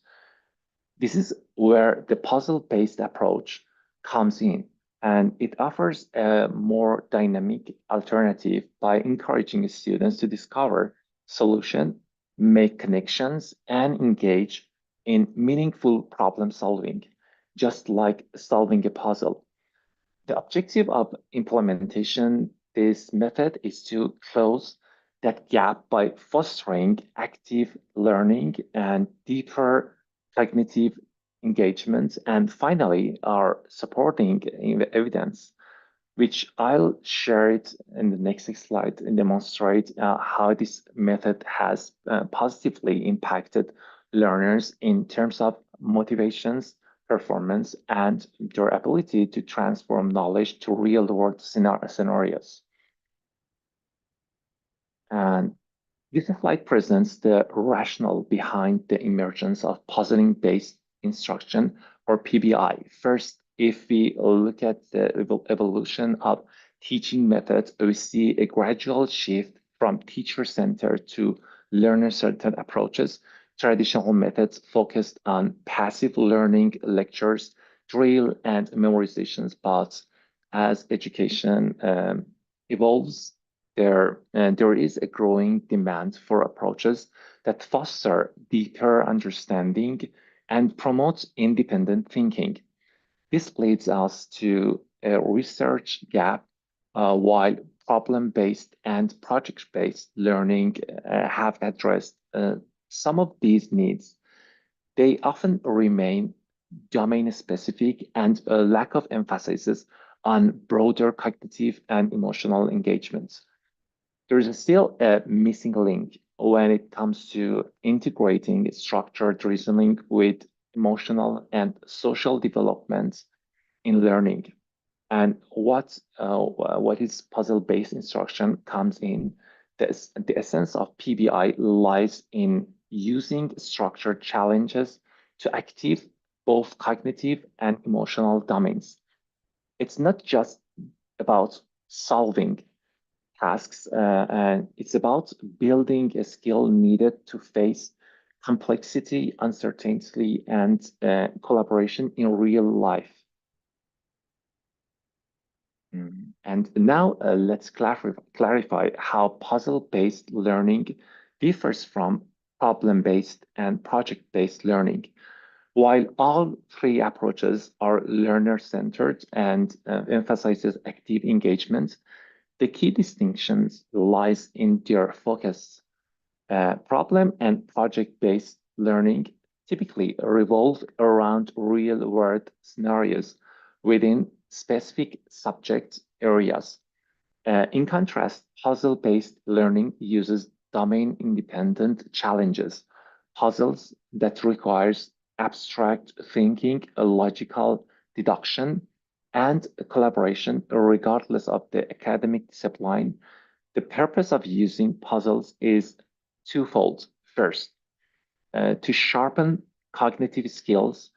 This is where the puzzle-based approach comes in, and it offers a more dynamic alternative by encouraging students to discover solutions, make connections, and engage in meaningful problem solving, just like solving a puzzle. The objective of implementation this method is to close that gap by fostering active learning and deeper cognitive engagement, and finally are supporting in the evidence, which I'll share it in the next slide and demonstrate how this method has positively impacted learners in terms of motivations, performance, and their ability to transform knowledge to real-world scenarios. And this slide presents the rationale behind the emergence of puzzling-based instruction, or PBI. First, if we look at the evolution of teaching methods, we see a gradual shift from teacher-centered to learner-centered approaches. Traditional methods focused on passive learning, lectures, drill, and memorizations, but as education evolves, there is a growing demand for approaches that foster deeper understanding and promote independent thinking. This leads us to a research gap. While problem-based and project-based learning have addressed some of these needs, they often remain domain-specific, and a lack of emphasis on broader cognitive and emotional engagements. There is still a missing link when it comes to integrating structured reasoning with emotional and social development in learning. And what is puzzle-based instruction comes in. The essence of PBI lies in using structured challenges to active both cognitive and emotional domains. It's not just about solving tasks, and it's about building a skill needed to face complexity, uncertainty, and collaboration in real life. And now let's clarify how puzzle-based learning differs from problem-based and project-based learning. While all three approaches are learner-centered and emphasizes active engagement, the key distinctions lies in their focus. Problem and project-based learning typically revolve around real-world scenarios within specific subject areas. In contrast, puzzle-based learning uses domain-independent challenges, puzzles that requires abstract thinking, logical deduction, and collaboration regardless of the academic discipline. The purpose of using puzzles is twofold. First, to sharpen cognitive skills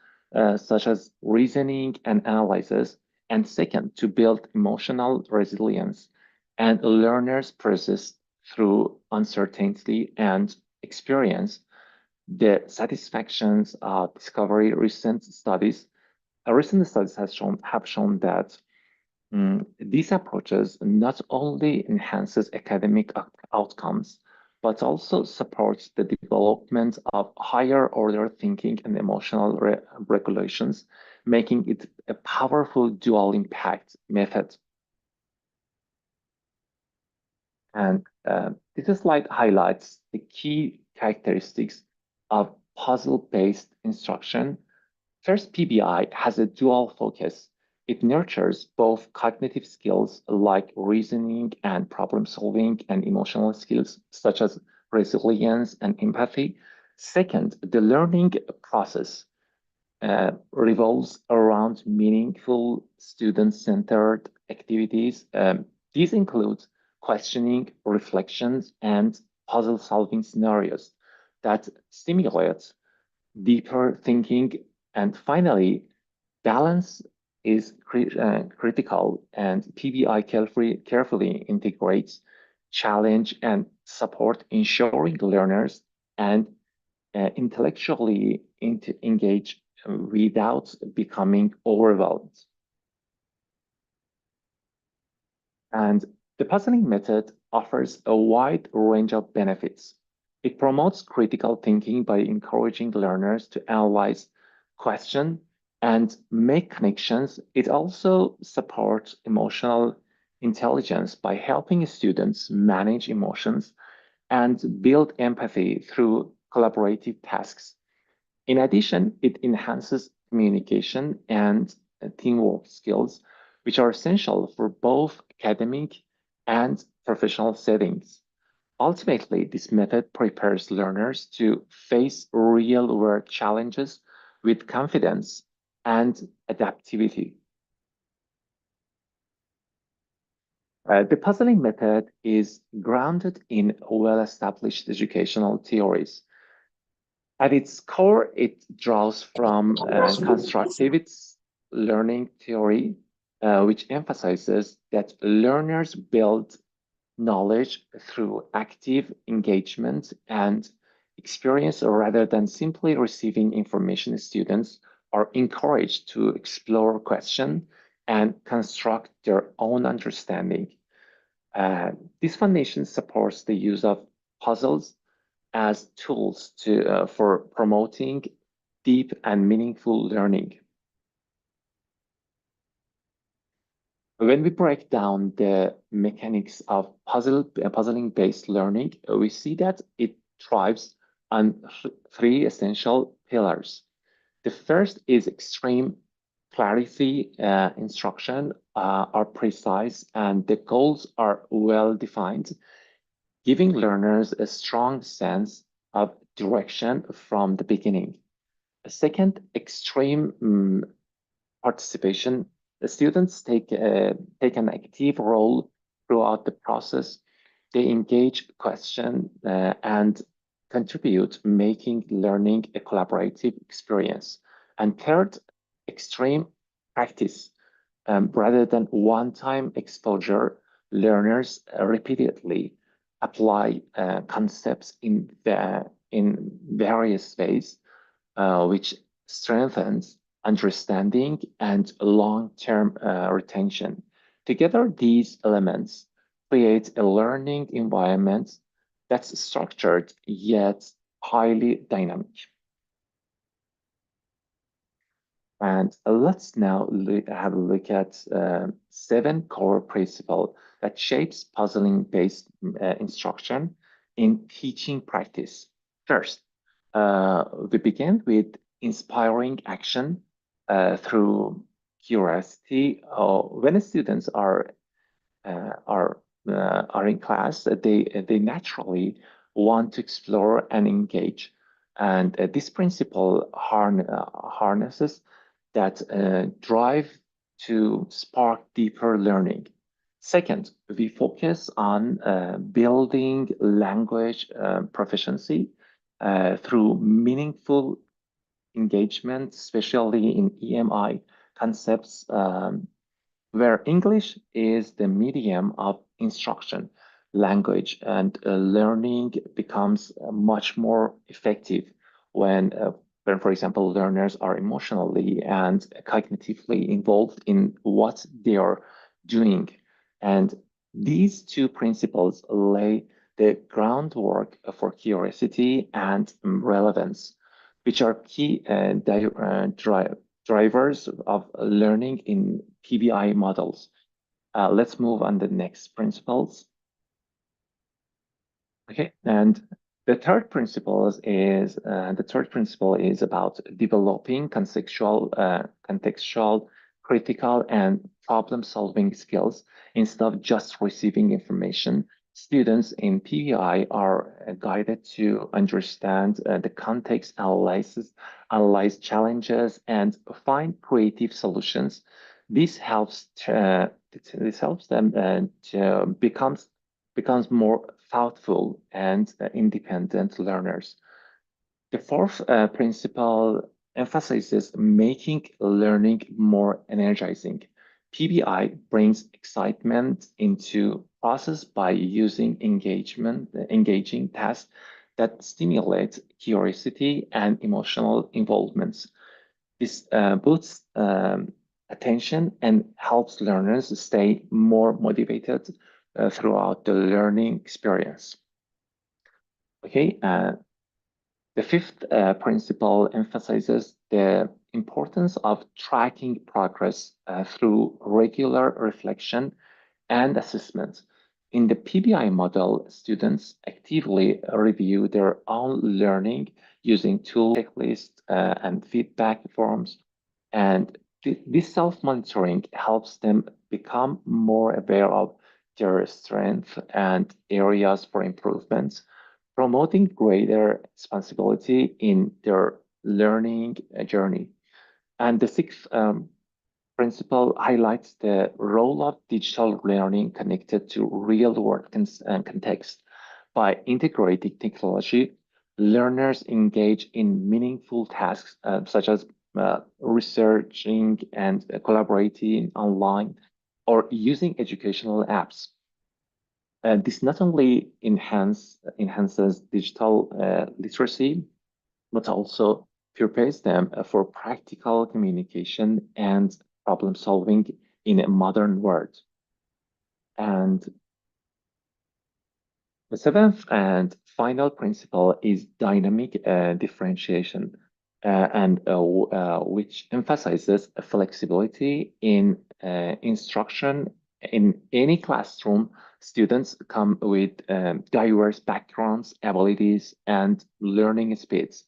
such as reasoning and analysis, and second, to build emotional resilience and learners persist through uncertainty and experience the satisfactions of discovery. Recent studies have shown that these approaches not only enhances academic outcomes, but also supports the development of higher order thinking and emotional regulations, making it a powerful dual impact method. And this slide highlights the key characteristics of puzzle-based instruction. First, PBI has a dual focus. It nurtures both cognitive skills like reasoning and problem solving and emotional skills such as resilience and empathy. Second, the learning process revolves around meaningful student-centered activities. These include questioning, reflections, and puzzle-solving scenarios that stimulate deeper thinking, and finally, balance is critical, and PBI carefully integrates challenge and support, ensuring learners and intellectually engage without becoming overwhelmed. And the puzzling method offers a wide range of benefits. It promotes critical thinking by encouraging learners to analyze, question, and make connections. It also supports emotional intelligence by helping students manage emotions and build empathy through collaborative tasks. In addition, it enhances communication and teamwork skills, which are essential for both academic and professional settings. Ultimately, this method prepares learners to face real-world challenges with confidence and adaptivity. The puzzling method is grounded in well-established educational theories. At its core, it draws from constructivist learning theory, which emphasizes that learners build knowledge through active engagement and experience rather than simply receiving information. Students are encouraged to explore, question, and construct their own understanding. This foundation supports the use of puzzles as tools for promoting deep and meaningful learning. When we break down the mechanics of puzzling-based learning, we see that it thrives on three essential pillars. The first is extreme clarity. Instruction are precise and the goals are well defined, giving learners a strong sense of direction from the beginning. A second, extreme participation. The students take an active role throughout the process. They engage, question, and contribute, making learning a collaborative experience. And third, extreme practice. Rather than one-time exposure, learners repeatedly apply concepts in various ways, which strengthens understanding and long-term retention. Together, these elements create a learning environment that's structured yet highly dynamic. And let's now have a look at 7 core principles that shapes puzzling-based instruction in teaching practice. First, we begin with inspiring action through curiosity. When students are in class, they naturally want to explore and engage, and this principle harnesses that drive to spark deeper learning. Second, we focus on building language proficiency through meaningful engagement, especially in EMI concepts, where English is the medium of instruction. Language and learning becomes much more effective when, for example, learners are emotionally and cognitively involved in what they are doing. And these two principles lay the groundwork for curiosity and relevance, which are key drivers of learning in PBI models. Let's move on the next principles. Okay, and the third principle is about developing contextual, critical, and problem-solving skills instead of just receiving information. Students in PBI are guided to understand the context, analyze challenges, and find creative solutions. This helps them to becomes more thoughtful and independent learners. The fourth principle emphasizes making learning more energizing. PBI brings excitement into process by using engaging tasks that stimulate curiosity and emotional involvements. This boosts attention and helps learners stay more motivated throughout the learning experience. Okay, the fifth principle emphasizes the importance of tracking progress through regular reflection and assessment. In the PBI model, students actively review their own learning using tools, checklists, and feedback forms. And this self-monitoring helps them become more aware of their strengths and areas for improvements, promoting greater responsibility in their learning journey. And the sixth principle highlights the role of digital learning connected to real-world context. By integrating technology, learners engage in meaningful tasks such as researching and collaborating online or using educational apps. This not only enhances digital literacy, but also prepares them for practical communication and problem solving in a modern world. And the seventh and final principle is dynamic differentiation, which emphasizes flexibility in instruction. In any classroom, students come with diverse backgrounds, abilities, and learning speeds.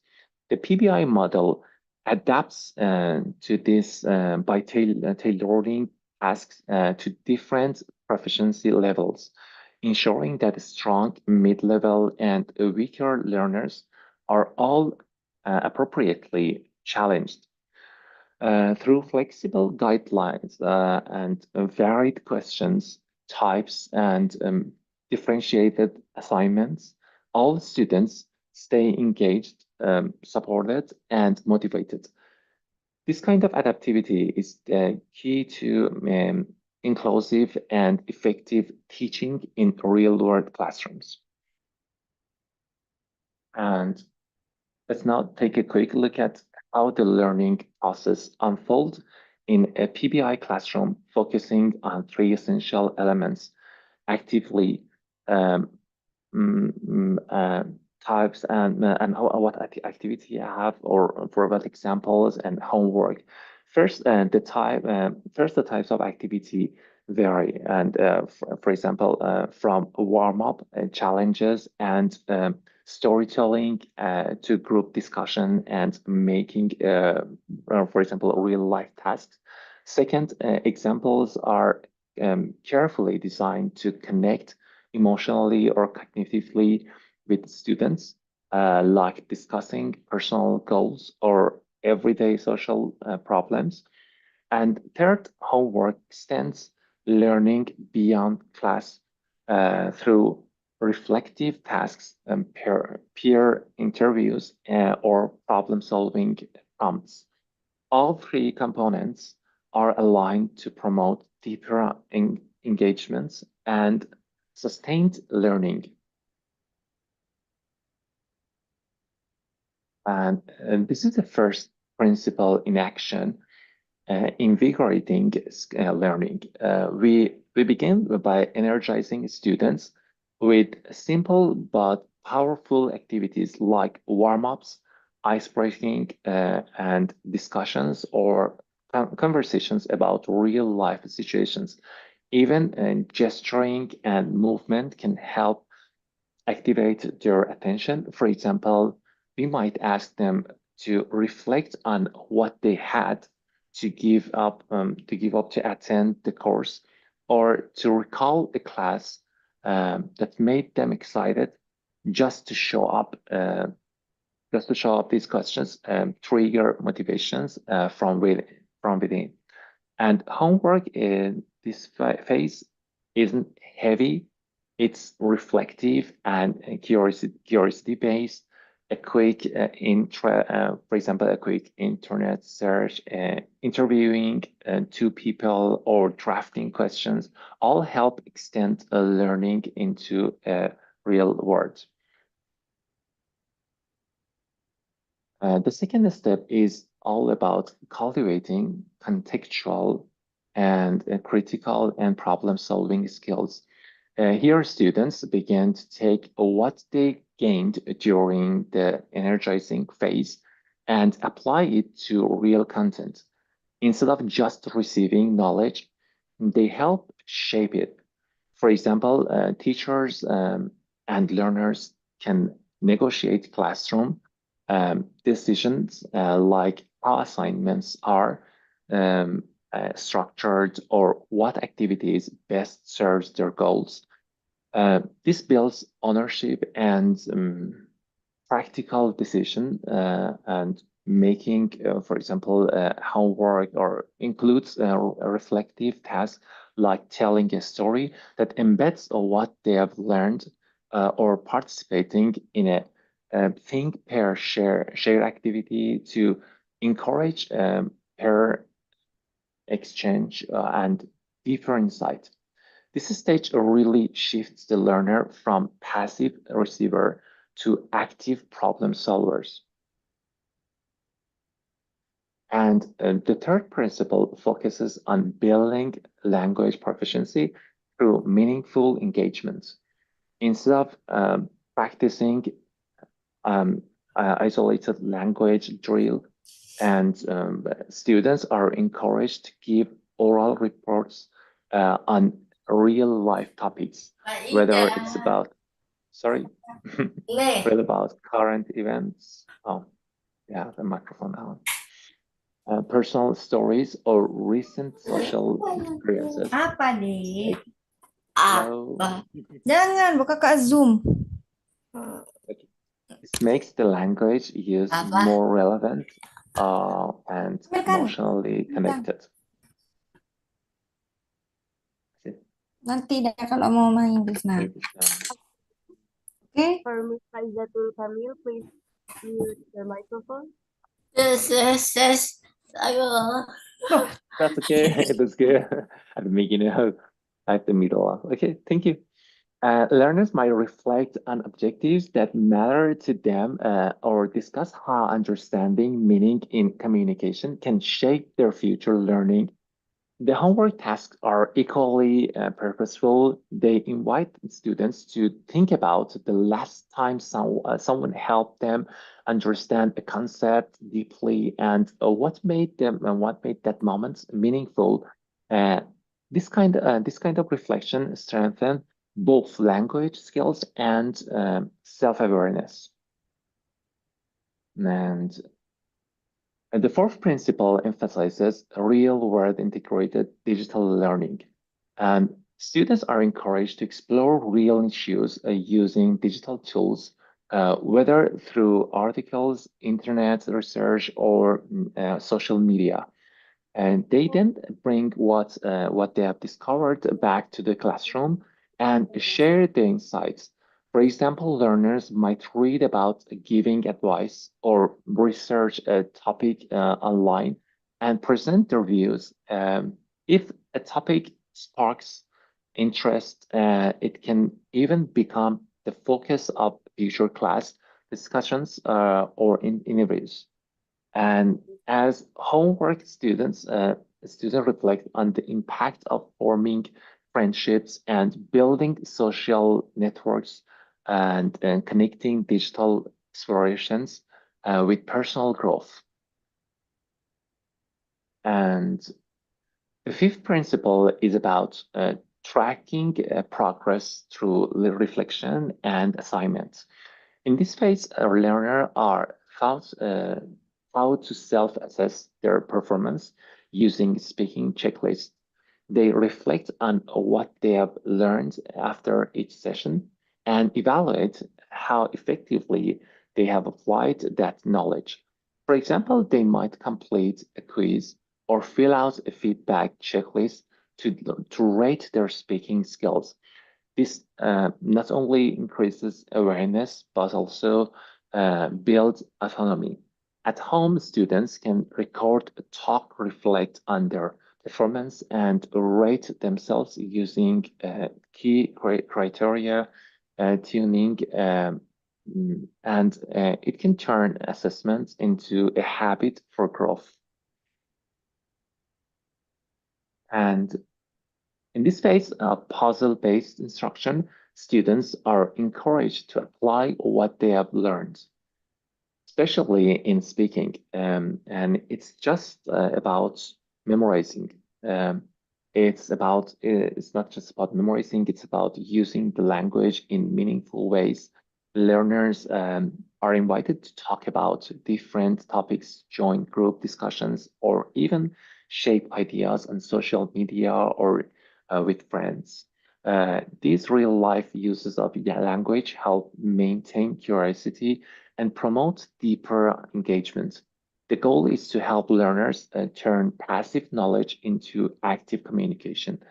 The PBI model adapts to this by tailoring tasks to different proficiency levels, ensuring that strong, mid-level, and weaker learners are all appropriately challenged. Through flexible guidelines and varied questions, types, and differentiated assignments, all students stay engaged, supported, and motivated. This kind of adaptivity is key to inclusive and effective teaching in real-world classrooms. And let's now take a quick look at how the learning process unfolds in a PBI classroom, focusing on three essential elements: actively, types, and what activity you have, or provide examples and homework. First, the types of activity vary, and for example, from warm-up challenges and storytelling to group discussion and making, for example, real-life tasks. Second, examples are carefully designed to connect emotionally or cognitively with students, like discussing personal goals or everyday social problems. And third, homework extends learning beyond class through reflective tasks, peer interviews, or problem-solving prompts. All three components are aligned to promote deeper engagements and sustained learning. And this is the first principle in action, invigorating learning. We begin by energizing students with simple but powerful activities like warm-ups, ice-breaking, and discussions or conversations about real-life situations. Even gesturing and movement can help activate their attention. For example, we might ask them to reflect on what they had to give up to attend the course, or to recall the class that made them excited. Just to show up these questions trigger motivations from within. And homework in this phase isn't heavy. It's reflective and curiosity based. a quick for example, a quick internet search, interviewing two people, or drafting questions, all help extend learning into a real world. The second step is all about cultivating contextual and critical and problem-solving skills. Here, students begin to take what they gained during the energizing phase and apply it to real content. Instead of just receiving knowledge, they help shape it. For example, teachers and learners can negotiate classroom decisions like how assignments are structured, or what activities best serves their goals. This builds ownership and practical decision and making, for example, homework, or includes a reflective task like telling a story that embeds what they have learned, or participating in a think, pair, share activity to encourage pair exchange and deeper insight. This stage really shifts the learner from passive receiver to active problem solvers. And the third principle focuses on building language proficiency through meaningful engagement. Instead of practicing isolated language drill, and students are encouraged to give oral reports on real life topics, whether it's about, whether about current events. Oh, yeah, the microphone on. Personal stories or recent social experiences. Apa, Dek? Hello. Apa? Jangan buka ke Zoom. Okay. This makes the language used more relevant and emotionally connected. Nanti dah kalau mau main di sana. Okay. For Ms. Faizatul Kamil, please mute your microphone. Yes. That's okay. That's good. At the beginning, at the middle. Okay, thank you. Learners might reflect on objectives that matter to them, or discuss how understanding meaning in communication can shape their future learning. The homework tasks are equally purposeful. They invite students to think about the last time someone helped them understand a concept deeply, and what made that moment meaningful. This kind of reflection strengthens both language skills and self-awareness. And the fourth principle emphasizes real-world integrated digital learning. Students are encouraged to explore real issues using digital tools, whether through articles, internet research, or social media. And they then bring what they have discovered back to the classroom and share the insights. For example, learners might read about giving advice or research a topic online and present their views. If a topic sparks interest, it can even become the focus of future class discussions or interviews. And as homework students reflect on the impact of forming friendships and building social networks, and connecting digital explorations with personal growth. And the fifth principle is about tracking progress through reflection and assignments. In this phase, learners are taught how to self-assess their performance using speaking checklists. They reflect on what they have learned after each session and evaluate how effectively they have applied that knowledge. For example, they might complete a quiz or fill out a feedback checklist to rate their speaking skills. This not only increases awareness, but also build autonomy. At home, students can record, talk, reflect on their performance, and rate themselves using key criteria, tuning, and it can turn assessments into a habit for growth. And in this phase of puzzle-based instruction, students are encouraged to apply what they have learned, especially in speaking. And it's just about memorizing. It's not just about memorizing, it's about using the language in meaningful ways. Learners are invited to talk about different topics, join group discussions, or even shape ideas on social media or with friends. These real-life uses of language help maintain curiosity and promote deeper engagement. The goal is to help learners turn passive knowledge into active communication.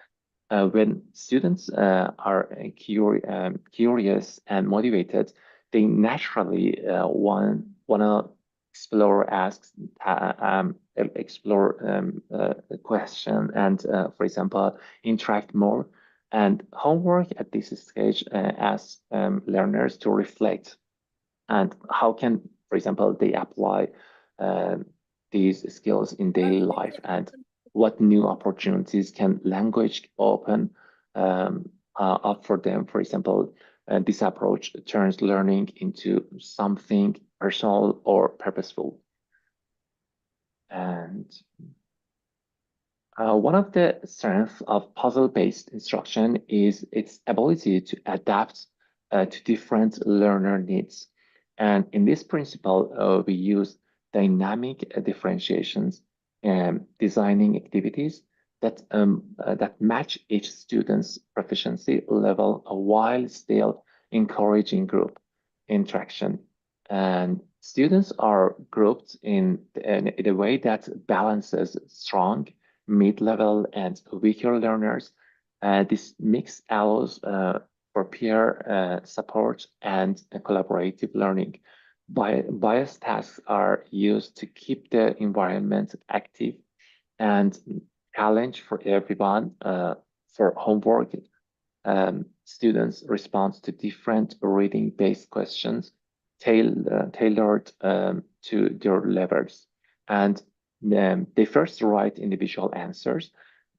When students are curious and motivated, they naturally want to explore a question and, for example, interact more. And homework at this stage asks learners to reflect and how can, for example, they apply these skills in daily life, and what new opportunities can language open up for them. For example, this approach turns learning into something personal or purposeful. And one of the strengths of puzzle-based instruction is its ability to adapt to different learner needs. And in this principle, we use dynamic differentiations and designing activities that match each student's proficiency level while still encouraging group interaction. And students are grouped in a way that balances strong, mid-level, and weaker learners. This mix allows for peer support and collaborative learning. Bias tasks are used to keep the environment active and challenge for everyone. For homework, students respond to different reading-based questions tailored to their levels. And they first write individual answers,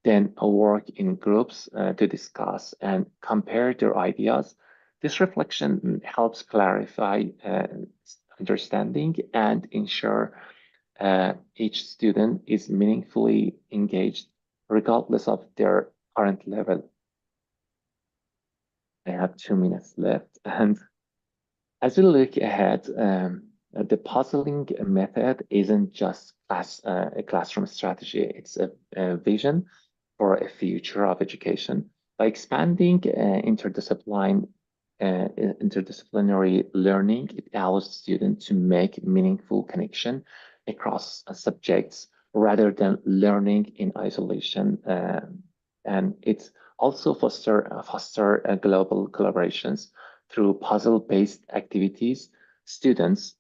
then work in groups to discuss and compare their ideas. This reflection helps clarify understanding and ensure each student is meaningfully engaged, regardless of their current level. I have 2 minutes left. And as we look ahead, the puzzling method isn't just a classroom strategy, it's a vision for a future of education. By expanding interdisciplinary learning, it allows students to make meaningful connection across subjects rather than learning in isolation. And it also foster global collaborations through puzzle-based activities. Students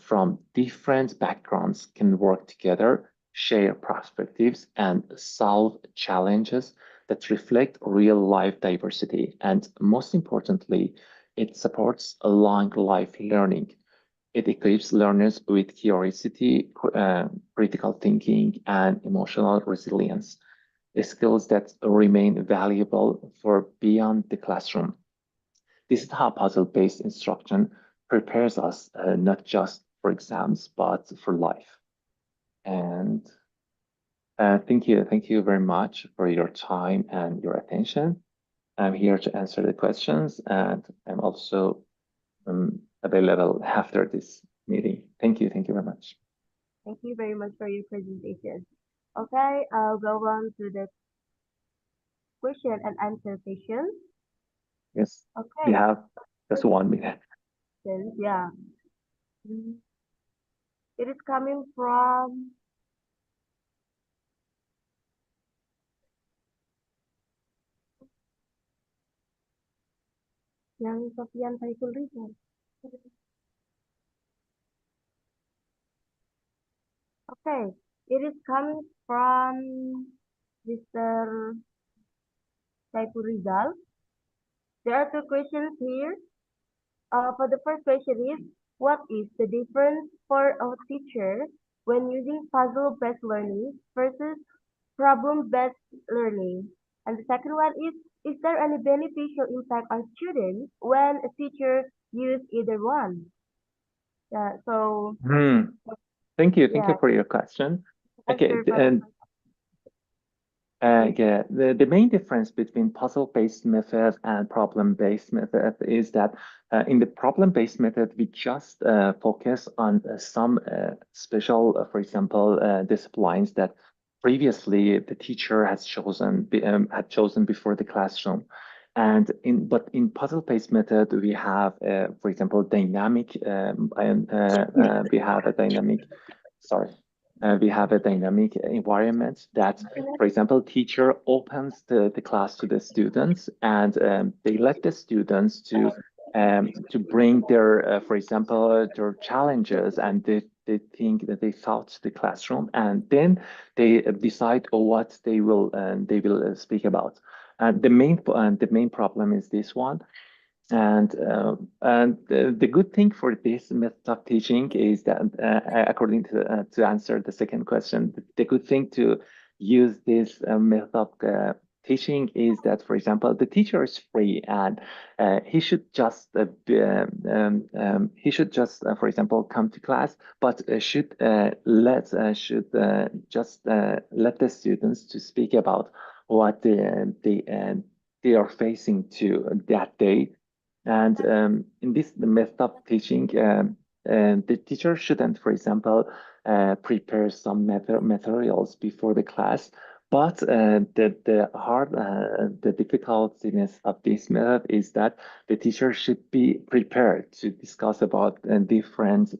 from different backgrounds can work together, share perspectives, and solve challenges that reflect real-life diversity. And most importantly, it supports a long life learning. It equips learners with curiosity, critical thinking, and emotional resilience, skills that remain valuable for beyond the classroom. This is how puzzle-based instruction prepares us not just for exams, but for life. And thank you very much for your time and your attention. I'm here to answer the questions, and I'm also available after this meeting. Thank you very much. Thank you very much for your presentation. Okay, I'll go on to the question and answer session. Yes, Okay. we have just 1 minute. Yeah. It is coming from yang Sofian Saiful Rizal. Okay, it is coming from Mr. Saiful Rizal. There are two questions here. For the first question is, what is the difference for a teacher when using puzzle-based learning versus problem-based learning? And the second one is there any beneficial impact on students when a teacher use either one? Yeah, so Thank you yeah, for your question. Okay, answer for and yeah, the main difference between puzzle-based method and problem-based method is that in the problem-based method, we just focus on some special, for example, disciplines that previously the teacher has had chosen before the classroom. And in puzzle-based method, we have, for example, dynamic, we have a dynamic, sorry. We have a dynamic environment that, for example, teacher opens the class to the students, and they let the students to bring their, for example, their challenges and they think that they thought to the classroom, and then they decide what they will speak about. And the main problem is this one. And the good thing for this method of teaching is that, according to answer the second question, the good thing to use this method of teaching is that, for example, the teacher is free and he should just for example, come to class, but should just let the students to speak about what they are facing to that day. And in this method of teaching, the teacher shouldn't, for example, prepare some materials before the class. But the difficultiness of this method is that the teacher should be prepared to discuss about different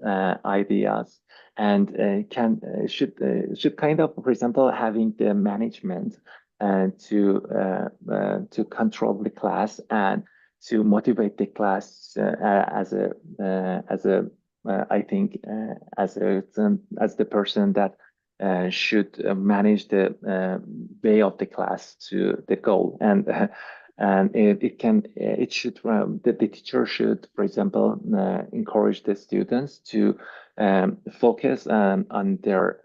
ideas and should kind of, for example, having the management to control the class and to motivate the class I think as the person that should manage the way of the class to the goal. And it should the teacher should, for example, encourage the students to focus on their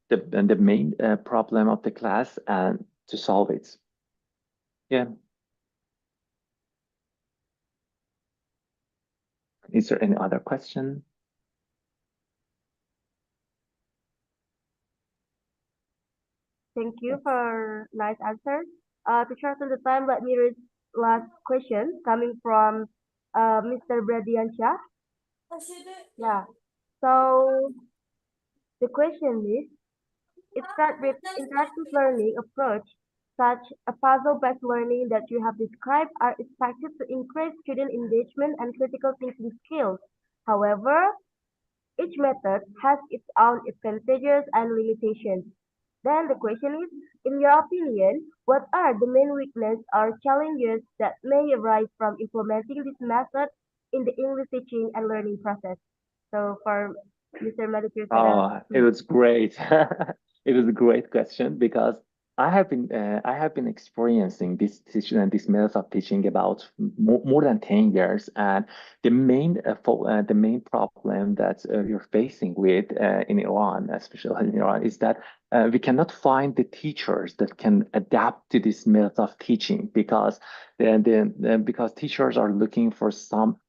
the main problem of the class and to solve it. Yeah. Is there any other question? thank you for nice answer. To shorten the time, let me read last question coming from Mr. Bradiansha. Yeah. So the question is, interactive learning approach, such a puzzle-based learning that you have described, are expected to increase student engagement and critical thinking skills. However, each method has its own advantages and limitations. Then the question is, in your opinion, what are the main weaknesses or challenges that may arise from implementing this method in the English teaching and learning process? So for Mr. Oh, it was great. It was a great question because I have been experiencing this teaching and this method of teaching about more than 10 years, and the main problem that we're facing with in Iran, especially in Iran, is that we cannot find the teachers that can adapt to this method of teaching because because teachers are looking for some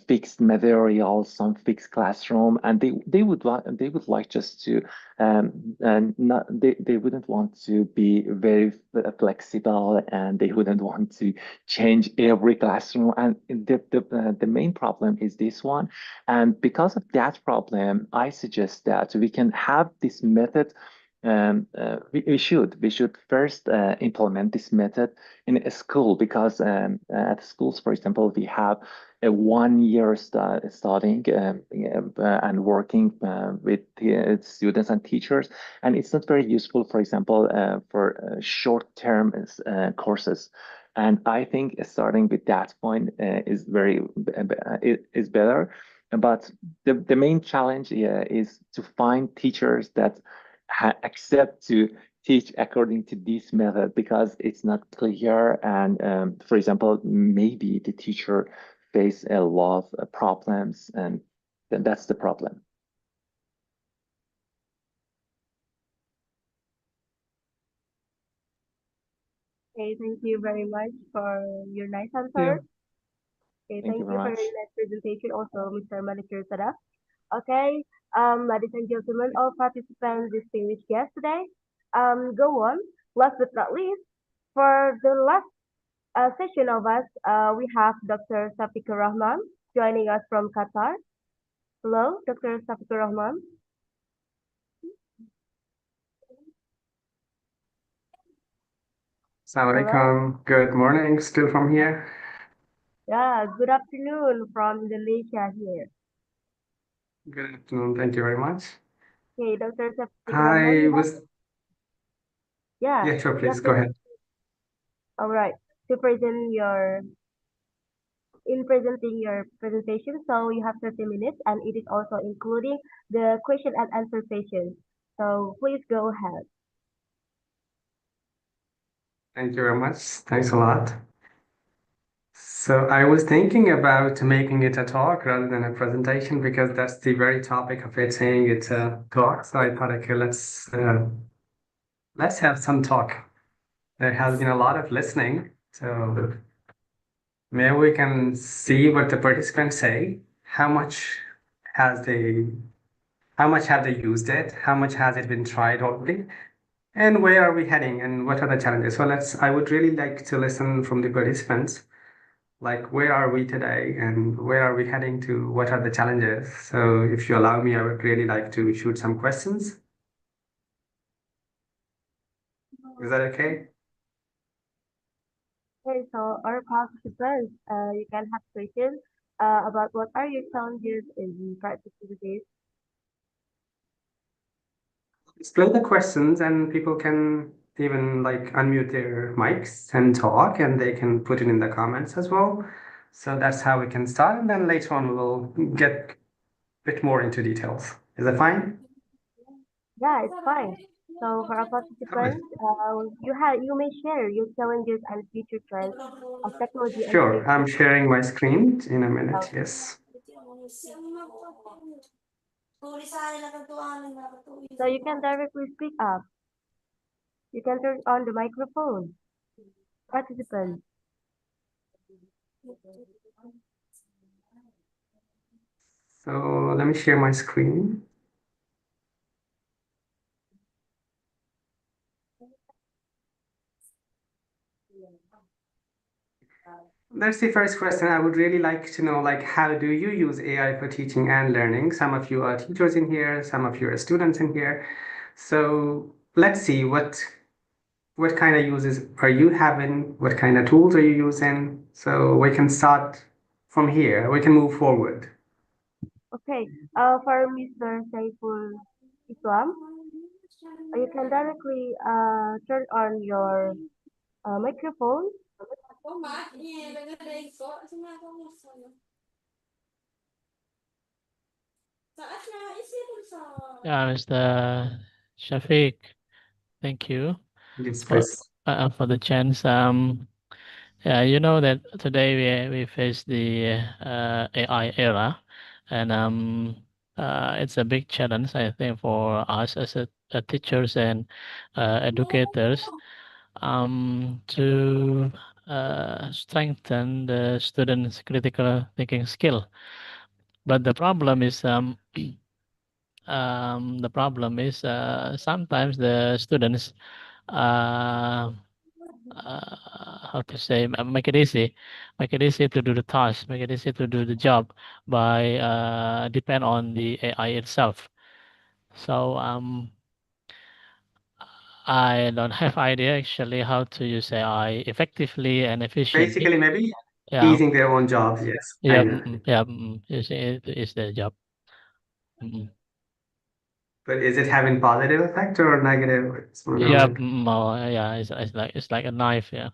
fixed material, some fixed classroom, and they would like just to and not they wouldn't want to be very flexible, and they wouldn't want to change every classroom. And the main problem is this one, and because of that problem, I suggest that we can have this method. We should first implement this method in a school because at schools, for example, we have a 1 year studying and working with the students and teachers, and it's not very useful, for example, for short-term courses. And I think starting with that point is better. But the main challenge is to find teachers that accept to teach according to this method, because it's not clear. And for example, maybe the teacher face a lot of problems, and then that's the problem. Okay, thank you very much for your nice Yeah. answer. Okay, Thank you thank very you for much. your nice presentation also, Mr. Manoochehrzadeh. Okay, ladies and gentlemen, all participants, distinguished guests today, go on. Last but not least, for the last session of us, we have Dr. Syafiq Rahman joining us from Qatar. Hello, Dr. Syafiq Rahman. Hello. Assalamualaikum. Good morning, still from here. Yeah, good afternoon from Indonesia here. Good afternoon, thank you very much. Okay, Dr. Syafiq Rahman, Yeah, sure, you please have go ahead. all right, to present presenting your presentation, so you have 30 minutes, and it is also including the question and answer session. So please go ahead. Thank you very much. Thanks a lot. So I was thinking about making it a talk rather than a presentation, because that's the very topic of it, saying it's a talk. So I thought, okay, let's have some talk. There has been a lot of listening, so maybe we can see what the participants say. How much have they used it? How much has it been tried already? And where are we heading, and what are the challenges? So I would really like to listen from the participants, like where are we today and where are we heading to? What are the challenges? So if you allow me, I would really like to shoot some questions. Is that okay? Okay, so our participants, you can have questions about what are your challenges in practice activities. Explain the questions, and people can even like unmute their mics and talk, and they can put it in the comments as well. So that's how we can start, and then later on we will get a bit more into details. Is that fine? Yeah, it's fine. So for our participants, you may share your challenges and future trends of technology and Sure, space. I'm sharing my screen in a minute. Okay. Yes. So you can directly speak up. You can turn on the microphone. Participants. So let me share my screen. That's the first question. I would really like to know, like, how do you use AI for teaching and learning? Some of you are teachers in here, some of you are students in here. So let's see what kind of uses are you having? What kind of tools are you using? So we can start from here. We can move forward. Okay. For Mr. Saiful Islam, you can directly turn on your microphone. Yeah, Mr. Syafiq, thank you Yes, for please. for the chance. Yeah, you know that today we face the AI era, and it's a big challenge, I think, for us as a teachers and educators to strengthen the students' critical thinking skill. But the problem is sometimes the students how to say, make it easy to do the task, make it easy to do the job by depend on the AI itself. So I don't have idea actually how to use AI effectively and efficiently. Basically, maybe Yeah. easing their own jobs. Yes. Yeah. Kinda. Yeah. Using it is their job. But is it having positive effect or negative? It's Yeah. like Yeah. It's like a knife. Yeah.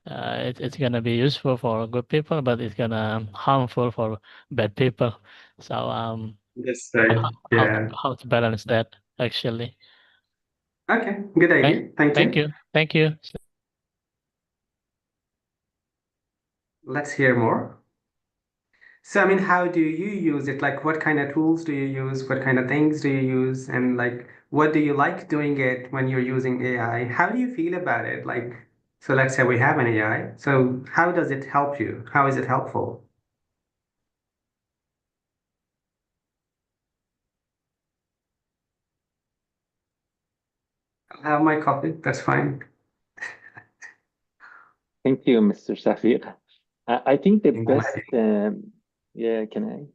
it's gonna be useful for good people, but it's gonna harmful for bad people. So That's right. Yeah. how to balance that actually. Okay, good idea. Thank you. Thank you. Let's hear more. So, I mean, how do you use it? Like, what kind of tools do you use? What kind of things do you use? And like, what do you like doing it when you're using AI? How do you feel about it? Like, so let's say we have an AI. So how does it help you? How is it helpful? I'll have my coffee. That's fine. Thank you, Mr. Syafiq. I think the Thank best, yeah, can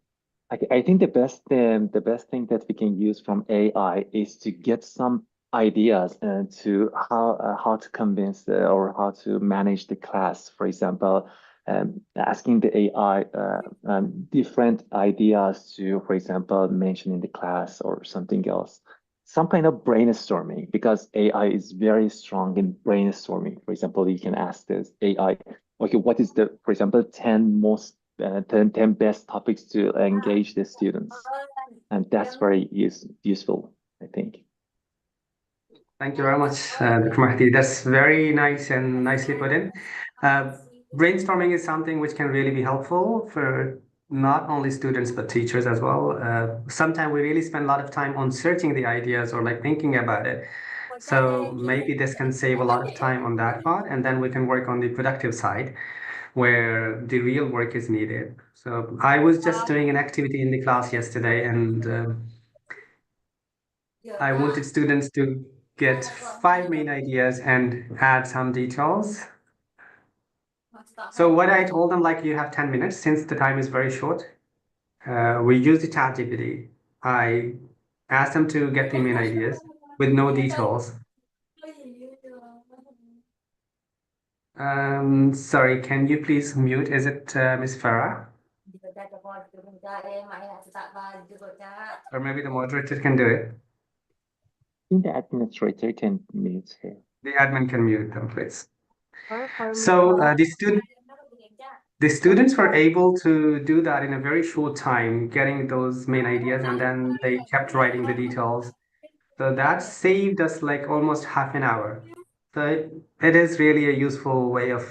I? I think the best thing that we can use from AI is to get some ideas to how to convince or how to manage the class. For example, asking the AI different ideas to, for example, mention in the class or something else. Some kind of brainstorming, because AI is very strong in brainstorming. For example, you can ask this AI, okay, what is the, for example, 10 most 10 best topics to engage the students. And that's very useful, I think. Thank you very much, Dr. Mehdi. That's very nice and nicely put in. Brainstorming is something which can really be helpful for not only students, but teachers as well. Sometimes we really spend a lot of time on searching the ideas or like thinking about it. So maybe this can save a lot of time on that part, and then we can work on the productive side where the real work is needed. So I was just doing an activity in the class yesterday, and I wanted students to get 5 main ideas and add some details. So what I told them, like, you have 10 minutes, since the time is very short, we use the ChatGPT. I asked them to get the main ideas with no details. Sorry, can you please mute? Is it Miss Farah? Or maybe the moderator can do it. I think the administrator can mute her. The admin can mute them, please. For So the students were able to do that in a very short time, getting those main ideas, and then they kept writing the details. So that saved us like almost half an hour. So it is really a useful way of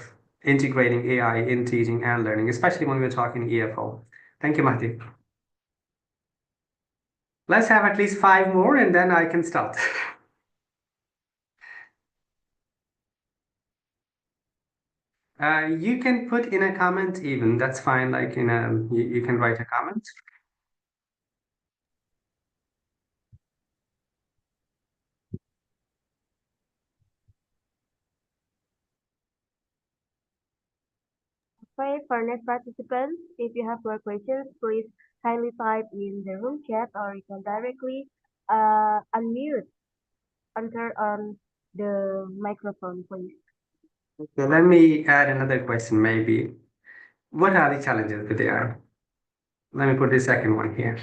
integrating AI in teaching and learning, especially when we're talking EFL. Thank you, Mehdi. Let's have at least 5 more, and then I can start. You can put in a comment even, that's fine, like in a, you can write a comment. Okay, for next participants, if you have more questions, please kindly type in the room chat, or you can directly unmute and turn on the microphone, please. So let me add another question, maybe. What are the challenges with AI? Let me put the second one here.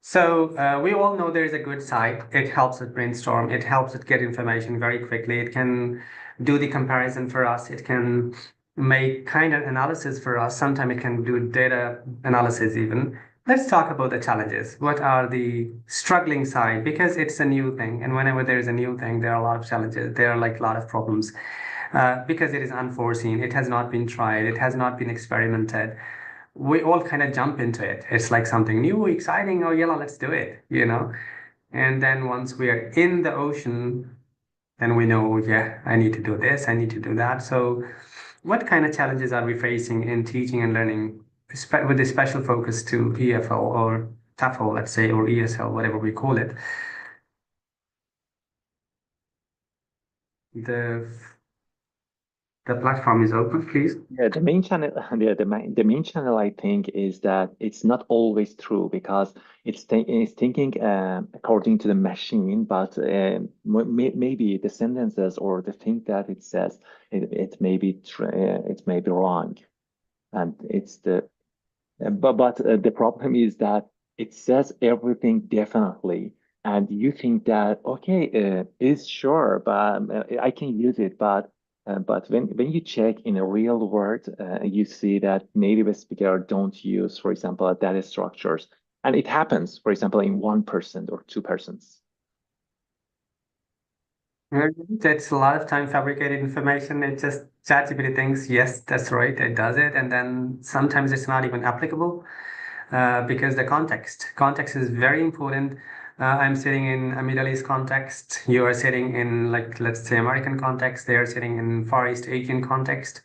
So we all know there is a good side. It helps us brainstorm. It helps us get information very quickly. It can do the comparison for us. It can make kind of analysis for us. Sometimes it can do data analysis even. Let's talk about the challenges. What are the struggling side? Because it's a new thing. And whenever there is a new thing, there are a lot of challenges. There are like a lot of problems because it is unforeseen. It has not been tried. It has not been experimented. We all kind of jump into it. It's like something new, exciting. Oh, yeah, let's do it, you know? And then once we are in the ocean, then we know, yeah, I need to do this, I need to do that. So what kind of challenges are we facing in teaching and learning with a special focus to EFL or TEFL, let's say, or ESL, whatever we call it? The platform is open, please. Yeah, the main channel, the main channel, I think, is that it's not always true, because it's thinking according to the machine, but maybe the sentences or the thing that it says, it may be it may be wrong, and it's the but the problem is that it says everything definitely, and you think that okay, it's sure, but I can use it, but But when you check in a real world, you see that native speakers don't use, for example, data structures. And it happens, for example, in 1% or 2%. It's a lot of time fabricated information. It just ChatGPT thinks, yes, that's right, it does it. And then sometimes it's not even applicable because the context is very important. I'm sitting in a Middle East context. You are sitting in, like, let's say, American context. They are sitting in Far East Asian context.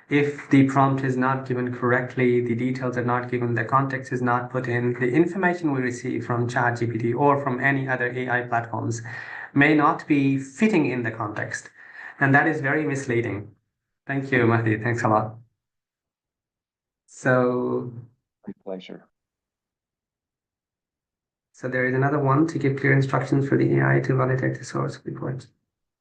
If the prompt is not given correctly, the details are not given, the context is not put in, the information we receive from ChatGPT or from any other AI platforms may not be fitting in the context. And that is very misleading. Thank you, Mehdi. Thanks a lot. So, My pleasure. So there is another one to give clear instructions for the AI to validate the source report.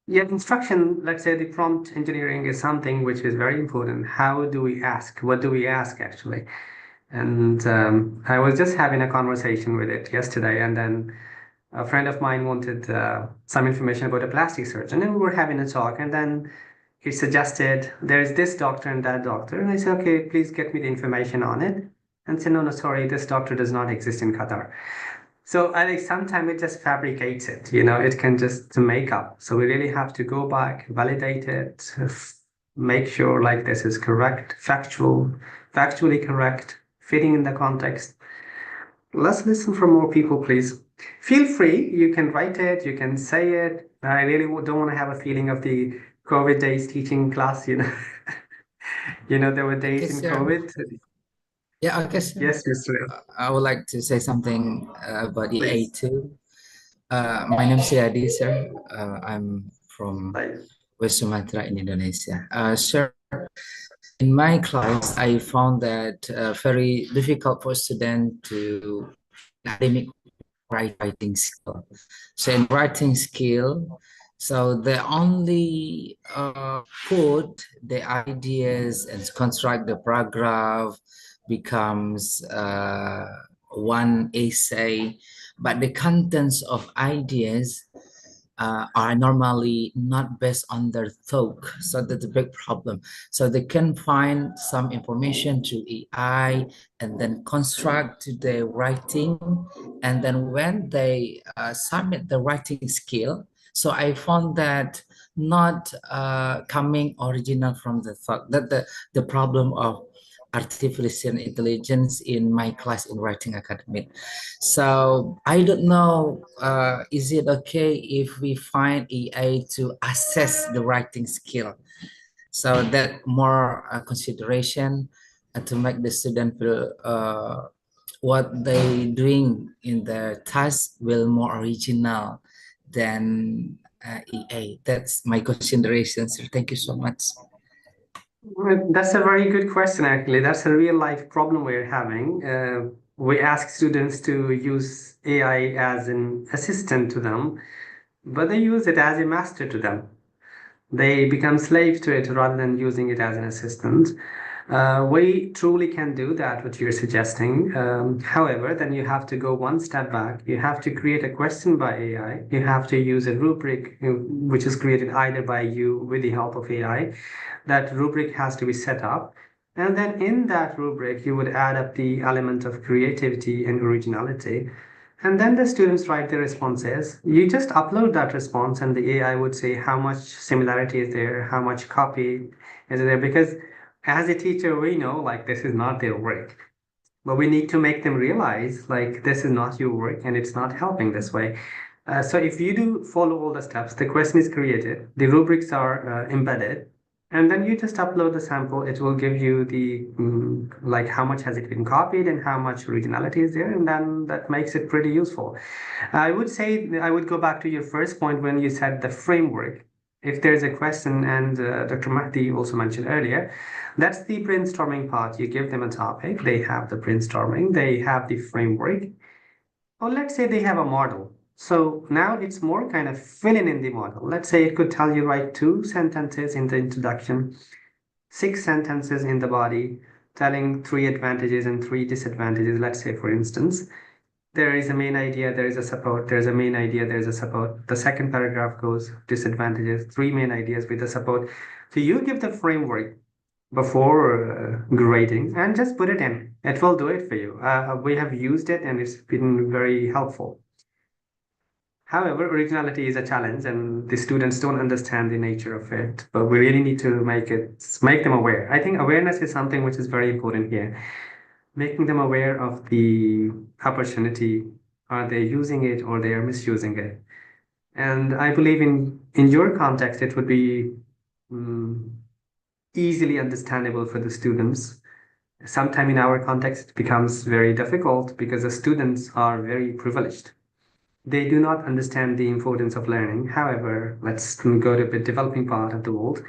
Yeah, instruction, let's say the prompt engineering is something which is very important. How do we ask? What do we ask actually? And I was just having a conversation with it yesterday, and then a friend of mine wanted some information about a plastic surgeon, and we were having a talk, and then he suggested there's this doctor and that doctor, and I said, okay, please get me the information on it, and said, no, sorry, this doctor does not exist in Qatar. So I think sometimes it just fabricates it, it can just make up. So we really have to go back, validate it, make sure like this is correct, factually correct, fitting in the context. Let's listen from more people, please. Feel free, you can write it, you can say it. I really don't want to have a feeling of the COVID days teaching class, there were days in COVID. Yeah, I guess Yes, Mr. I would like to say something about EA too. My name is Yadi, sir. I'm from West Sumatra in Indonesia. Sir, in my class, I found that very difficult for students to academic writing skill. So in writing skill, so they only put the ideas and construct the paragraph becomes one essay, but the contents of ideas are normally not based on their thought. So that's a big problem. So they can find some information to AI and then construct the writing. And then when they submit the writing skill, so I found that not coming original from the thought, that the problem of artificial intelligence in my class in writing academic. So I don't know, is it okay if we find EA to assess the writing skill? So that more consideration to make the student feel what they doing in the task will more original than EA. That's my consideration, sir. Thank you so much. That's a very good question, actually. That's a real life problem we're having. We ask students to use AI as an assistant to them, but they use it as a master to them. They become slaves to it rather than using it as an assistant. We truly can do that, what you're suggesting. However, then you have to go one step back. You have to create a question by AI. You have to use a rubric, which is created either by you with the help of AI. That rubric has to be set up. And then in that rubric, you would add up the element of creativity and originality. And then the students write their responses. You just upload that response, and the AI would say how much similarity is there, how much copy is there. Because as a teacher, we know like this is not their work. But we need to make them realize like this is not your work and it's not helping this way. So if you do follow all the steps, the question is created, the rubrics are embedded, and then you just upload the sample. It will give you the like how much has it been copied and how much originality is there, and then that makes it pretty useful. I would say I would go back to your first point when you said the framework. If there's a question, and Dr. Mehdi also mentioned earlier, that's the brainstorming part. You give them a topic, they have the brainstorming, they have the framework, or let's say they have a model. So now it's more kind of filling in the model. Let's say it could tell you write 2 sentences in the introduction, 6 sentences in the body, telling 3 advantages and 3 disadvantages. Let's say, for instance, there is a main idea, there is a support, there's a main idea, there's a support. The second paragraph goes disadvantages, 3 main ideas with the support. So you give the framework before grading and just put it in. It will do it for you. We have used it and it's been very helpful. However, originality is a challenge and the students don't understand the nature of it, but we really need to make them aware. I think awareness is something which is very important here. Making them aware of the opportunity. Are they using it or they are misusing it? And I believe in your context, it would be easily understandable for the students. Sometime in our context, it becomes very difficult because the students are very privileged. They do not understand the importance of learning. However, let's go to the developing part of the world.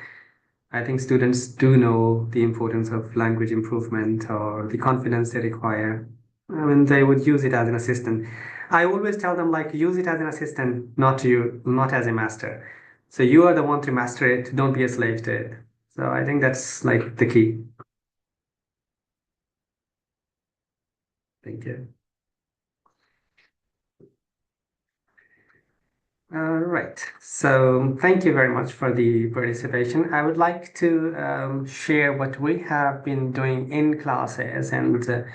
I think students do know the importance of language improvement or the confidence they require. I mean, they would use it as an assistant. I always tell them, like, use it as an assistant, not as a master. So you are the one to master it. Don't be a slave to it. So I think that's like the key. Thank you. Right. So thank you very much for the participation. I would like to share what we have been doing in classes, and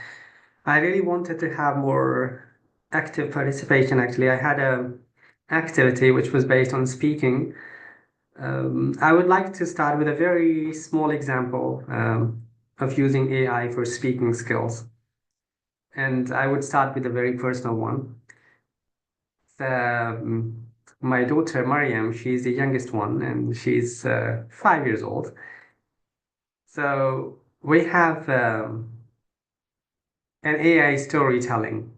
I really wanted to have more active participation. Actually, I had a activity which was based on speaking. I would like to start with a very small example of using AI for speaking skills. And I would start with a very personal one. My daughter, Mariam, she's the youngest one, and she's 5 years old. So we have an AI storytelling,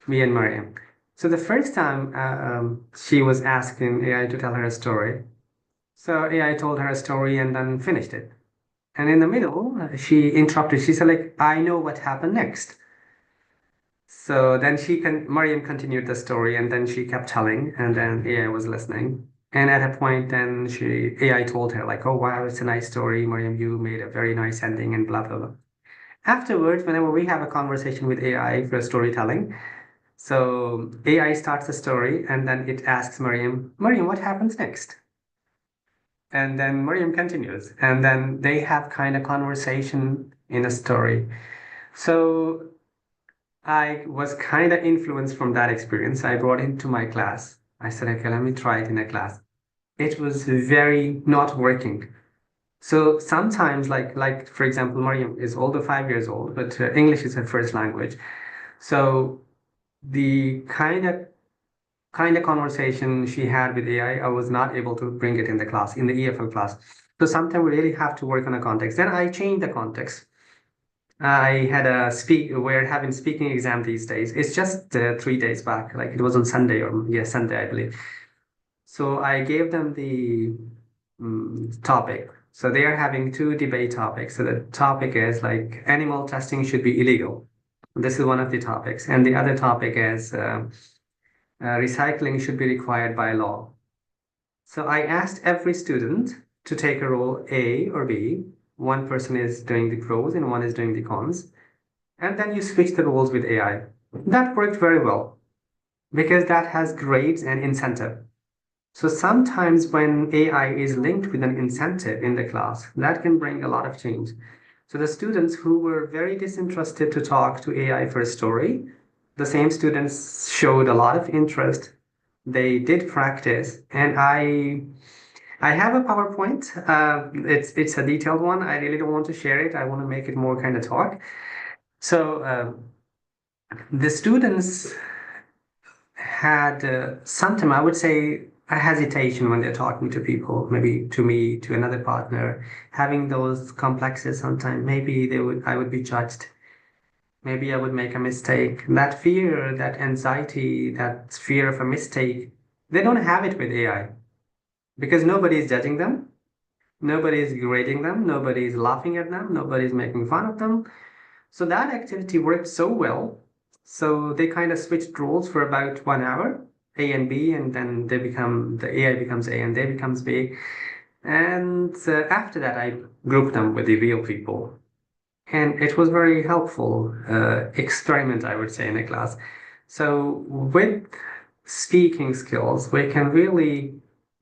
me and Mariam. So the first time she was asking AI to tell her a story. So AI told her a story and then finished it. And in the middle, she interrupted. She said, like, I know what happened next. So then Mariam continued the story, and then she kept telling, and then AI was listening. And at a point, then AI told her, like, oh, wow, it's a nice story, Mariam, you made a very nice ending, and blah, blah, blah. Afterwards, whenever we have a conversation with AI for storytelling, so AI starts the story, and then it asks Mariam, what happens next? And then Mariam continues, and then they have kind of conversation in a story. So I was kind of influenced from that experience. I brought it to my class. I said, okay, let me try it in a class. It was very not working. So sometimes, like for example, Mariam is older, 5 years old, but English is her first language. So the kind of conversation she had with AI, I was not able to bring it in the class, in the EFL class. So sometimes we really have to work on a context. Then I changed the context. I had we're having speaking exam these days. It's just 3 days back, like it was on Sunday Sunday, I believe. So I gave them the topic. So they are having 2 debate topics. So the topic is like animal testing should be illegal. This is one of the topics. And the other topic is recycling should be required by law. So I asked every student to take a role A or B. One person is doing the pros and one is doing the cons. And then you switch the roles with AI. That worked very well because that has grades and incentive. So sometimes when AI is linked with an incentive in the class, that can bring a lot of change. So the students who were very disinterested to talk to AI for a story, the same students showed a lot of interest. They did practice, and I have a PowerPoint. It's a detailed one. I really don't want to share it. I want to make it more kind of talk. So the students had sometimes, I would say, a hesitation when they're talking to people, maybe to me, to another partner, having those complexes sometimes. Maybe I would be judged. Maybe I would make a mistake. That fear, that anxiety, that fear of a mistake, they don't have it with AI because nobody is judging them. Nobody is grading them. Nobody is laughing at them. Nobody is making fun of them. So that activity worked so well. So they kind of switched roles for about 1 hour, A and B, and then the AI becomes A and they becomes B. And after that, I grouped them with the real people. And it was very helpful experiment, I would say, in a class. So with speaking skills, we can really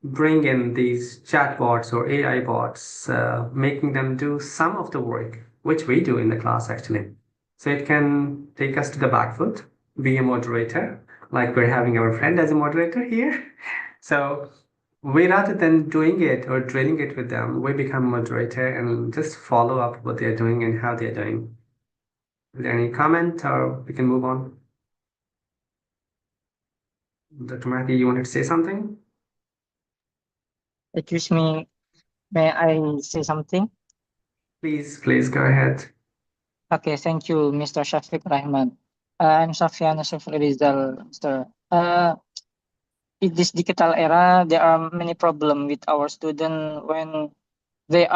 bring in these chatbots or AI bots, making them do some of the work, which we do in the class actually. So it can take us to the back foot, be a moderator, like we're having our friend as a moderator here. So we, rather than doing it or drilling it with them, we become a moderator and just follow up what they're doing and how they're doing. Is there any comment or we can move on? Dr. Mehdi, you wanted to say something? Excuse me, may I say something? Please go ahead. Okay, thank you, Mr. Syafiq Rehman. I'm Safiana Syafiq Rizal, Mr. In this digital era, there are many problems with our students when they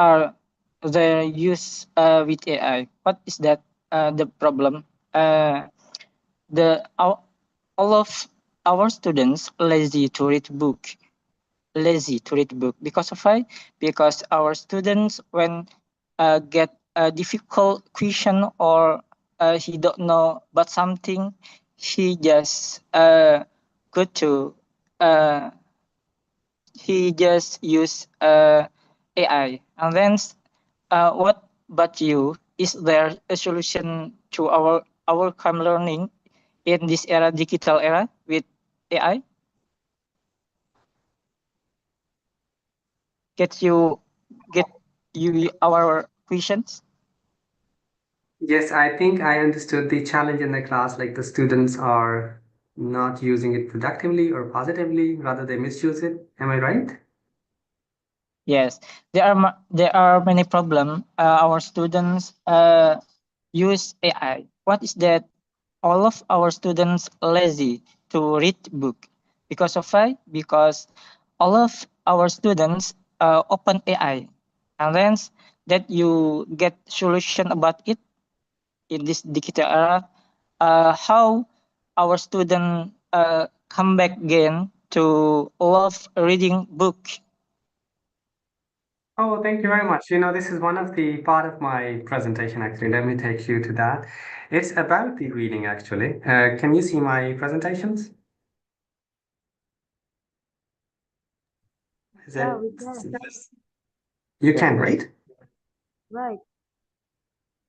use with AI. What is that the problem? All of our students lazy to read book. Because of why? Because our students when get a difficult question or he don't know about something, he just go to he just use AI. And then what about you? Is there a solution to our crime learning in this era, digital era with AI? Get you our questions? Yes, I think I understood the challenge in the class, like the students are not using it productively or positively, rather they misuse it. Am I right? Yes, there are many problems. Our students use AI. What is that? All of our students lazy to read book. Because of why? Because all of our students open AI, and then that you get solution about it in this digital era. How our student come back again to love reading book. Oh, thank you very much. You know, this is one of the part of my presentation, actually. Let me take you to that. It's about the reading, actually. Can you see my presentations? Is Yeah, it? we can. You can, right? Right.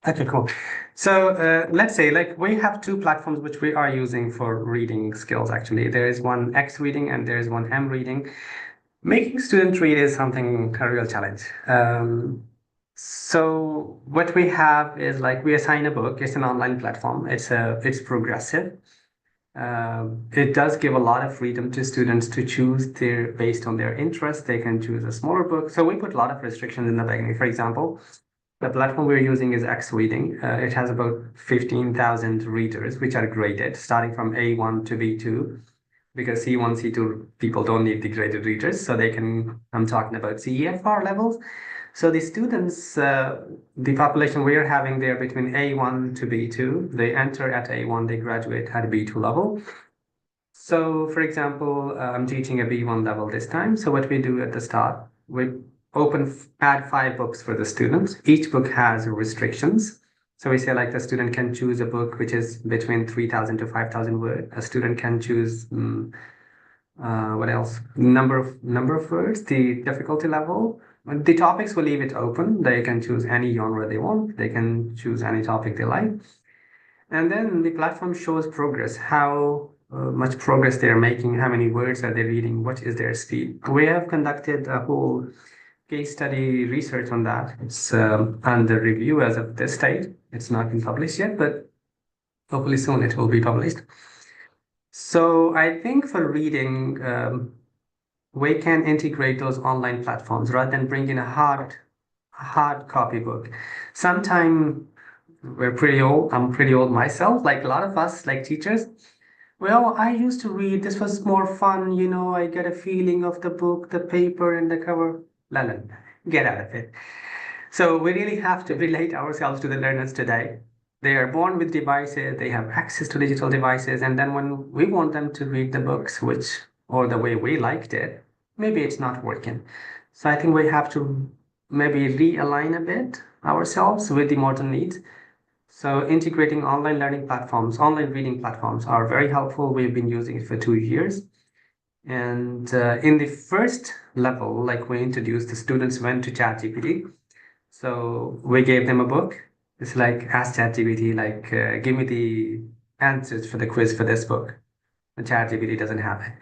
Okay, cool. So let's say like we have two platforms which we are using for reading skills, actually. There is one X reading and there is one M reading. Making students read is something a real challenge. So what we have is like we assign a book. It's an online platform. It's progressive. It does give a lot of freedom to students to choose their based on their interests. They can choose a smaller book. So we put a lot of restrictions in the beginning. For example, the platform we're using is X Reading. It has about 15,000 readers, which are graded, starting from A1 to B2, because C1, C2 people don't need the graded readers, so they can, I'm talking about CEFR levels. So the students, the population we're having there between A1 to B2, they enter at A1, they graduate at B2 level. So for example, I'm teaching a B1 level this time. So what we do at the start, we add 5 books for the students. Each book has restrictions. So we say like the student can choose a book which is between 3,000 to 5,000 words. A student can choose what else? Number of words, the difficulty level. The topics will leave it open. They can choose any genre they want. They can choose any topic they like. And then the platform shows progress, how much progress they're making, how many words are they reading, what is their speed. We have conducted a whole case study research on that. It's under review as of this date. It's not been published yet, but hopefully soon it will be published. So I think for reading, we can integrate those online platforms rather than bring in a hard copybook. Sometime we're pretty old. I'm pretty old myself, like a lot of us, like teachers. Well, I used to read. This was more fun, you know. I get a feeling of the book, the paper, and the cover. Lalan, get out of it. So we really have to relate ourselves to the learners today. They are born with devices, they have access to digital devices, and then when we want them to read the books, which or the way we liked it, maybe it's not working. So I think we have to maybe realign a bit ourselves with the modern needs. So integrating online learning platforms, online reading platforms are very helpful. We've been using it for 2 years. And in the first level, like we introduced, the students went to ChatGPT. So we gave them a book. It's like, ask ChatGPT, like, give me the answers for the quiz for this book. The ChatGPT doesn't have it.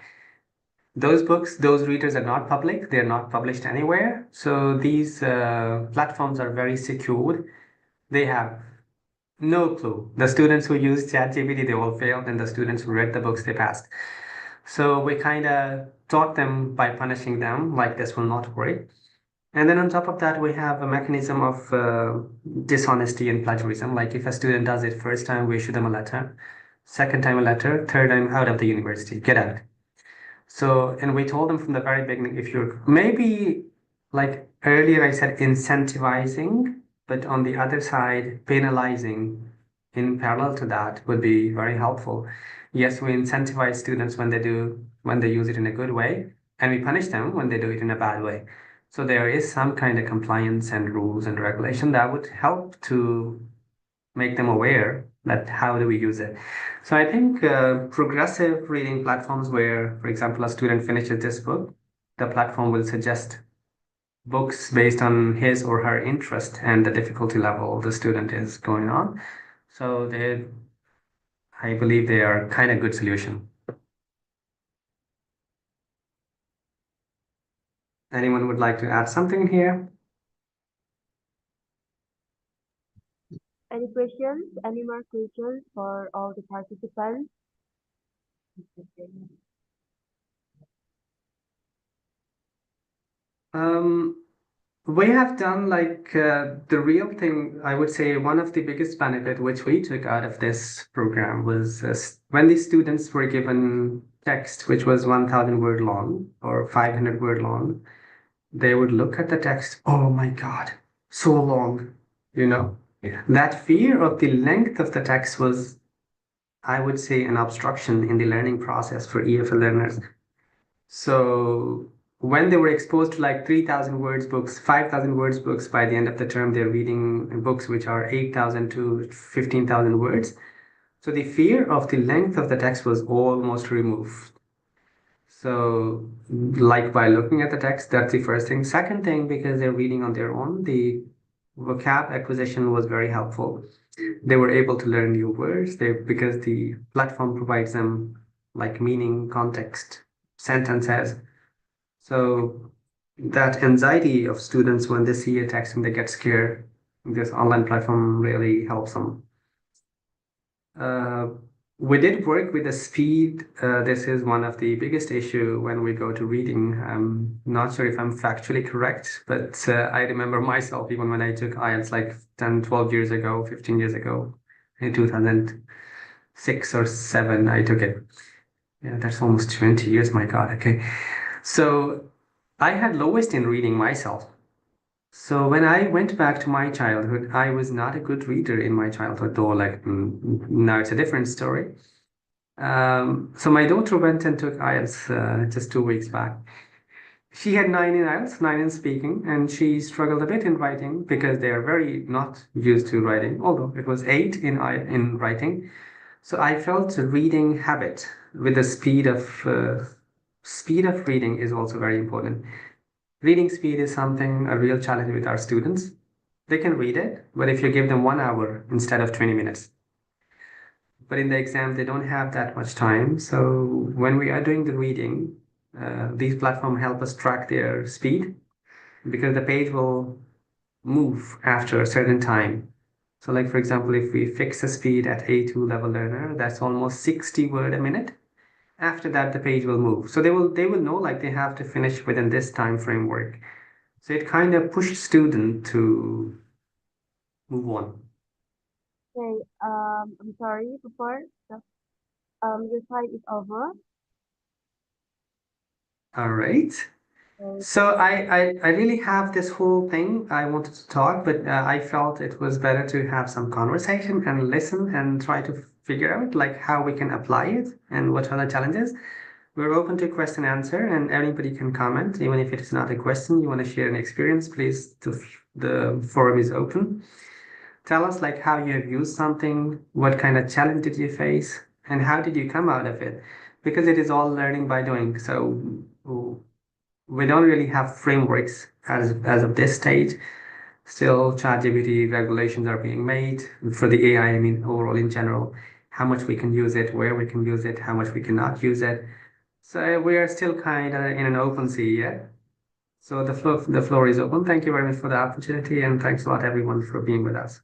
Those books, those readers are not public. They're not published anywhere. So these platforms are very secured. They have no clue. The students who used ChatGPT, they all failed, and the students who read the books, they passed. So we kind of taught them by punishing them, like this will not work. And then on top of that, we have a mechanism of dishonesty and plagiarism. Like if a student does it first time, we issue them a letter. Second time a letter, third time out of the university, get out. So, and we told them from the very beginning, if you're maybe like earlier I said incentivizing, but on the other side, penalizing in parallel to that would be very helpful. Yes, we incentivize students when they use it in a good way, and we punish them when they do it in a bad way. So there is some kind of compliance and rules and regulation that would help to make them aware that how do we use it. So I think progressive reading platforms where, for example, a student finishes this book, the platform will suggest books based on his or her interest and the difficulty level the student is going on. So I believe they are kind of good solution. Anyone would like to add something here? Any questions? Any more questions for all the participants? We have done like the real thing, I would say one of the biggest benefit which we took out of this program was when the students were given text which was 1,000 word long or 500 word long, they would look at the text, oh my God, so long, you know. Yeah. That fear of the length of the text was, I would say, an obstruction in the learning process for EFL learners. So when they were exposed to like 3,000 words books, 5,000 words books, by the end of the term, they're reading books which are 8,000 to 15,000 words. So the fear of the length of the text was almost removed. So like by looking at the text, that's the first thing. Second thing, because they're reading on their own, the vocab acquisition was very helpful. They were able to learn new words because the platform provides them like meaning, context, sentences. So that anxiety of students when they see a text and they get scared, this online platform really helps them. We did work with the speed. This is one of the biggest issue when we go to reading. I'm not sure if I'm factually correct, but I remember myself even when I took IELTS like 10, 12 years ago, 15 years ago, in 2006 or 7, I took it. Yeah, that's almost 20 years, my God. Okay. So I had lowest in reading myself. So when I went back to my childhood, I was not a good reader in my childhood, though like now it's a different story. So my daughter went and took IELTS just 2 weeks back. She had 9 in IELTS, 9 in speaking, and she struggled a bit in writing because they are very not used to writing, although it was 8 in writing. So I felt a reading habit with the speed of reading is also very important. Reading speed is something, a real challenge with our students. They can read it, but if you give them 1 hour instead of 20 minutes. But in the exam, they don't have that much time. So when we are doing the reading, these platforms help us track their speed because the page will move after a certain time. So like, for example, if we fix the speed at A2 level learner, that's almost 60 word a minute. After that, the page will move. So they will know like they have to finish within this time framework. So it kind of pushed student to move on. Okay, I'm sorry, before your time is over. All right. So I really have this whole thing I wanted to talk, but I felt it was better to have some conversation and listen and try to figure out like how we can apply it and what are the challenges. We're open to question answer and anybody can comment, even if it is not a question, you want to share an experience, please, the forum is open. Tell us like how you have used something, what kind of challenge did you face, and how did you come out of it? because it is all learning by doing. So we don't really have frameworks as of this stage. Still, ChatGPT regulations are being made for the AI, I mean, overall in general, how much we can use it, where we can use it, how much we cannot use it. So we are still kind of in an open sea, yeah? So the floor is open. Thank you very much for the opportunity, and thanks a lot, everyone, for being with us.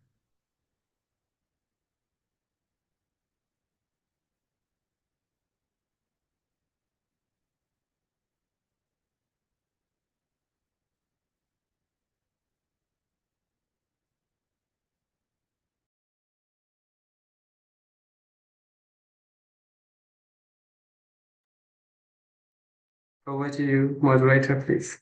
Over to you, moderator, please.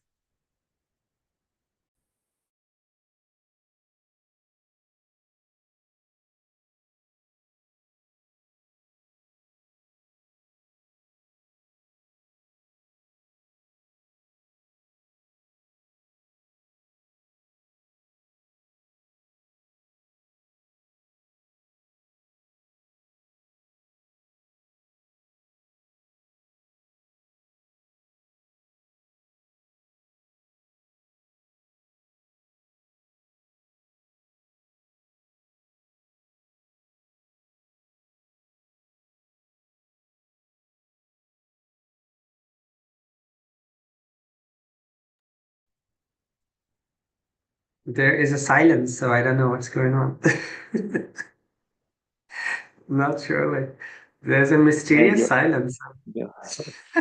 There is a silence, so I don't know what's going on. Not surely. There's a mysterious silence. Yeah.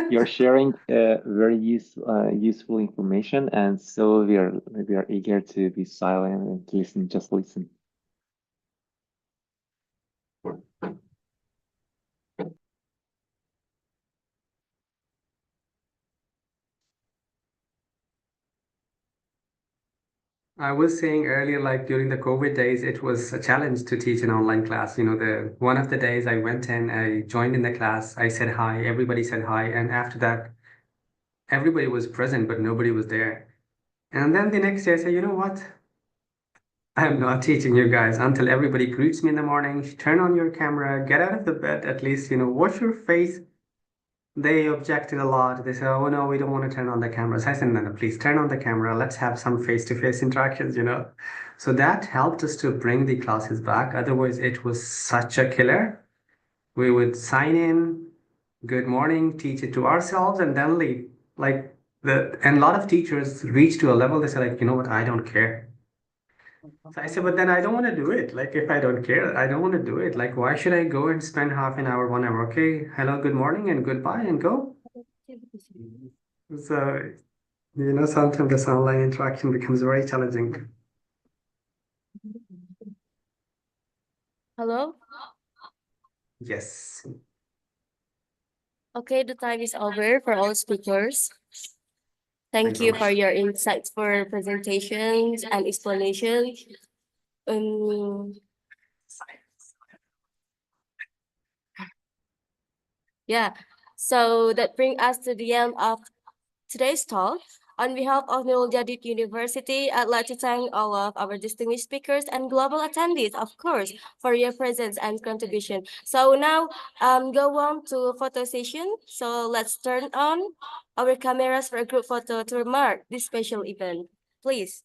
You're sharing very useful information, and so we are eager to be silent and listen. Just listen. I was saying earlier, like during the COVID days, it was a challenge to teach an online class. You know, the one of the days I went in, I joined in the class, I said hi, everybody said hi, and after that, everybody was present, but nobody was there. And then the next day, I said, you know what? I'm not teaching you guys until everybody greets me in the morning. Turn on your camera, get out of the bed, at least, you know, wash your face. They objected a lot. They said, oh no, we don't want to turn on the cameras. I said, no, no, please turn on the camera. Let's have some face-to-face interactions, you know. So that helped us to bring the classes back. Otherwise, it was such a killer. We would sign in, good morning, teach it to ourselves, and then leave. And a lot of teachers reach to a level, they say, like, you know what, I don't care. So I said, but then I don't want to do it. Like, if I don't care, I don't want to do it. Like, why should I go and spend half an hour, 1 hour? Okay, hello, good morning, and goodbye, and go. So, you know, sometimes this online interaction becomes very challenging. Hello? Yes. Okay, the time is over for all speakers. Thank you for your insights for presentations and explanations. Yeah, so that brings us to the end of today's talk. On behalf of Nurul University, I'd like to thank all of our distinguished speakers and global attendees, of course, for your presence and contribution. So now, go on to photo session. So let's turn on our cameras for a group photo to mark this special event. Please.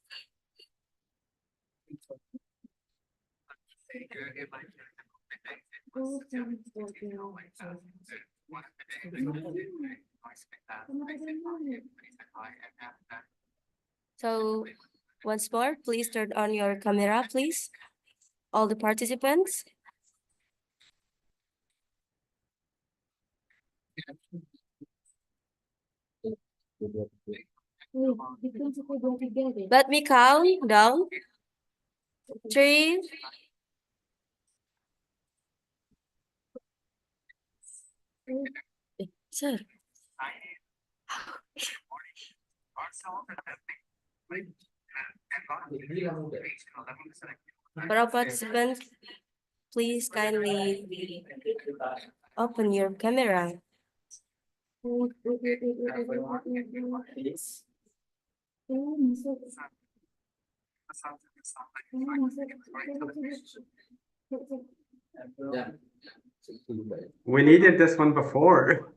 So once more, please turn on your camera, please. All the participants. Let me count down. 3. Sir. For our participants, please kindly open your camera. We needed this one before.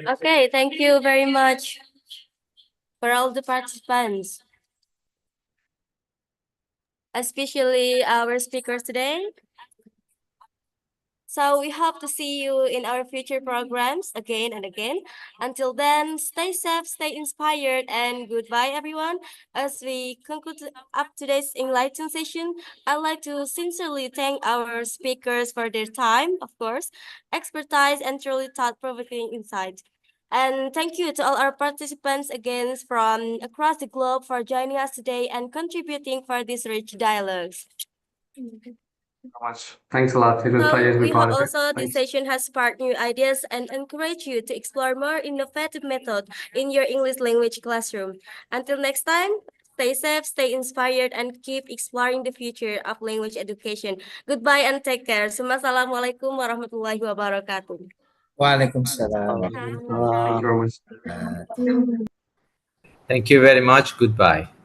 Okay, thank you very much for all the participants, especially our speakers today. So we hope to see you in our future programs again and again. Until then, stay safe, stay inspired, and goodbye, everyone. As we conclude up today's enlightened session, I'd like to sincerely thank our speakers for their time, of course, expertise, and truly thought-provoking insight. And thank you to all our participants again from across the globe for joining us today and contributing for these rich dialogues. Much. Thanks a lot. It was a pleasure to be We part hope of it. also this Thanks. session has sparked new ideas and encourage you to explore more innovative methods in your English language classroom. Until next time, stay safe, stay inspired, and keep exploring the future of language education. Goodbye and take care. Assalamualaikum warahmatullahi wabarakatuh. Waalaikumsalam. Thank you very much. Thank you very much. Goodbye.